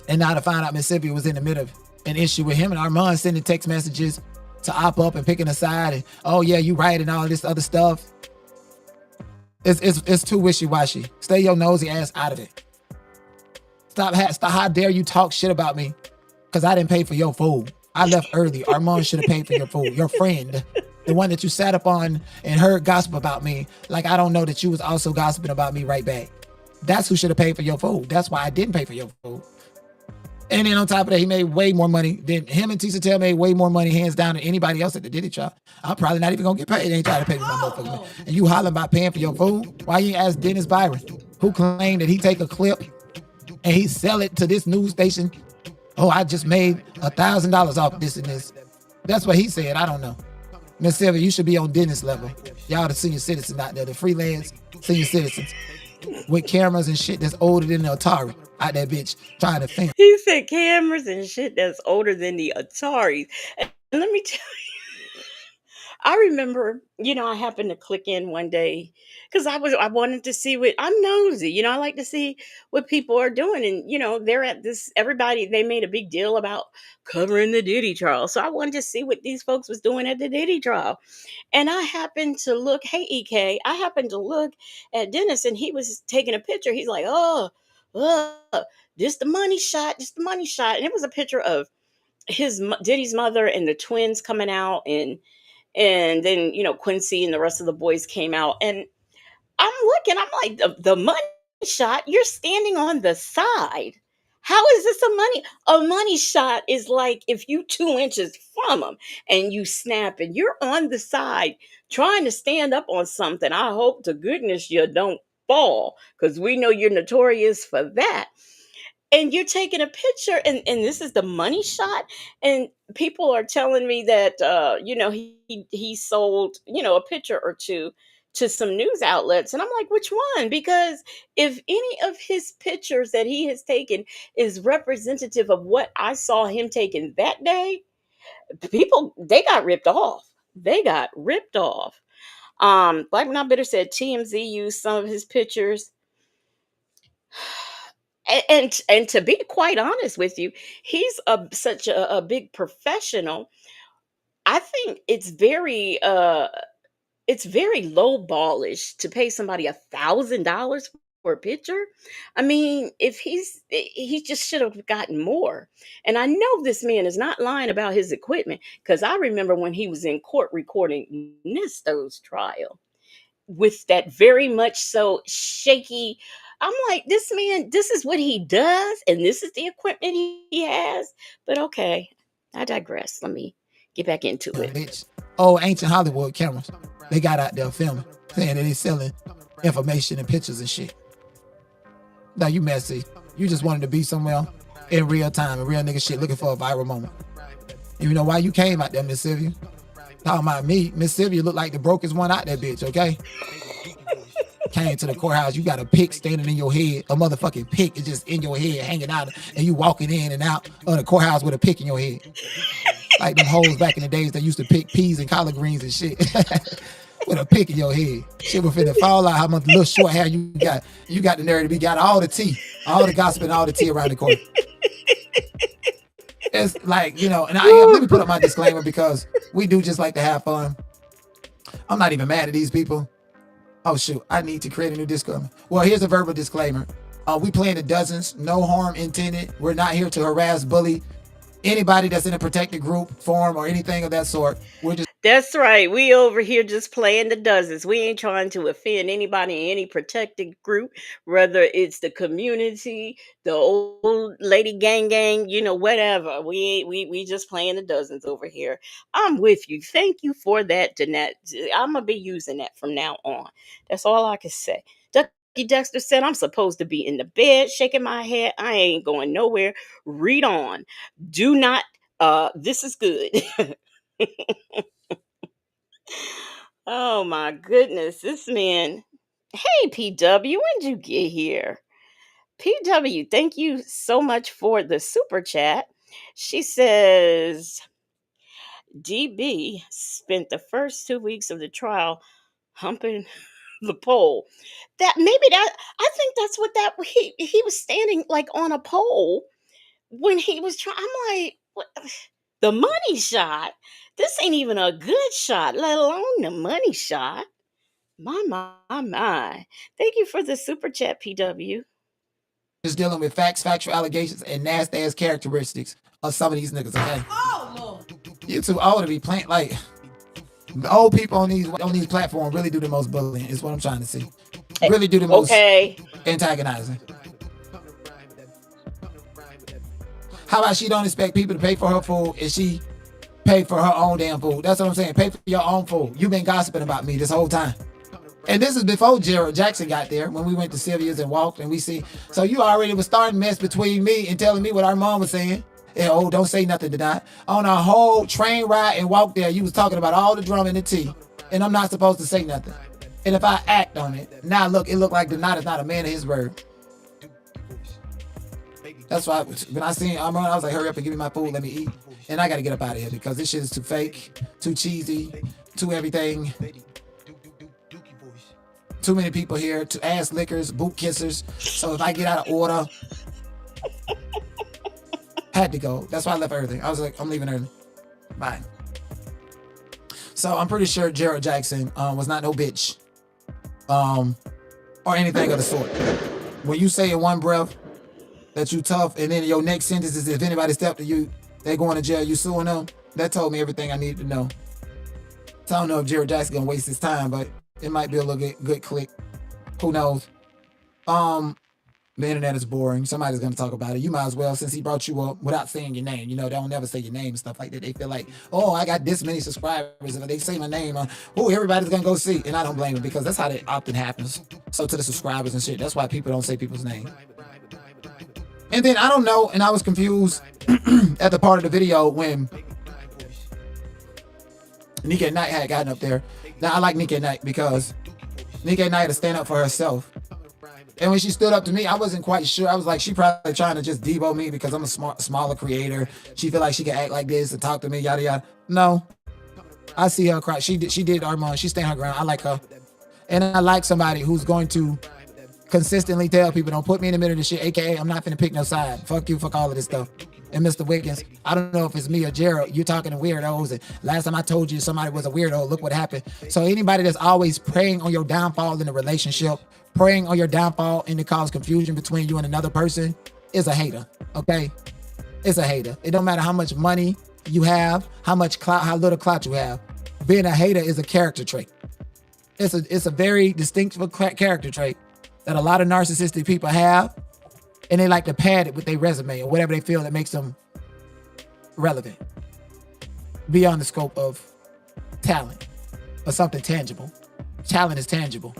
And now to find out Miss Sylvia was in the middle of an issue with him, and Armand sending text messages to op up and picking a side, and oh yeah, you right, and all this other stuff. It's too wishy-washy. Stay your nosy ass out of it. Stop. How dare you talk shit about me because I didn't pay for your food. I left early. Armand should have paid for your food. Your friend, the one that you sat up on and heard gossip about me, like I don't know that you was also gossiping about me right back. That's who should have paid for your food. That's why I didn't pay for your food. And then on top of that, he made way more money than him, and Tisa Tell made way more money hands down than anybody else that did it, y'all. I'm probably not even gonna get paid. They ain't trying to pay me my motherfucking money. And you hollering about paying for your food? Why you ain't ask Dennis Byron, who claimed that he take a clip and he sell it to this news station? Oh, I just made $1,000 off this and this. That's what he said. I don't know. Miss Sylvia, you should be on Dennis level. Y'all the senior citizens out there, the freelance senior citizens with cameras and shit that's older than the Atari. out that bitch trying to film. He said cameras and shit that's older than the Ataris. And let me tell you, I remember, I happened to click in one day because I wanted to see what I'm nosy. I like to see what people are doing. And, they're at this, everybody, they made a big deal about covering the Diddy trial. So I wanted to see what these folks was doing at the Diddy trial. And I happened to look, hey, EK, I happened to look at Dennis and he was taking a picture. He's like, just the money shot, just the money shot. And it was a picture of Diddy's mother and the twins coming out, and then Quincy and the rest of the boys came out, and I'm looking, I'm like, the money shot, you're standing on the side. How is this a money shot? Is like if you 2 inches from them and you snap and you're on the side trying to stand up on something. I hope to goodness you don't fall, because we know you're notorious for that. And you're taking a picture, and this is the money shot, and people are telling me that he sold a picture or two to some news outlets, and I'm like, which one? Because if any of his pictures that he has taken is representative of what I saw him taking that day, people, they got ripped off. They got ripped off. Black Not Bitter said TMZ used some of his pictures. And to be quite honest with you, he's such a big professional. I think it's very low ballish to pay somebody $1,000 for a picture. I mean, if he just should have gotten more. And I know this man is not lying about his equipment, because I remember when he was in court recording Nisto's trial with that very much so shaky. I'm like, this man, this is what he does, and this is the equipment he has. But okay, I digress. Let me get back into it. Bitch. Oh, ancient Hollywood cameras. They got out there filming, saying that they selling information and pictures and shit. Now you messy. You just wanted to be somewhere in real time and real nigga shit, looking for a viral moment. And you know why you came out there, Miss Sylvia? Talking about me, Miss Sylvia looked like the brokest one out there, bitch, okay? Came to the courthouse, you got a pick standing in your head. A motherfucking pick is just in your head, hanging out, and you walking in and out of the courthouse with a pick in your head. Like them hoes back in the days that used to pick peas and collard greens and shit. With a pick in your head. Shit was finna fall out how much little short hair you got. You got the nerve to be got all the tea, all the gossip and all the tea around the court. It's like, and let me put up my disclaimer, because we do just like to have fun. I'm not even mad at these people. Oh shoot, I need to create a new disclaimer. Well, here's a verbal disclaimer. We playing the dozens, no harm intended. We're not here to harass, bully anybody that's in a protected group, forum, or anything of that sort. We're just That's right. We over here just playing the dozens. We ain't trying to offend anybody in any protected group, whether it's the community, the old lady gang, whatever. We just playing the dozens over here. I'm with you. Thank you for that, Danette. I'm gonna be using that from now on. That's all I can say. Ducky Dexter said, I'm supposed to be in the bed shaking my head. I ain't going nowhere. Read on. Do not this is good. Oh my goodness, this man. Hey, PW, when'd you get here? PW, thank you so much for the super chat. She says, DB spent the first 2 weeks of the trial humping the pole. I think that's what he was standing like on a pole when he was trying. I'm like, what? The money shot? This ain't even a good shot, let alone the money shot. My. Thank you for the super chat, PW. just dealing with factual allegations, and nasty ass characteristics of some of these niggas, okay? Oh, Lord. You're too old to be playing. Like, the old people on these platforms really do the most bullying, is what I'm trying to see. Really do the most antagonizing. How about she don't expect people to pay for her food and she pay for her own damn food? That's what I'm saying. Pay for your own food. You've been gossiping about me this whole time. And this is before Gerald Jackson got there, when we went to Sylvia's and walked and we see. So you already was starting mess between me and telling me what our mom was saying. And don't say nothing tonight. On a whole train ride and walk there, you was talking about all the drum and the tea. And I'm not supposed to say nothing. And if I act on it, now look, it looked like the knot is not a man of his word. That's why when I seen Amon, I was like, hurry up and give me my food, let me eat. And I gotta get up out of here because this shit is too fake, too cheesy, too everything. Too many people here, to ass lickers, boot kissers. So if I get out of order, had to go. That's why I left everything. I was like, I'm leaving early. Bye. So I'm pretty sure Gerald Jackson was not no bitch. Or anything of the sort. When you say in one breath that you tough, and then your next sentence is if anybody stepped to you, they going to jail, you suing them. That told me everything I needed to know. So I don't know if Gerald Jackson gonna waste his time, but it might be a little good click. Who knows? The internet is boring. Somebody's gonna talk about it. You might as well, since he brought you up without saying your name. You know, they don't never say your name and stuff like that. They feel like, oh, I got this many subscribers, and if they say my name, oh, everybody's gonna go see. And I don't blame them because that's how that often happens. So to the subscribers and shit, that's why people don't say people's name. And then I don't know, and I was confused at the part of the video when Nika at Night had gotten up there. Now I like Nika at Night because Nika at Night to stand up for herself. And when she stood up to me, I wasn't quite sure. I was like, she probably trying to just debo me because I'm a smaller creator. She feel like she can act like this and talk to me, yada yada. No, I see her cry. She did Armand. She stand her ground. I like her, and I like somebody who's going to consistently tell people, don't put me in the middle of this shit. AKA, I'm not finna pick no side. Fuck you. Fuck all of this stuff. And Mr. Wiggins, I don't know if it's me or Gerald. You're talking to weirdos. And last time I told you somebody was a weirdo, look what happened. So anybody that's always preying on your downfall in a relationship, preying on your downfall and to cause confusion between you and another person is a hater. Okay, it's a hater. It don't matter how much money you have, how much clout, how little clout you have. Being a hater is a character trait. It's a very distinctive character trait that a lot of narcissistic people have, and they like to pad it with their resume or whatever they feel that makes them relevant beyond the scope of talent or something tangible. Talent is tangible.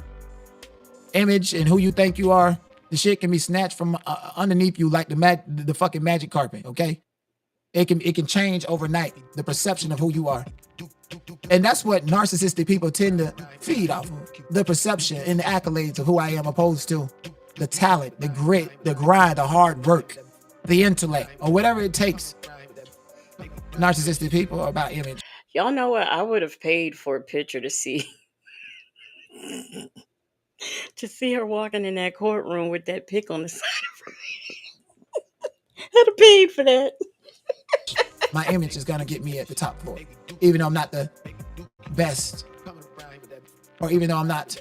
Image and who you think you are, the shit can be snatched from underneath you like the fucking magic carpet. Okay, it can change overnight, the perception of who you are, and that's what narcissistic people tend to feed off of: the perception and the accolades of who I am, opposed to the talent, the grit, the grind, the hard work, the intellect, or whatever it takes. Narcissistic people are about image. Y'all know what? I would have paid for a picture to see to see her walking in that courtroom with that pick on the side of her. I'd have paid for that. My image is gonna get me at the top floor, even though I'm not the best, or even though I'm not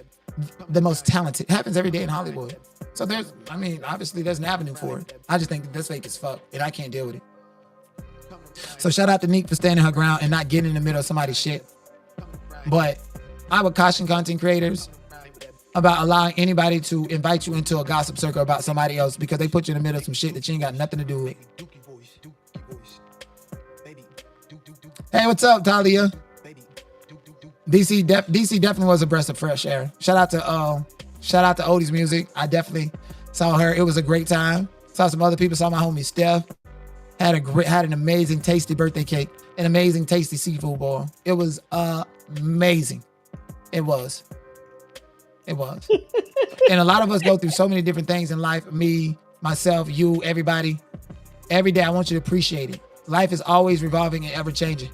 the most talented. It happens every day in Hollywood. So obviously there's an avenue for it. I just think that that's fake as fuck, and I can't deal with it. So shout out to Neek for standing her ground and not getting in the middle of somebody's shit. But I would caution content creators about allowing anybody to invite you into a gossip circle about somebody else because they put you in the middle of some shit that you ain't got nothing to do with. Hey, what's up, Talia? DC definitely was a breath of fresh air. Shout out to Odie's music. I definitely saw her. It was a great time. Saw some other people. Saw my homie Steph. Had an amazing tasty birthday cake. An amazing tasty seafood boil. It was amazing. It was. And a lot of us go through so many different things in life. Me, myself, you, everybody. Every day I want you to appreciate it. Life is always revolving and ever changing.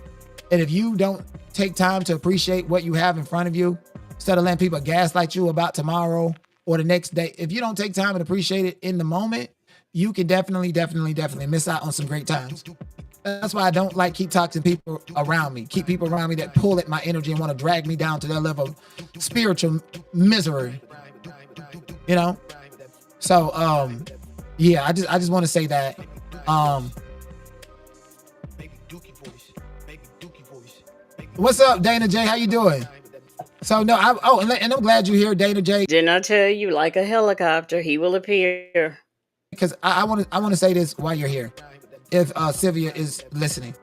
And if you don't take time to appreciate what you have in front of you, instead of letting people gaslight you about tomorrow or the next day, if you don't take time and appreciate it in the moment, you can definitely miss out on some great times. That's why I don't like keep talking to people around me. Keep people around me that pull at my energy and want to drag me down to their level of spiritual misery. You know? So yeah, I just want to say that. What's up, Dana J? How you doing? So no, and I'm glad you're here, Dana J. Didn't I tell you, like a helicopter, he will appear. Because I want to say this while you're here. If Sylvia is listening,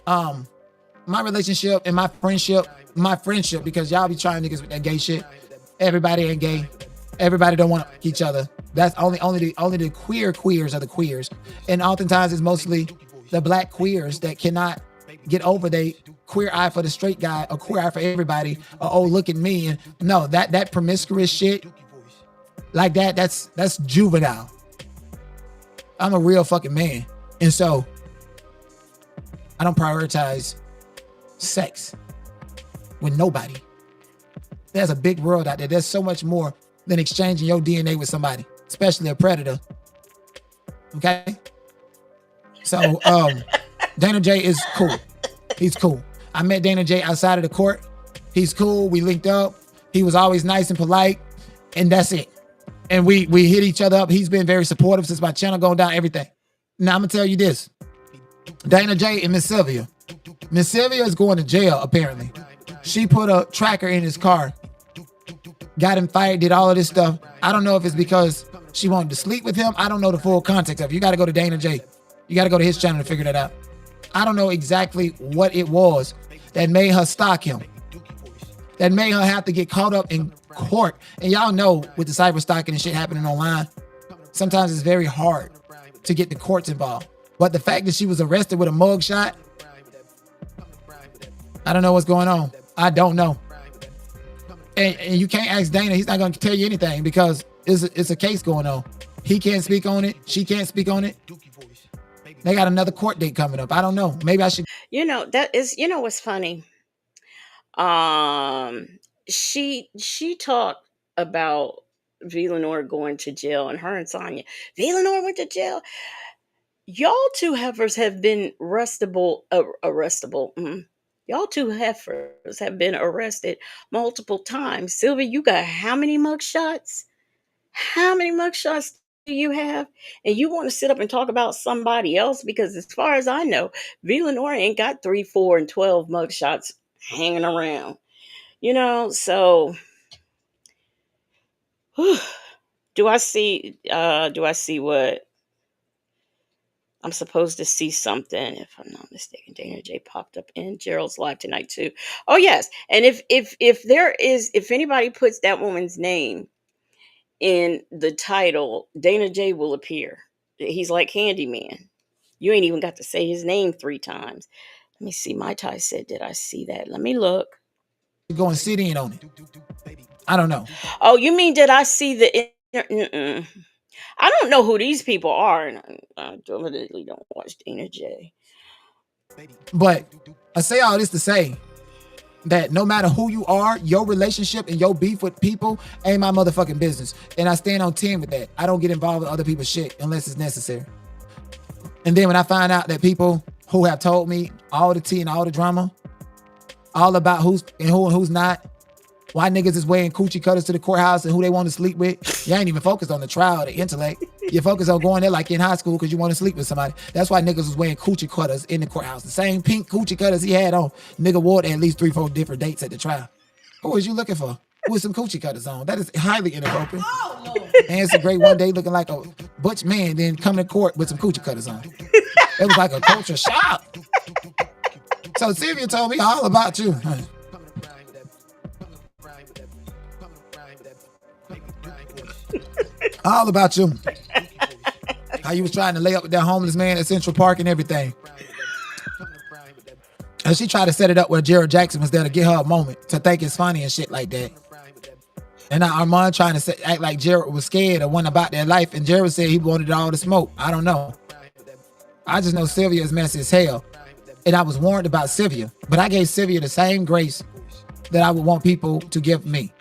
my relationship and my friendship, because y'all be trying niggas with that gay shit. Everybody ain't gay. Everybody don't want each other. That's only the queers are the queers, and oftentimes it's mostly the black queers that cannot get over they queer eye for the straight guy or queer eye for everybody. Or, oh, look at me. And no, that promiscuous shit like that's juvenile. I'm a real fucking man. And so I don't prioritize sex with nobody. There's a big world out there. There's so much more than exchanging your DNA with somebody, especially a predator. Okay? So Dana J is cool. He's cool. I met Dana J outside of the court. He's cool. We linked up. He was always nice and polite. And that's it. And we hit each other up. He's been very supportive since my channel going down, everything. Now I'm gonna tell you this. Dana J and Miss Sylvia. Miss Sylvia is going to jail, apparently. She put a tracker in his car, got him fired, did all of this stuff. I don't know if it's because she wanted to sleep with him. I don't know the full context of it. You got to go to Dana J. You got to go to his channel to figure that out. I don't know exactly what it was that made her stalk him, that made her have to get caught up in court. And y'all know with the cyber stalking and shit happening online, sometimes it's very hard to get the courts involved. But the fact that she was arrested with a mug shot, I don't know what's going on. I don't know. And you can't ask Dana. He's not going to tell you anything because it's a case going on. He can't speak on it. She can't speak on it. They got another court date coming up. I don't know. Maybe I should. You know, that is, you know what's funny? She talked about V. Lenore going to jail, and her and Sonya. V. Lenore went to jail. Y'all two heifers have been arrestable. Y'all two heifers have been arrested multiple times. Sylvia, you got how many mugshots? How many mugshots do you have? And you want to sit up and talk about somebody else? Because as far as I know, V. Lenore ain't got 3, 4, and 12 mugshots hanging around. You know, so do I see what I'm supposed to see? Something, if I'm not mistaken. Dana J popped up in Gerald's live tonight too. Oh yes. And if anybody puts that woman's name in the title, Dana J will appear. He's like Handyman. You ain't even got to say his name 3 times. Let me see. My Ty said, did I see that? Let me look. Go and sit in on it. I don't know. Oh, you mean did I see the? I don't know who these people are, and I definitely don't watch Dana J. But I say all this to say that no matter who you are, your relationship and your beef with people ain't my motherfucking business. And I stand on 10 with that. I don't get involved with other people's shit unless it's necessary. And then when I find out that people who have told me all the tea and all the drama, all about who's and who's not, why niggas is wearing coochie cutters to the courthouse and who they want to sleep with, you ain't even focused on the trial, the intellect. You're focused on going there like in high school because you want to sleep with somebody. That's why niggas was wearing coochie cutters in the courthouse. The same pink coochie cutters he had on. Nigga wore it at least 3, 4 different dates at the trial. Who was you looking for? With some coochie cutters on? That is highly inappropriate. Oh, Lord. And it's a great one day looking like a butch man, then coming to court with some coochie cutters on. It was like a culture shock. So Sylvia told me all about you. All about you. How you was trying to lay up with that homeless man at Central Park and everything. And she tried to set it up where Jared Jackson was there to get her a moment to think it's funny and shit like that. And now Armand trying to act like Jared was scared or went about their life, and Jared said he wanted all the smoke. I don't know. I just know Sylvia is messy as hell. And I was warned about Sylvia, but I gave Sylvia the same grace that I would want people to give me.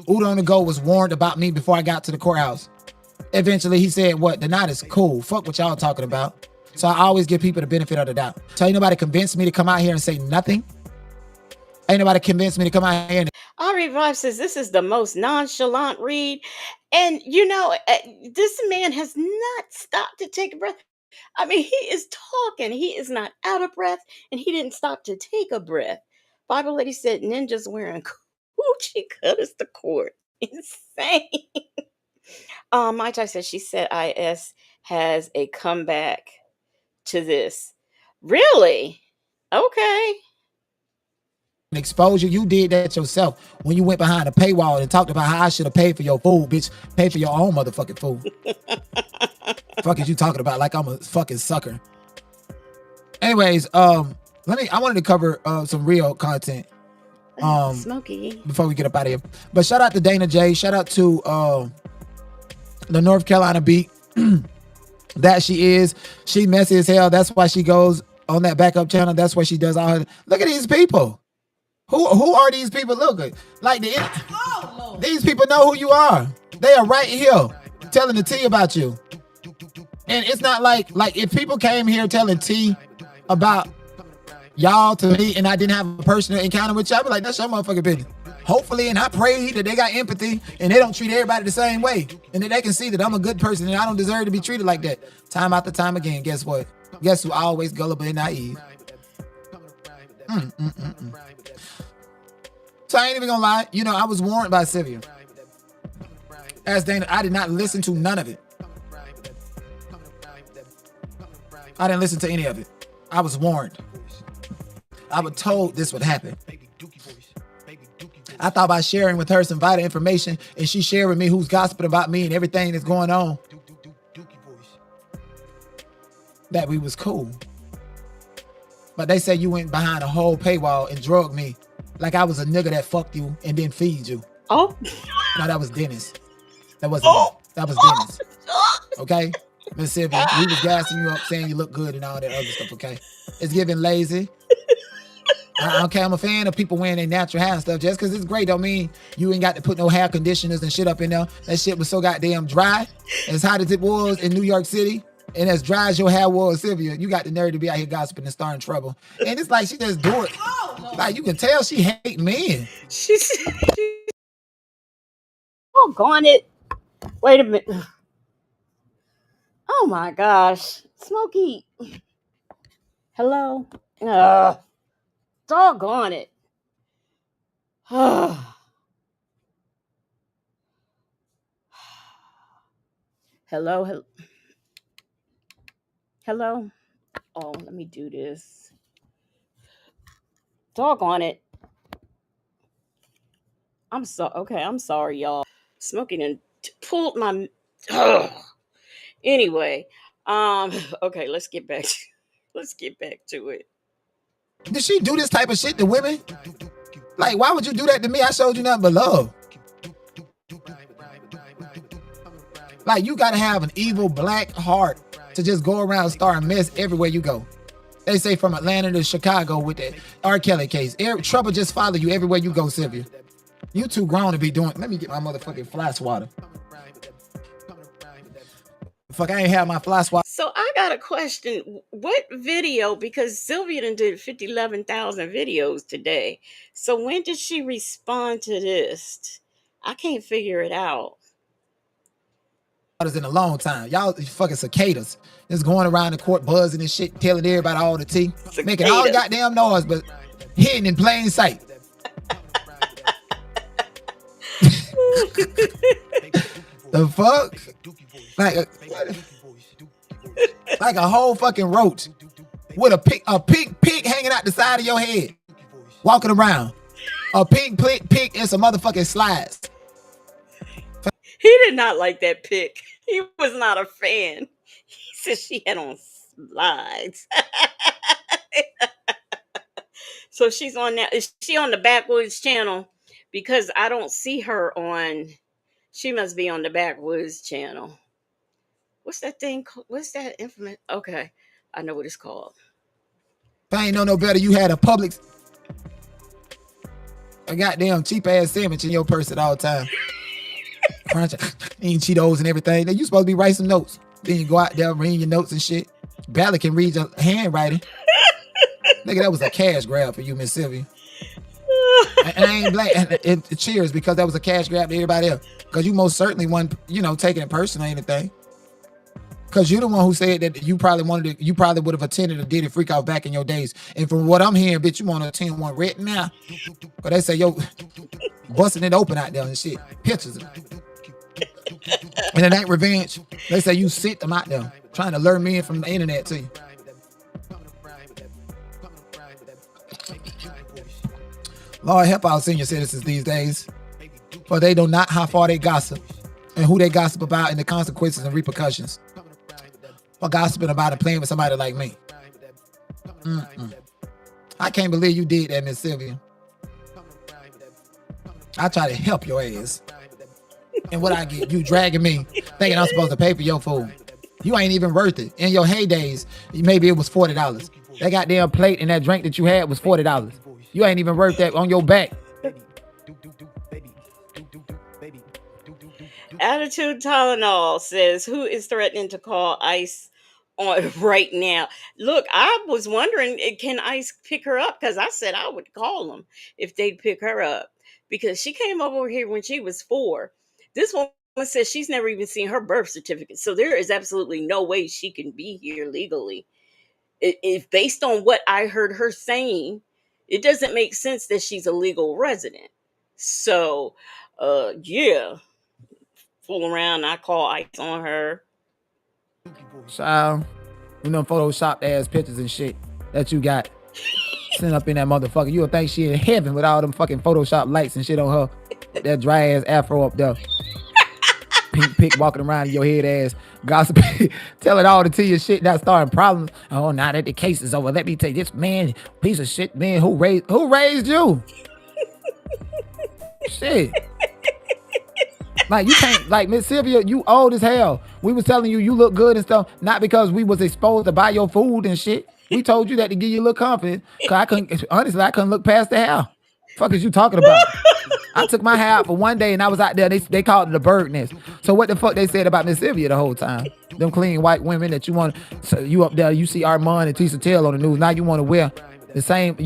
Udo on the Go was warned about me before I got to the courthouse. Eventually he said, what, the night is cool. Fuck what y'all talking about. So I always give people the benefit of the doubt. So ain't nobody convinced me to come out here and say nothing. Ain't nobody convinced me to come out here and... Ari Vibe says this is the most nonchalant read. And you know, this man has not stopped to take a breath. I mean, he is talking. He is not out of breath, and he didn't stop to take a breath. Bible lady said ninjas wearing coochie cutters to court. Insane. My Ty said, she said IS has a comeback to this. Really? Okay. Exposure, you did that yourself when you went behind a paywall and talked about how I should have paid for your food, bitch. Pay for your own motherfucking food. Fuck is you talking about like I'm a fucking sucker. Anyways, I wanted to cover some real content. Smokey. Before we get up out of here. But shout out to Dana J. Shout out to the North Carolina beat. that she is. She messy as hell. That's why she goes on that backup channel. That's why she does all her. Look at these people. Who are these people? Look, like these people know who you are. They are right here telling the tea about you. And it's not like if people came here telling tea about y'all to me and I didn't have a personal encounter with y'all, I'd be like, that's your motherfucking business. Hopefully, and I pray that they got empathy and they don't treat everybody the same way. And that they can see that I'm a good person and I don't deserve to be treated like that. Time after time again, guess what? Guess who always gullible and naive? So I ain't even gonna lie. You know, I was warned by Sylvia. As Dana, I did not listen to none of it. I didn't listen to any of it. I was warned. I was told this would happen. I thought by sharing with her some vital information and she shared with me who's gossiping about me and everything that's going on, that we was cool. But they say you went behind a whole paywall and drugged me like I was a nigga that fucked you and then feed you. Oh. No, that was Dennis. That wasn't me. That was Dennis. Okay? Miss Sylvia, we was gassing you up saying you look good and all that other stuff, okay? It's giving lazy. Okay, I'm a fan of people wearing their natural hair and stuff. Just because it's great don't mean you ain't got to put no hair conditioners and shit up in there. That shit was so goddamn dry. As hot as it was in New York City, and as dry as your hair was, Sylvia, you got the nerve to be out here gossiping and starting trouble. And it's like she just do it. Like you can tell she hate men. She's doggone it. Wait a minute. Oh my gosh. Smokey. Hello? Doggone it. Hello? Hello? Oh, let me do this. Doggone it. I'm sorry, y'all. Smoking and pulled my anyway. Okay, let's get back to it. Did she do this type of shit to women? Like, why would you do that to me? I showed you nothing but love. Like, you gotta have an evil black heart to just go around starting mess everywhere you go. They say from Atlanta to Chicago with the R. Kelly case. Trouble just follow you everywhere you go, Sylvia. You too grown to be doing. Let me get my motherfucking fly swatter. Fuck, I ain't have my fly swatter. So I got a question. What video? Because Sylvia done did 11,000 videos today. So when did she respond to this? I can't figure it out. In a long time. Y'all fucking cicadas. Just going around the court buzzing and shit, telling everybody all the tea. Cicadas. Making all the goddamn noise, but hidden in plain sight. The fuck? Like a whole fucking roach with a pink pig hanging out the side of your head, walking around. A pink pig and some motherfucking slides. He did not like that pic. He was not a fan. He said she had on slides. So she's on that. Is she on the Backwoods channel? Because I don't see her on. She must be on the Backwoods channel. What's that thing? What's that infamous? Okay, I know what it's called. If I ain't know no better, you had a goddamn cheap ass sandwich in your purse at all time. Crunch, eating Cheetos and everything. Then you supposed to be writing some notes. Then you go out there reading your notes and shit. Barely can read your handwriting. Nigga, that was a cash grab for you, Miss Sylvia. And I ain't black. And cheers, because that was a cash grab to everybody else. Because you most certainly weren't, taking it personal or anything. Because you're the one who said that you probably would have attended a Diddy Freak Out back in your days. And from what I'm hearing, bitch, you want to attend one right now. But they say, yo, busting it open out there and shit. Pictures of it. And it ain't revenge. They say you sit them out there trying to lure men from the internet to you. Lord help our senior citizens these days, for they know not how far they gossip and who they gossip about and the consequences and repercussions. For gossiping about and playing with somebody like me. I can't believe you did that, Miss Sylvia. I try to help your ass. And what I get, you dragging me, thinking I'm supposed to pay for your food. You ain't even worth it. In your heydays, maybe it was $40. That goddamn plate and that drink that you had was $40. You ain't even worth that on your back. Attitude Tylenol says, who is threatening to call ICE on right now? Look, I was wondering, can ICE pick her up? Because I said I would call them if they'd pick her up. Because she came over here when she was 4. This woman says she's never even seen her birth certificate. So there is absolutely no way she can be here legally. If based on what I heard her saying, it doesn't make sense that she's a legal resident. So, yeah, fool around. I call ICE on her. Child, you know, photoshopped ass pictures and shit that you got sent up in that motherfucker. You'll think she in heaven with all them fucking Photoshop lights and shit on her. With that dry ass afro up there. Pink pick walking around in your head ass, gossip, telling all the tea and shit, not starting problems. Oh, now that the case is over, let me tell you, this man, piece of shit, man, who raised you? Shit. Like, you can't, like, Miss Sylvia, you old as hell. We was telling you look good and stuff, not because we was exposed to buy your food and shit. We told you that to give you a little confidence. Cause I couldn't look past the hair. Fuck is you talking about? I took my hair out for one day and I was out there. They called it a bird nest. So what the fuck they said about Miss Sylvia the whole time? Them clean white women that you want, so you up there, you see Armand and Tisa Tell on the news. Now you want to wear the same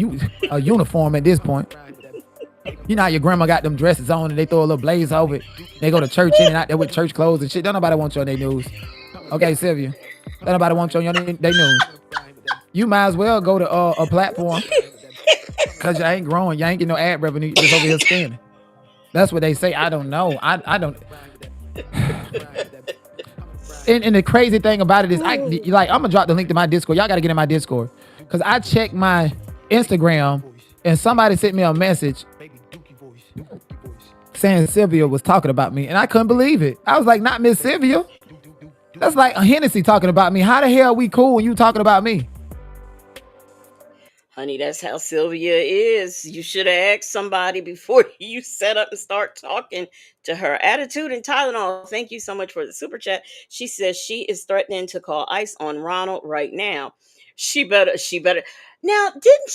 a uniform at this point. You know how your grandma got them dresses on and they throw a little blaze over it. They go to church in and out there with church clothes and shit. Don't nobody want you on their news. Okay, Sylvia. Don't nobody want you on their news. You might as well go to a platform because you ain't growing. You ain't getting no ad revenue. You just over here standing. That's what they say. I don't know. I don't. And the crazy thing about it is, I'm gonna drop the link to my Discord. Y'all gotta get in my Discord because I checked my Instagram and somebody sent me a message saying Sylvia was talking about me, and I couldn't believe it. I was like, not Miss Sylvia. That's like a Hennessy talking about me. How the hell are we cool when you talking about me? Honey, that's how Sylvia is. You should have asked somebody before you set up and start talking to her. Attitude and Tylenol, thank you so much for the super chat. She says she is threatening to call ICE on Ronald right now. She better. Now, didn't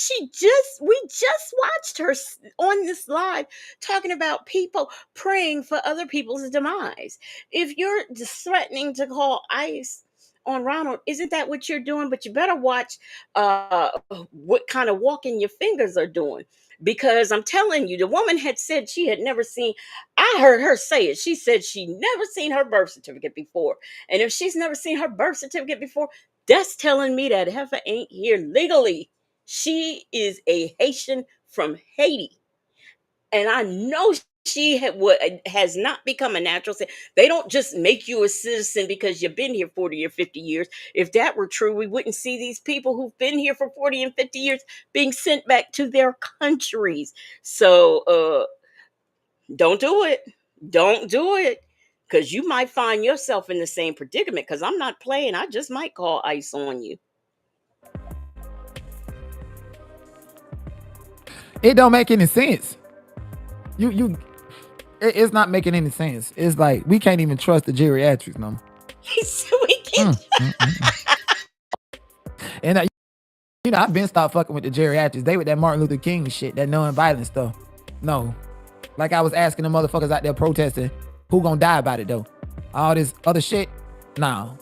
we just watched her on this live talking about people praying for other people's demise. If you're just threatening to call ICE on Ronald, isn't that what you're doing? But you better watch what kind of walking your fingers are doing. Because I'm telling you, the woman had said she had never seen, I heard her say it. She said she never seen her birth certificate before. And if she's never seen her birth certificate before, that's telling me that heifer ain't here legally. She is a Haitian from Haiti. And I know she has not become a natural citizen. They don't just make you a citizen because you've been here 40 or 50 years. If that were true, we wouldn't see these people who've been here for 40 and 50 years being sent back to their countries. So don't do it. Don't do it. Because you might find yourself in the same predicament. Because I'm not playing. I just might call ICE on you. It don't make any sense. It's not making any sense. It's like we can't even trust the geriatrics no more. We can't. And I've been stopped fucking with the geriatrics. They with that Martin Luther King shit, that non-violent stuff. No, like I was asking the motherfuckers out there protesting, who gonna die about it though? All this other shit. No,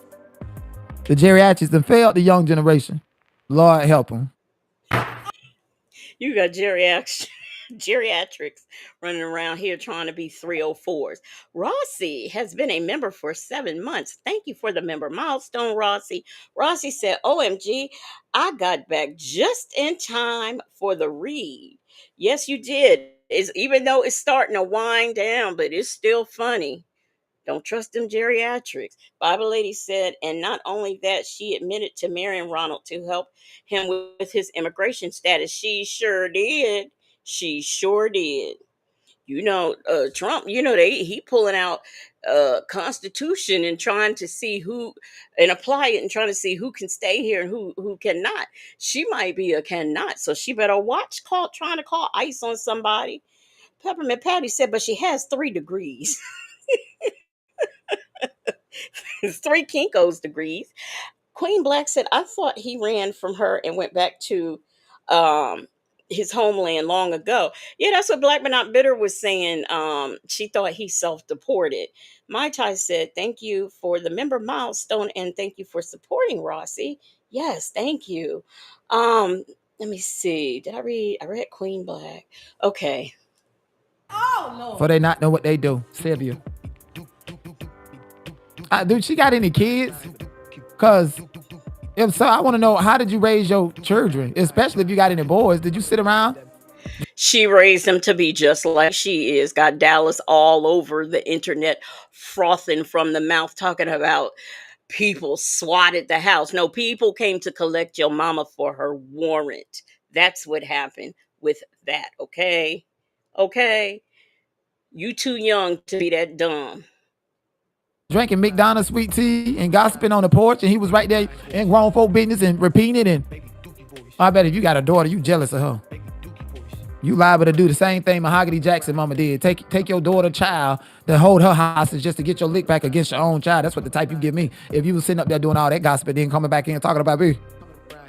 the geriatrics have failed the young generation. Lord help them. You got geriatrics running around here trying to be 304s. Rossi has been a member for 7 months. Thank you for the member milestone, Rossi. Rossi said, OMG, I got back just in time for the read. Yes, you did. Even though it's starting to wind down, but it's still funny. Don't trust them geriatrics. Bible lady said, and not only that, she admitted to marrying Ronald to help him with his immigration status. She sure did. She sure did. Trump, he pulling out constitution and trying to see who and apply it and trying to see who can stay here and who cannot. She might be a cannot, so she better watch trying to call ICE on somebody. Peppermint Patty said, but she has 3 degrees. It's 3 Kinko's degrees. Queen Black said, I thought he ran from her and went back to um, his homeland long ago. Yeah, that's what Black but Not Bitter was saying. She thought he self deported. Mai Tai said, thank you for the member milestone and thank you for supporting Rossi. Yes, thank you. Um, Let me see. Did I read? I read Queen Black. Okay. For they not know what they do, Sylvia. Dude, she got any kids? Cause if so, I want to know, how did you raise your children? Especially if you got any boys. Did you sit around? She raised him to be just like she is. Got Dallas all over the internet, frothing from the mouth, talking about people swatted the house. No, people came to collect your mama for her warrant. That's what happened with that. Okay. Okay. You too young to be that dumb. Drinking McDonald's sweet tea and gossiping on the porch, and he was right there in grown folk business and repeating it. And I bet if you got a daughter, you jealous of her. You liable to do the same thing Mahogany Jackson mama did. Take your daughter child to hold her hostage just to get your lick back against your own child. That's what the type you give me. If you was sitting up there doing all that gossip and then coming back in and talking about me,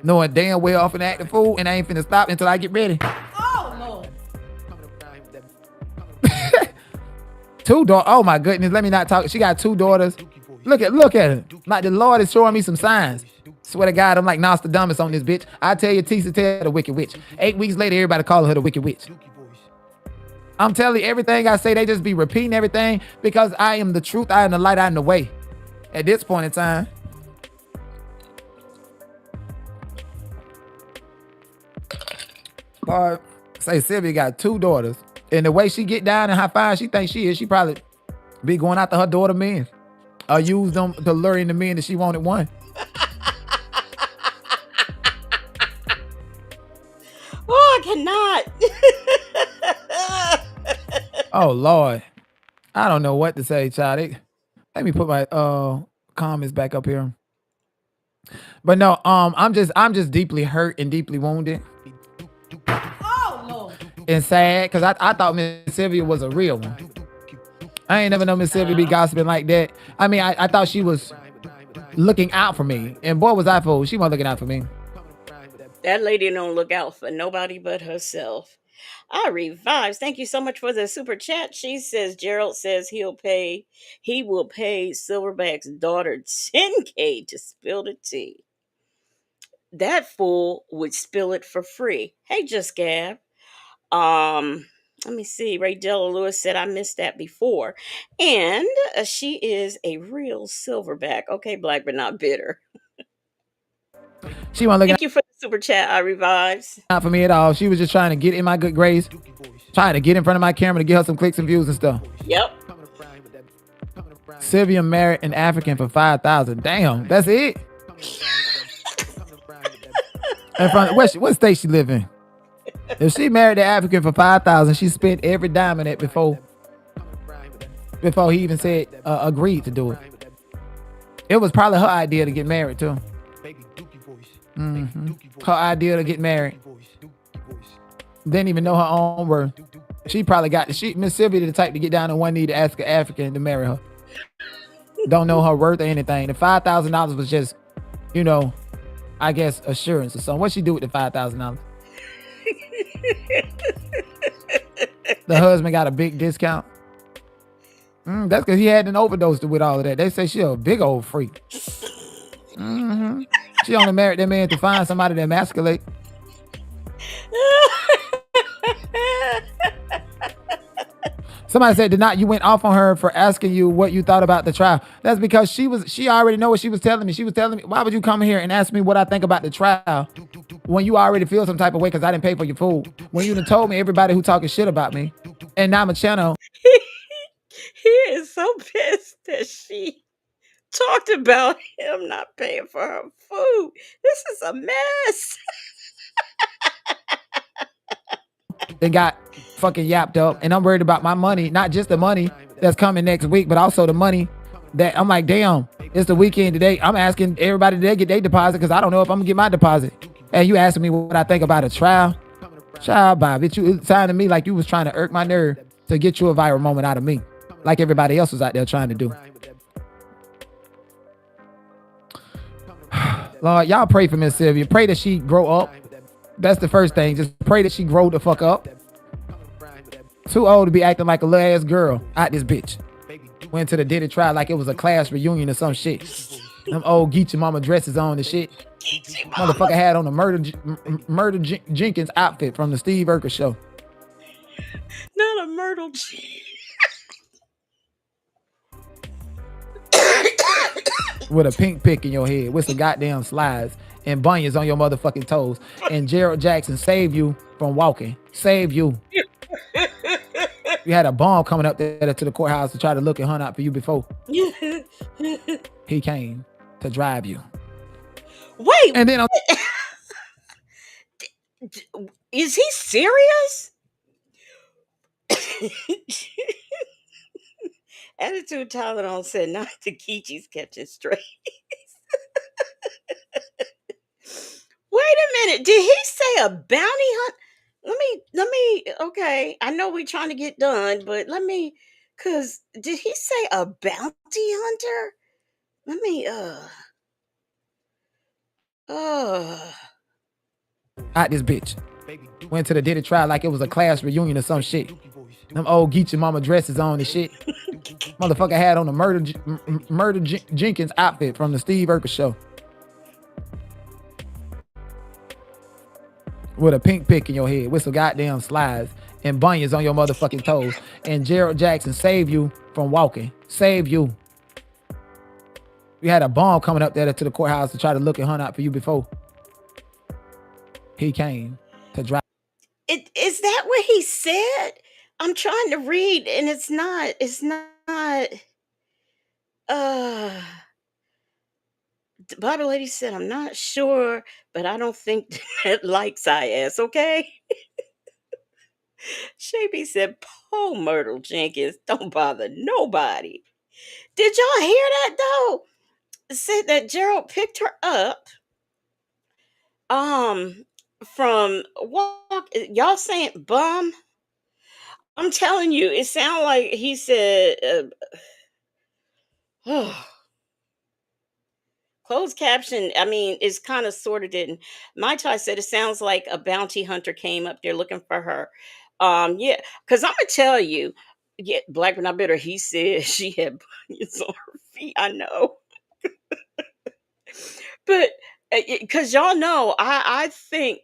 knowing damn well off and acting fool, and I ain't finna stop until I get ready. Oh no. 2 daughters. Oh my goodness. Let me not talk. She got 2 daughters. Look at her. Like the Lord is showing me some signs. Swear to God, I'm like Nostradamus on this bitch. I tell you, Tisa tell the wicked witch. 8 weeks later, everybody calling her the wicked witch. I'm telling you, everything I say, they just be repeating everything because I am the truth, I am the light, I am the way. At this point in time. Say Sylvia got 2 daughters. And the way she get down and how fine she thinks she is, she probably be going after her daughter men. Or use them to lure in the men that she wanted one. Oh, I cannot. Oh Lord. I don't know what to say, child. Let me put my comments back up here. But no, I'm just deeply hurt and deeply wounded. Oh Lord. And sad, because I thought Miss Sylvia was a real one. I ain't never known Miss Sylvia be gossiping like that. I mean, I thought she was looking out for me. And boy, was I fooled. She wasn't looking out for me. That lady don't look out for nobody but herself. I revives. Thank you so much for the super chat. She says Gerald says he will pay Silverback's daughter $10K to spill the tea. That fool would spill it for free. Hey, Just Gab. Let me see. Ray Della Lewis said I missed that before. And she is a real silverback. Okay, Black but not bitter. She wasn't looking Thank you for the super chat. I revives. out for me at all. She was just trying to get in my good grace. Trying to get in front of my camera to get her some clicks and views and stuff. Yep. Sylvia married an African for $5,000. Damn, that's it. And from what state she live in? If she married an African for $5,000, she spent every dime in it before he even said agreed to do it. It was probably her idea to get married too. Mm-hmm. Her idea to get married. Didn't even know her own worth. She probably Miss Sylvia the type to get down on one knee to ask an African to marry her. Don't know her worth or anything. The $5,000 was just, I guess assurance or something. What'd she do with the $5,000? The husband got a big discount. That's because he had an overdose with all of that. They say she a big old freak. Mm-hmm. She only married that man to find somebody to emasculate. Somebody said, you went off on her for asking you what you thought about the trial. That's because she already know what she was telling me. She was telling me, why would you come here and ask me what I think about the trial when you already feel some type of way because I didn't pay for your food? When you done told me everybody who talking shit about me. And now my channel. He is so pissed that she talked about him not paying for her food. This is a mess. They got fucking yapped up, and I'm worried about my money, not just the money that's coming next week, but also the money that I'm like, damn, it's the weekend today. I'm asking everybody today get their deposit because I don't know if I'm gonna get my deposit. And you asking me what I think about a trial? Child, Bob, you sounded to me like you was trying to irk my nerve to get you a viral moment out of me, like everybody else was out there trying to do. Lord, y'all pray for Miss Sylvia. Pray that she grow up. That's the first thing. Just pray that she grow the fuck up. Too old to be acting like a little ass girl out this bitch. Went to the Diddy trial like it was a class reunion or some shit. Them old Geechee mama dresses on and shit. Motherfucker had on a Murder Jenkins outfit from the Steve Urkel show. Not a Myrtle. With a pink pick in your head, with some goddamn slides and bunions on your motherfucking toes. And Gerald Jackson saved you from walking. Save you. You had a bomb coming up there to the courthouse to try to look and hunt out for you before he came to drive you. Wait, and then is he serious? Attitude Tylenol said not the Geechees kept it straight. Wait a minute, did he say a bounty hunt? Let me okay, I know we're trying to get done, but cause did he say a bounty hunter? Let me out this bitch. Went to the Diddy trial like it was a class reunion or some shit. Them old Geechee mama dresses on and shit. Motherfucker had on a Murder Jenkins outfit from the Steve Urkel show. With a pink pick in your head, with some goddamn slides and bunions on your motherfucking toes. And Gerald Jackson saved you from walking. Save you. You had a bomb coming up there to the courthouse to try to look and hunt out for you before he came to drive. Is that what he said? I'm trying to read and it's not Bobby Lady said, I'm not sure, but I don't think that likes IS, okay? Shabby said, Paul Myrtle Jenkins, don't bother nobody. Did y'all hear that though? Said that Gerald picked her up from walk. Y'all saying bum? I'm telling you, it sounded like he said closed caption, I mean, it's kind of sort of didn't. My Ty said it sounds like a bounty hunter came up there looking for her. Yeah, because I'm gonna tell you, yeah, Black but not bitter. He said she had bunions on her feet. I know, but because y'all know, I think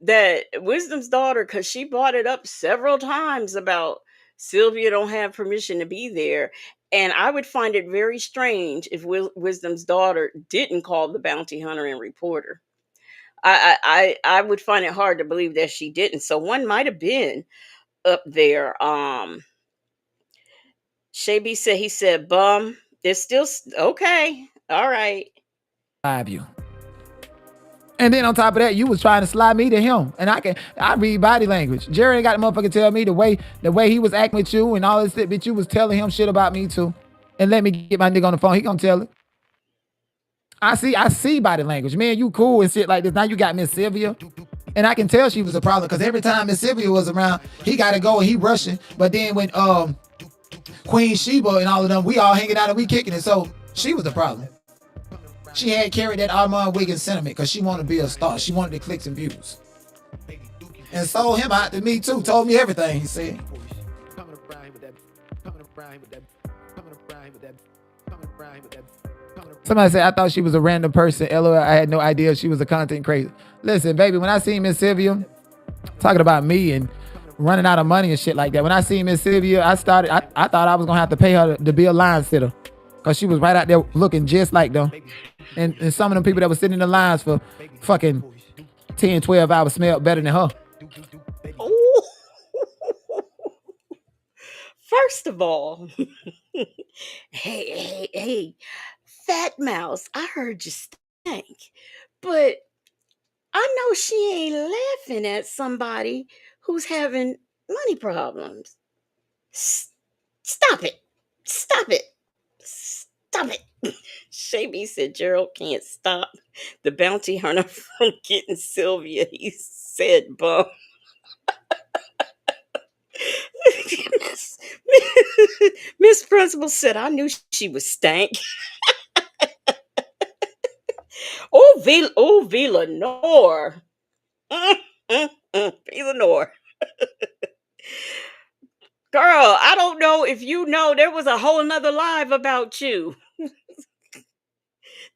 that Wisdom's daughter, because she brought it up several times about Sylvia don't have permission to be there. And I would find it very strange if Wisdom's daughter didn't call the bounty hunter and report her. I would find it hard to believe that she didn't. So one might have been up there. Shaby said he said bum. It's still okay. All right. You. And then on top of that, you was trying to slide me to him. And I read body language. Jerry ain't got the motherfucker tell me the way he was acting with you and all this shit, bitch, you was telling him shit about me too. And let me get my nigga on the phone. He gonna tell it. I see body language. Man, you cool and shit like this. Now you got Miss Sylvia. And I can tell she was a problem because every time Miss Sylvia was around, he gotta go and he rushing. But then when Queen Sheba and all of them, we all hanging out and we kicking it. So she was the problem. She had carried that Armand Wiggins sentiment because she wanted to be a star. She wanted the clicks and views. And sold him out to me too. Told me everything he said. Somebody said, I thought she was a random person. LOL, I had no idea she was a content creator. Listen, baby, when I seen Miss Sylvia talking about me and running out of money and shit like that, when I seen Miss Sylvia, I thought I was going to have to pay her to be a line sitter because she was right out there looking just like them. And some of them people that were sitting in the lines for fucking 10, 12 hours smelled better than her. Ooh. First of all, hey, Fat Mouse, I heard you stank, but I know she ain't laughing at somebody who's having money problems. Stop it. Stop it. Stop it. Shaby said Gerald can't stop the bounty hunter from getting Sylvia. He said bum. Miss Principal said, I knew she was stank. Villanor. Villanor. Girl, I don't know if you know, there was a whole nother live about you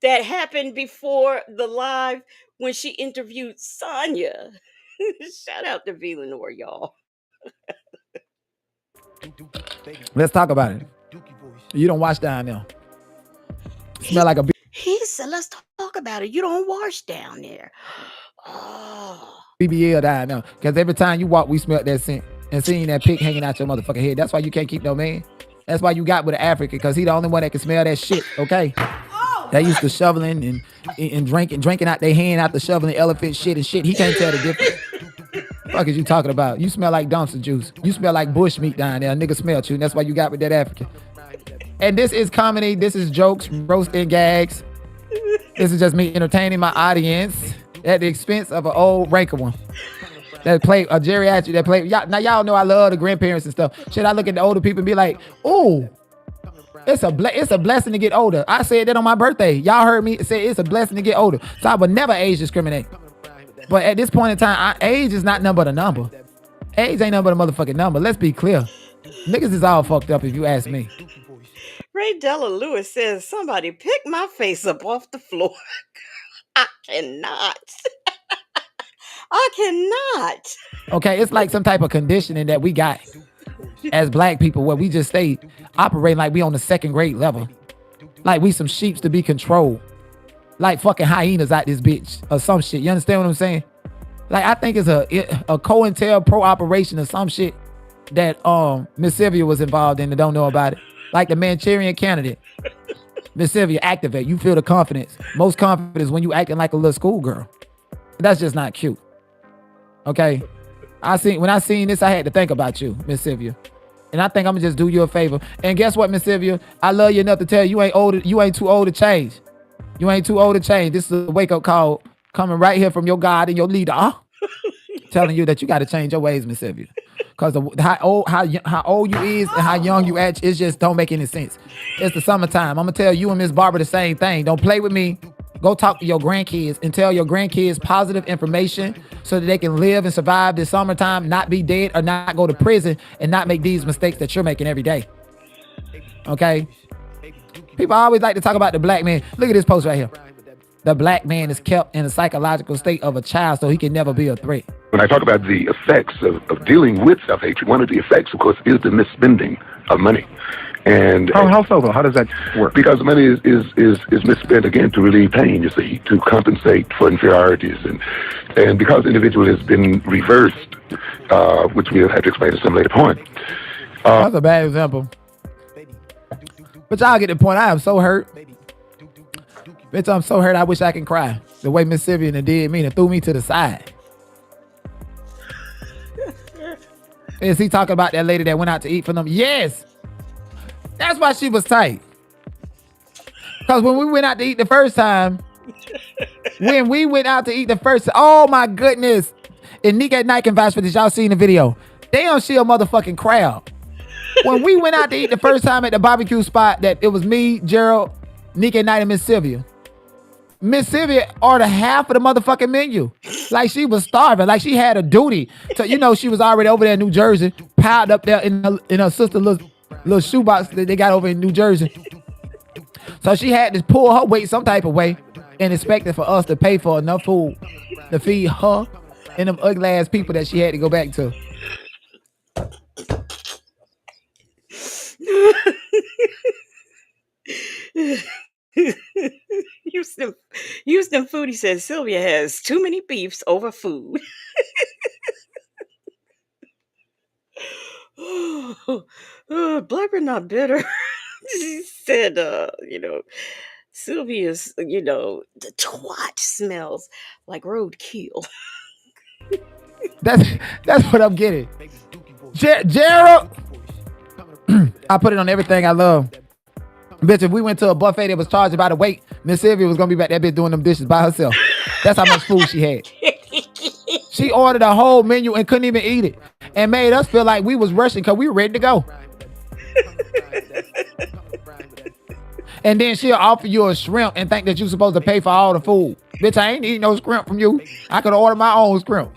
that happened before the live when she interviewed Sonya. Shout out to Villanor, y'all. Let's talk about it. You don't wash down there. Smell like a He said, let's talk about it. You don't wash down there. Oh. BBL down there. Because every time you walk, we smell that scent. And seeing that pig hanging out your motherfucking head. That's why you can't keep no man. That's why you got with an African, because he the only one that can smell that shit, okay? They used to shoveling and drinking out their hand out the shoveling elephant shit and shit. He can't tell the difference. Fuck is you talking about? You smell like dumpster juice. You smell like bush meat down there. A nigga smelled you, and that's why you got with that African. And this is comedy. This is jokes, roast and gags. This is just me entertaining my audience at the expense of an old ranker one. That play a geriatric that play. Now y'all know I love the grandparents and stuff. Shit, I look at the older people and be like, ooh, it's a blessing to get older. I said that on my birthday. Y'all heard me say it's a blessing to get older. So I would never age discriminate. But at this point in time, age is not number the number. Age ain't number the motherfucking number. Let's be clear. Niggas is all fucked up if you ask me. Ray Della Lewis says, somebody pick my face up off the floor. I cannot. I cannot. Okay, it's like some type of conditioning that we got as black people where we just stay operating like we on the second grade level. Like we some sheeps to be controlled. Like fucking hyenas out this bitch or some shit. You understand what I'm saying? Like I think it's a COINTELPRO operation or some shit that Miss Sylvia was involved in and don't know about it. Like the Manchurian candidate. Miss Sylvia, activate. You feel the confidence. Most confidence when you acting like a little schoolgirl. That's just not cute. Okay? When I seen this, I had to think about you, Miss Sylvia. And I think I'm gonna just do you a favor. And guess what, Miss Sylvia? I love you enough to tell you you ain't too old to change. You ain't too old to change. This is a wake-up call coming right here from your God and your leader. Telling you that you got to change your ways, Miss Sylvia. Because how old you is and how young you act, it just don't make any sense. It's the summertime. I'm going to tell you and Miss Barbara the same thing. Don't play with me. Go talk to your grandkids and tell your grandkids positive information so that they can live and survive this summertime, not be dead or not go to prison and not make these mistakes that you're making every day. Okay? People always like to talk about the black man. Look at this post right here. The black man is kept in a psychological state of a child so he can never be a threat. When I talk about the effects of dealing with self-hatred, one of the effects, of course, is the misspending of money. And how so though? How does that work? Because money is misspent again to relieve pain, you see, to compensate for inferiorities, and because individual has been reversed, which we'll have to explain at some later point. That's a bad example. But y'all get the point. I am so hurt. Bitch, I'm so hurt I wish I can cry. The way Miss Sylvia did me and threw me to the side. Is he talking about that lady that went out to eat for them? Yes. That's why she was tight. Because when we went out to eat the first time, oh my goodness. And Nick at Night can vouch for this. Y'all seen the video. Damn, she a motherfucking crowd. When we went out to eat the first time at the barbecue spot, that it was me, Gerald, Nick at Night, and Miss Sylvia. Miss Sylvia ordered half of the motherfucking menu. Like she was starving. Like she had a duty. So, she was already over there in New Jersey, piled up there in her sister's little shoebox that they got over in New Jersey. So she had to pull her weight some type of way and expected for us to pay for enough food to feed her and them ugly ass people that she had to go back to. Houston Foodie says Sylvia has too many beefs over food. Black but not bitter. She said, Sylvia's, the twat smells like roadkill. That's what I'm getting. Gerald, I put it on everything I love. Bitch, if we went to a buffet that was charged by the weight, Miss Sylvia was gonna be back that bitch doing them dishes by herself. That's how much food she had. She ordered a whole menu and couldn't even eat it, and made us feel like we was rushing because we were ready to go. And then she'll offer you a shrimp and think that you're supposed to pay for all the food. Bitch, I ain't eating no scrimp from you. I could order my own scrimp.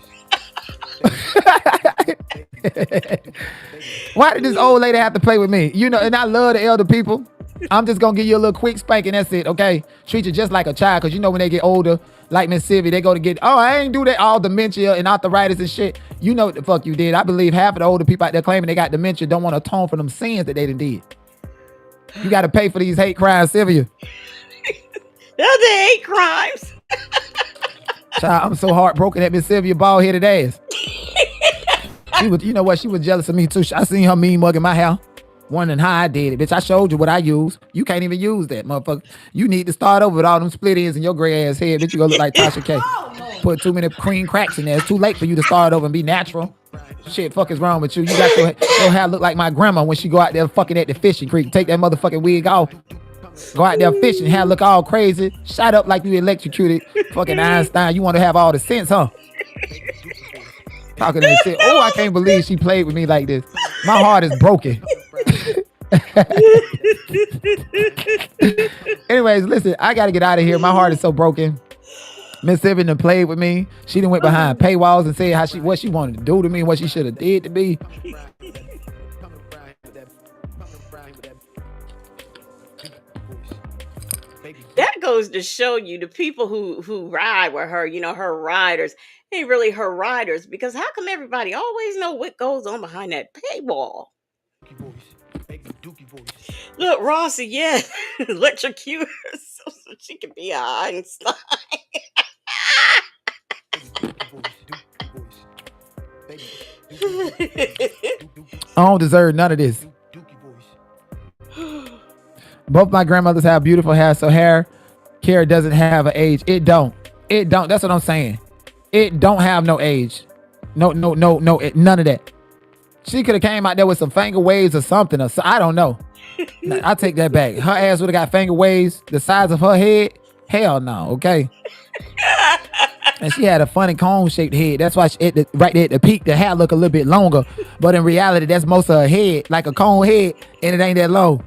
Why did this old lady have to play with me? You know, and I love the elder people. I'm just gonna give you a little quick spanking. That's it, okay? Treat you just like a child, cause you know when they get older, like Miss Sylvia, they go to get. Oh, I ain't do that. All dementia and arthritis and shit. You know what the fuck you did. I believe half of the older people out there claiming they got dementia don't want to atone for them sins that they done did. You got to pay for these hate crimes, Sylvia. They're the hate crimes. Child, I'm so heartbroken at Miss Sylvia bald-headed ass. She was, you know what? She was jealous of me too. I seen her mean mugging my hair, wondering how I did it. Bitch, I showed you what I use. You can't even use that, motherfucker. You need to start over with all them split ends in your gray ass head. Bitch, you gonna look like Tasha K. Put too many cream cracks in there. It's too late for you to start over and be natural. Shit, fuck is wrong with you? You got your hair look like my grandma when she go out there fucking at the fishing creek. Take that motherfucking wig off. Go out there fishing, hair look all crazy. Shut up like you electrocuted fucking Einstein. You want to have all the sense, huh? Talking that shit. Oh, I can't believe she played with me like this. My heart is broken. Anyways, listen, I got to get out of here. My heart is so broken. Miss Sylvia done played with me. She done went behind paywalls and said what she wanted to do to me, what she should have did to me. That goes to show you the people who ride with her, you know, her riders, ain't really her riders, because how come everybody always know what goes on behind that paywall? Look, Rossi, yeah, electrocute her so she can be a Einstein. I don't deserve none of this. Both my grandmothers have beautiful hair, so hair care doesn't have an age. It don't. That's what I'm saying. It don't have no age. No, none of that. She could have came out there with some finger waves or something, or so, I don't know. I take that back. Her ass would have got finger waves the size of her head. Hell no, okay? And she had a funny cone-shaped head. That's why right there at the peak, the hair look a little bit longer. But in reality, that's most of her head, like a cone head, and it ain't that low.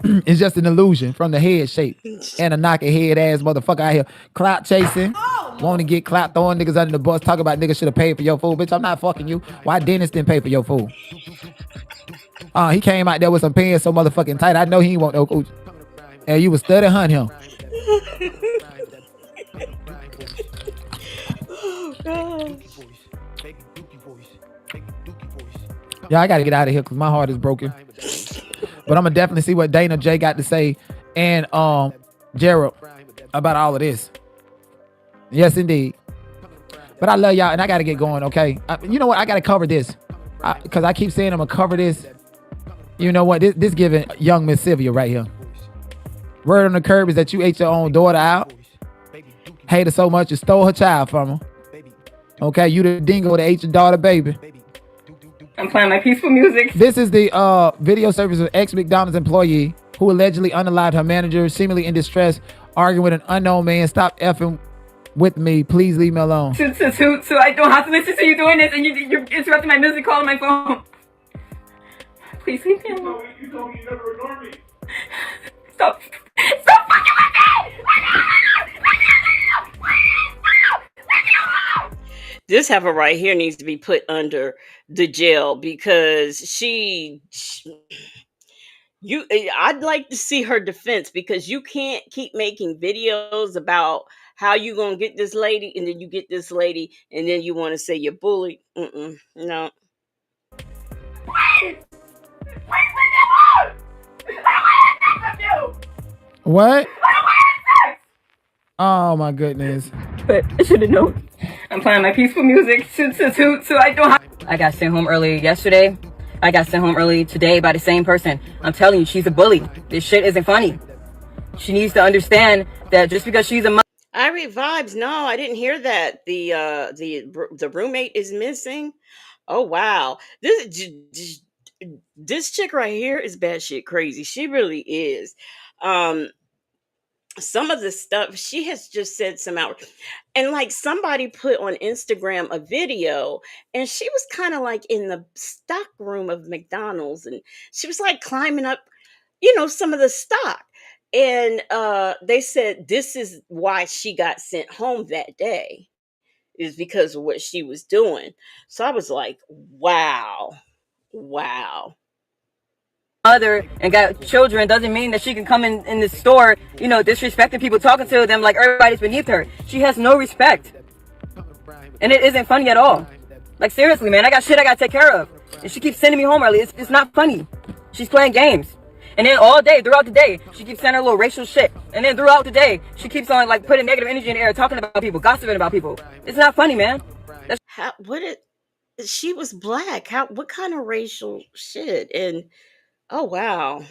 It's just an illusion from the head shape. And a knocking head ass motherfucker out here clout chasing. Want to get clout, throwing niggas under the bus, talking about niggas should have paid for your food. Bitch, I'm not fucking you. Why Dennis didn't pay for your food? He came out there with some pants so motherfucking tight. I know he ain't want no coach. And you was studying hunt him. Yeah, I gotta get out of here because my heart is broken. But I'm gonna definitely see what Dana J got to say and Gerald about all of this. Yes, indeed. But I love y'all, and I gotta get going. Okay, you know what? I gotta cover this because I keep saying I'm gonna cover this. You know what? This giving young Miss Sylvia right here. Word on the curb is that you ate your own daughter out. Hate her so much you stole her child from her. Okay, you the dingo that ate your daughter, baby. I'm playing my peaceful music. This is the video service of ex-McDonald's employee who allegedly unalived her manager, seemingly in distress, arguing with an unknown man. Stop effing with me. Please leave me alone. So I don't have to listen to you doing this, and you're interrupting my music call on my phone. Please leave me alone. You told me you never ignored me. Stop fucking with me! This heifer right here needs to be put under the jail because I'd like to see her defense, because you can't keep making videos about how you gonna get this lady, and then you get this lady, and then you want to say you're bullied. No. What? Oh my goodness. But I should have known. I'm playing my peaceful music so I don't have. I got sent home early yesterday. I got sent home early today by the same person. I'm telling you, she's a bully. This shit isn't funny. She needs to understand that just because she's a mother. I read vibes. No, I didn't hear that. The roommate is missing. Oh wow. This chick right here is batshit crazy. She really is. Some of the stuff she has just said some out, and like somebody put on Instagram a video, and she was kind of like in the stock room of McDonald's, and she was like climbing up, some of the stock. And they said this is why she got sent home that day, is because of what she was doing. So I was like, wow, wow. Mother and got children doesn't mean that she can come in the store, disrespecting people, talking to them like everybody's beneath her. She has no respect. And it isn't funny at all. Like, seriously, man, I got shit I gotta take care of. And she keeps sending me home early. It's not funny. She's playing games. And then all day, throughout the day, she keeps sending her little racial shit. And then throughout the day, she keeps on, like, putting negative energy in the air, talking about people, gossiping about people. It's not funny, man. She was black. What kind of racial shit? And oh wow.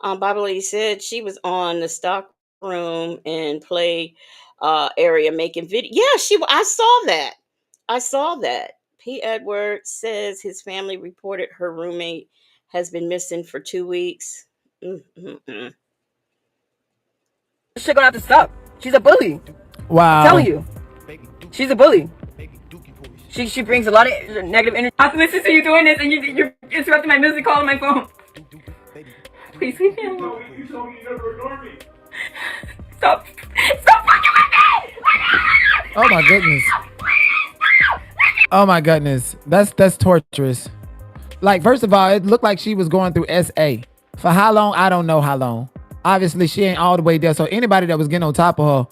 Bible Lady said she was on the stock room and play area making video. Yeah, I saw that. I saw that. P. Edwards says his family reported her roommate has been missing for 2 weeks. Mm-mm-mm. This shit gonna have to stop. She's a bully. Wow. I'm telling you. She's a bully. She brings a lot of negative energy. I have to listen to you doing this and you're interrupting my music call on my phone. Please leave me alone. You told me you never ignored me. Stop fucking with me! Oh my goodness. Oh my goodness. That's torturous. Like, first of all, it looked like she was going through SA. For how long? I don't know how long. Obviously, she ain't all the way there. So anybody that was getting on top of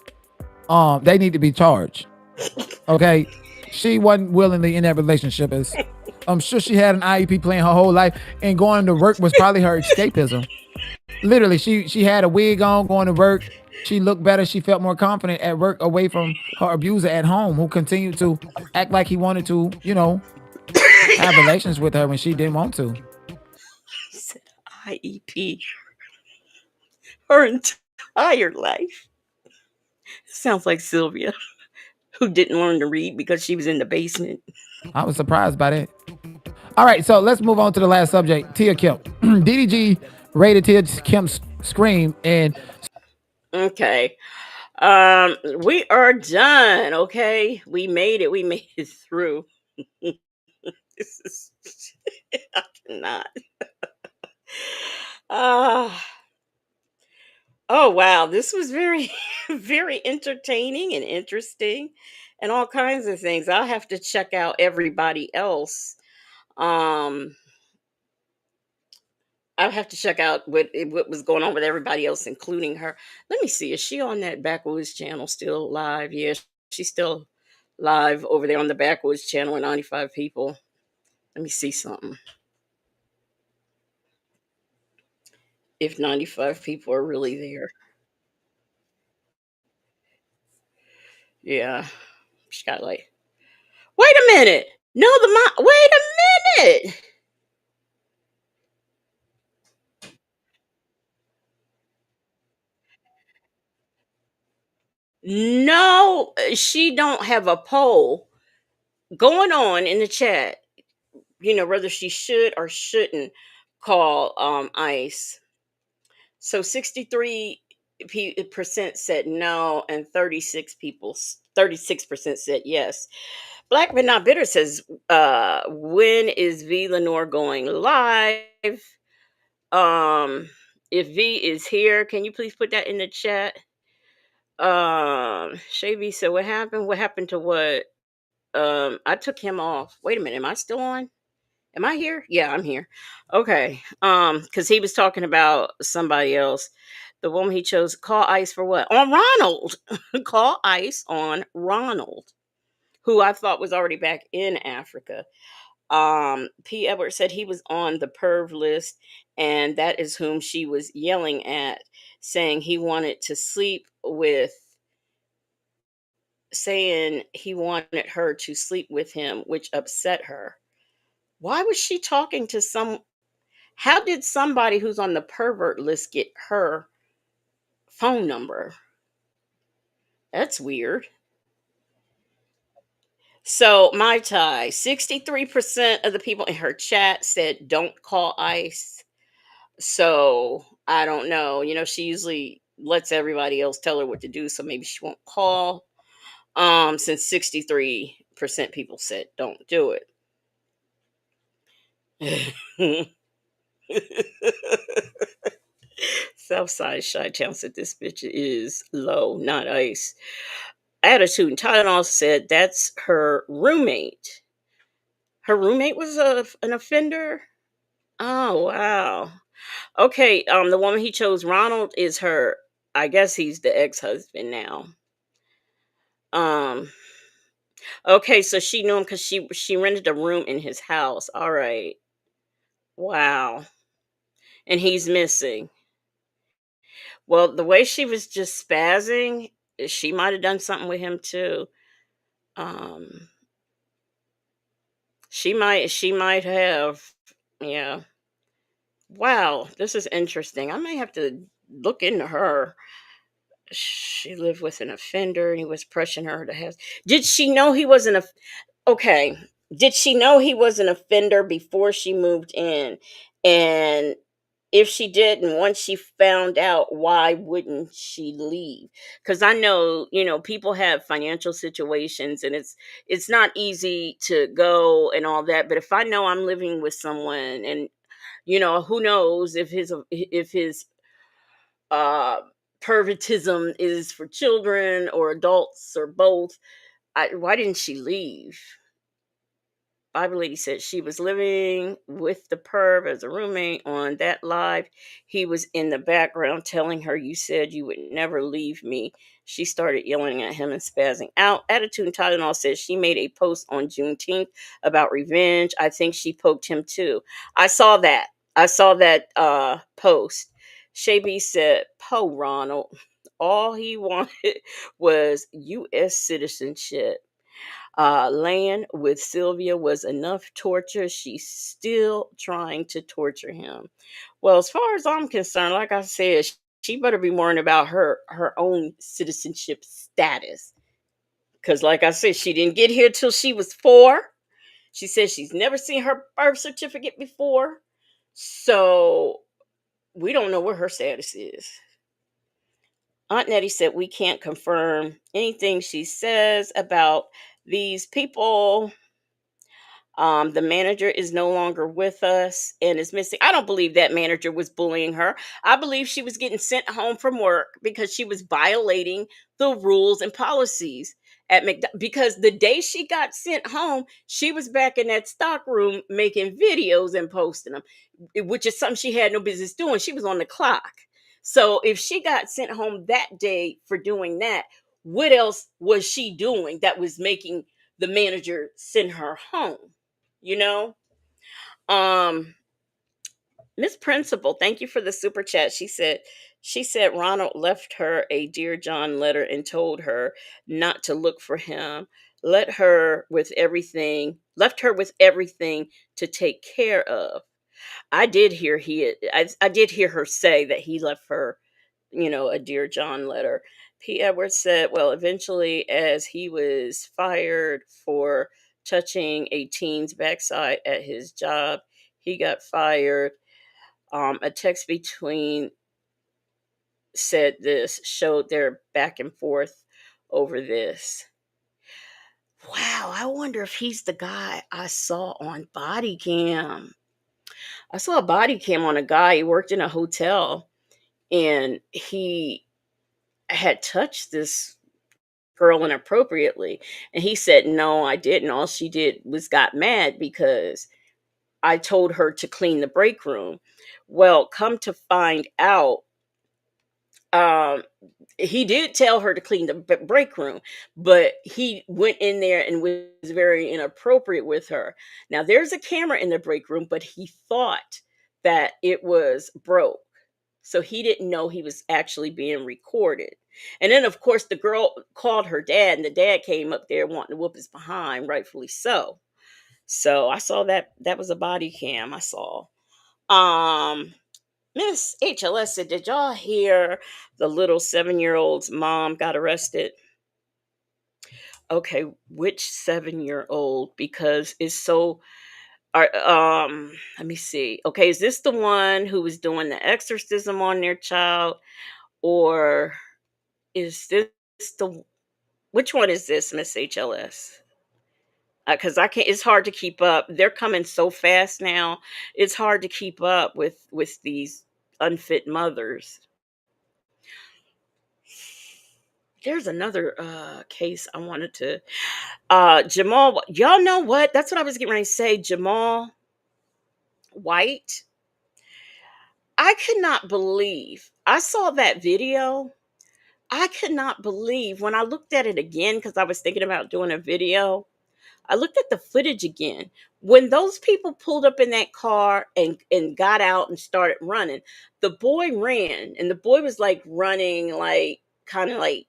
her, they need to be charged. Okay? She wasn't willingly in that relationship. I'm sure she had an IEP plan her whole life, and going to work was probably her escapism. Literally, she had a wig on going to work. She looked better. She felt more confident at work, away from her abuser at home, who continued to act like he wanted to, have relations with her when she didn't want to. She said IEP her entire life. Sounds like Sylvia, who didn't learn to read because she was in the basement. I was surprised by that. All right, so let's move on to the last subject, Tia Kim. DDG rated Tia Kim's scream and... Okay. We are done, okay? We made it through. This is I cannot. Oh wow, this was very very entertaining and interesting and all kinds of things. I'll have to check out everybody else. Um I'll have to check out what was going on with everybody else, including her. Let me see. Is she on that Backwoods channel still live? Yeah, she's still live over there on the Backwoods channel with 95 people. Let me see something. If 95 people are really there. Yeah. She got like, wait a minute. No, wait a minute. No, she don't have a poll going on in the chat. Whether she should or shouldn't call ICE. So 63% said no, and 36% said yes. Black but not bitter says, when is V Lenore going live? If V is here, can you please put that in the chat? Shay V said, what happened? What happened to what? I took him off. Wait a minute, am I still on? Am I here? Yeah, I'm here. Okay. Because he was talking about somebody else. The woman he chose, call ICE for what? On Ronald. Call ICE on Ronald, who I thought was already back in Africa. P. Edwards said he was on the perv list, and that is whom she was yelling at, saying he wanted her to sleep with him, which upset her. Why was she talking to how did somebody who's on the pervert list get her phone number? That's weird. So, my tie, 63% of the people in her chat said don't call ICE. So, I don't know. She usually lets everybody else tell her what to do, so maybe she won't call. Since 63% people said don't do it. Southside Chi-Town said this bitch is low, not ice. Attitude and Tylenol said that's her roommate. Her roommate was an offender. Oh wow. Okay, the woman he chose, Ronald, is her. I guess he's the ex-husband now. Um, okay, so she knew him because she rented a room in his house. All right, wow, and he's missing. Well, the way she was just spazzing, she might have done something with him too. Um, she might have. Yeah. Wow, this is interesting. I may have to look into her. She lived with an offender and he was pressuring her to have. Did she know he wasn't a okay? Did she know he was an offender before she moved in? And if she didn't, once she found out, why wouldn't she leave? Because I know, people have financial situations and it's not easy to go and all that. But if I know I'm living with someone and who knows if his uh pervertism is for children or adults or both. Why didn't she leave? Bible lady said she was living with the perv as a roommate on that live. He was in the background telling her, "You said you would never leave me." She started yelling at him and spazzing out. Attitude and Tylenol says she made a post on Juneteenth about revenge. I think she poked him too. I saw that. I saw that post. Shay said, "Po Ronald. All he wanted was U.S. citizenship. Laying with Sylvia was enough torture. She's still trying to torture him." Well, as far as I'm concerned, like I said, she better be worrying about her own citizenship status. Because, like I said, she didn't get here till she was 4. She says she's never seen her birth certificate before. So we don't know what her status is. Aunt Nettie said we can't confirm anything she says about these people. The manager is no longer with us and is missing. I don't believe that manager was bullying her. I believe she was getting sent home from work because she was violating the rules and policies at McDonald's. Because the day she got sent home, she was back in that stock room making videos and posting them, which is something she had no business doing. She was on the clock. So if she got sent home that day for doing that, what else was she doing that was making the manager send her home? you know um Miss Principal, thank you for the super chat. She said Ronald left her a Dear John letter and told her not to look for him. Left her with everything to take care of. I did hear her say that he left her, a Dear John letter. P. Edwards said, well, eventually, as he was fired for touching a teen's backside at his job, he got fired. A text between said this showed their back and forth over this. Wow, I wonder if he's the guy I saw on body cam. I saw a body cam on a guy. He worked in a hotel and he had touched this girl inappropriately. And he said, no, I didn't. All she did was got mad because I told her to clean the break room. Well, come to find out, um, he did tell her to clean the break room, but he went in there and was very inappropriate with her. Now, there's a camera in the break room, but he thought that it was broke. So he didn't know he was actually being recorded. And then, of course, the girl called her dad, and the dad came up there wanting to whoop his behind, rightfully so. So I saw that was a body cam I saw. Um, Miss HLS said, did y'all hear the little 7-year-old's mom got arrested? Okay, which 7-year-old? Because it's so let me see. Okay, is this the one who was doing the exorcism on their child? Or is this the which one is this, Miss HLS? Because I can't. It's hard to keep up. They're coming so fast now. It's hard to keep up with these. unfit mothers. There's another case I wanted to Jamal. Y'all know what? That's what I was getting ready to say. Jamal White. I could not believe I saw that video. I could not believe when I looked at it again because I was thinking about doing a video. I looked at the footage again. When those people pulled up in that car and got out and started running, the boy ran and the boy was like running like kind of like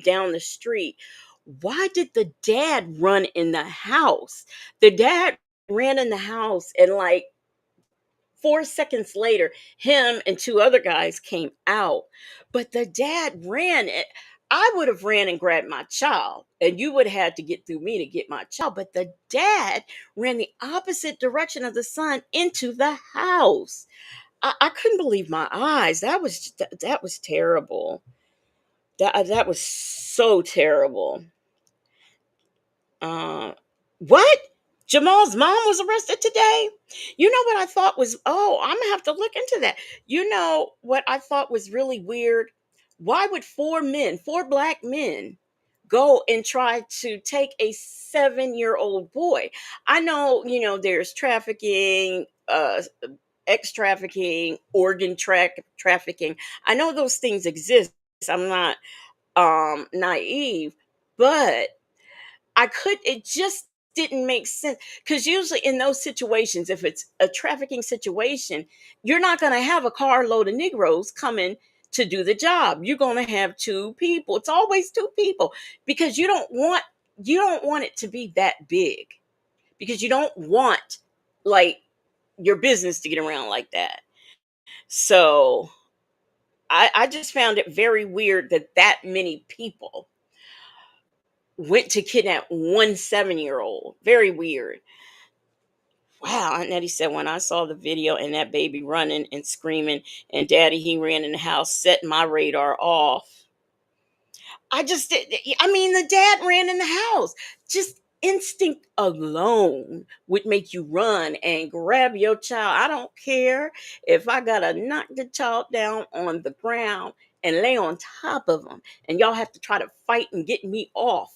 down the street. Why did the dad run in the house? The dad ran in the house and like 4 seconds later, him and two other guys came out. But the dad ran it. I would have ran and grabbed my child, and you would have had to get through me to get my child. But the dad ran the opposite direction of the son into the house. I couldn't believe my eyes. That was terrible. That was so terrible. Uh, what? Jamal's mom was arrested today? You know what I thought was, oh, I'm gonna have to look into that. You know what I thought was really weird? Why would four black men, go and try to take a 7-year-old boy? I know, there's trafficking, ex trafficking, trafficking. I know those things exist. I'm not naive, but it just didn't make sense because usually in those situations, if it's a trafficking situation, you're not going to have a carload of Negroes coming to do the job. You're going to have two people. It's always two people because you don't want it to be that big because you don't want like your business to get around like that. So I just found it very weird that many people went to kidnap one 7-year-old. Very weird. Wow. Aunt Nettie said, when I saw the video and that baby running and screaming, and daddy, he ran in the house, set my radar off. I just did. I mean, the dad ran in the house. Just instinct alone would make you run and grab your child. I don't care if I gotta knock the child down on the ground and lay on top of him, and y'all have to try to fight and get me off.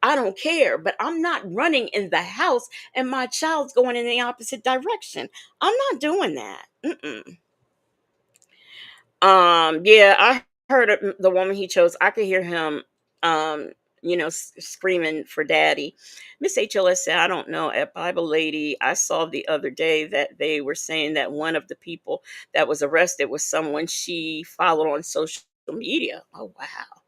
I don't care, but I'm not running in the house and my child's going in the opposite direction. I'm not doing that. Mm-mm. Yeah, I heard the woman he chose. I could hear him, screaming for daddy. Miss HLS said, I don't know. At Bible Lady, I saw the other day that they were saying that one of the people that was arrested was someone she followed on social media. Oh, wow.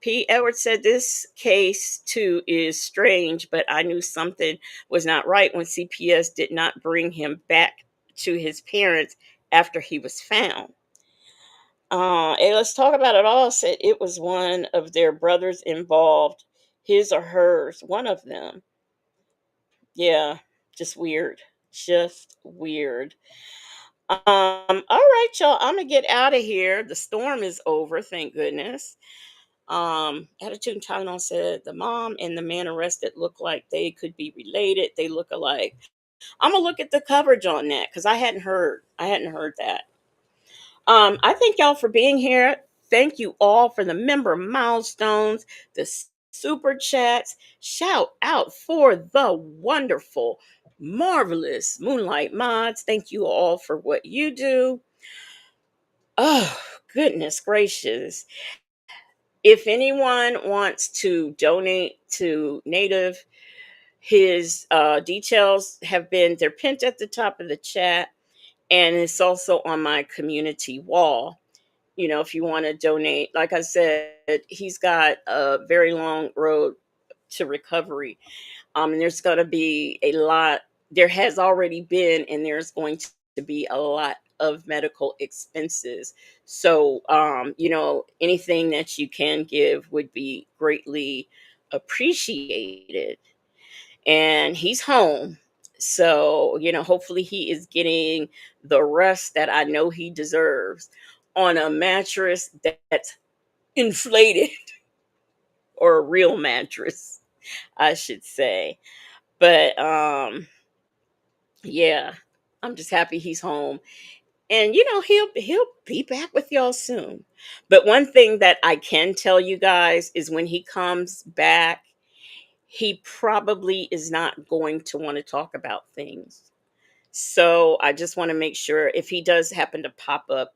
P. Edwards said this case too is strange, but I knew something was not right when CPS did not bring him back to his parents after he was found. Hey, let's talk about it all. Said it was one of their brothers involved, his or hers, one of them. Yeah, just weird. Just weird. All right, y'all. I'm gonna get out of here. The storm is over, thank goodness. Attitude and Tylenol said the mom and the man arrested look like they could be related. They look alike. I'm gonna look at the coverage on that because I hadn't heard. That. I thank y'all for being here. Thank you all for the member milestones, the super chats. Shout out for the wonderful, marvelous Moonlight Mods. Thank you all for what you do. Oh, goodness gracious. If anyone wants to donate to Native, his details they're pinned at the top of the chat, and it's also on my community wall. If you want to donate, like I said, he's got a very long road to recovery. And there's going to be a lot, there has already been, and there's going to be a lot of medical expenses. So, anything that you can give would be greatly appreciated. And he's home. So, hopefully he is getting the rest that I know he deserves on a mattress that's inflated or a real mattress, I should say. But yeah, I'm just happy he's home. And he'll be back with y'all soon. But one thing that I can tell you guys is when he comes back, he probably is not going to want to talk about things. So I just want to make sure if he does happen to pop up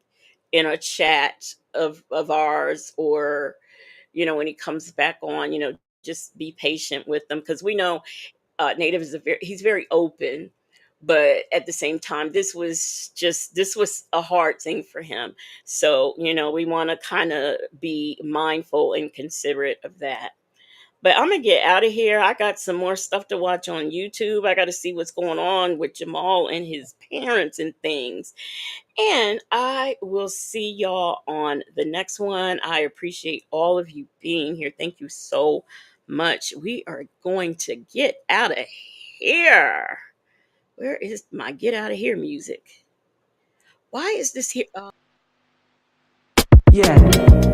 in a chat of ours, or when he comes back on, just be patient with them, because we know Native is he's very open, but at the same time, this was a hard thing for him. So we want to kind of be mindful and considerate of that. But I'm gonna get out of here. I got some more stuff to watch on YouTube. I got to see what's going on with Jamal and his parents and things. And I will see y'all on the next one. I appreciate all of you being here. Thank you so much. We are going to get out of here. Where is my get out of here music? Why is this here? Yeah.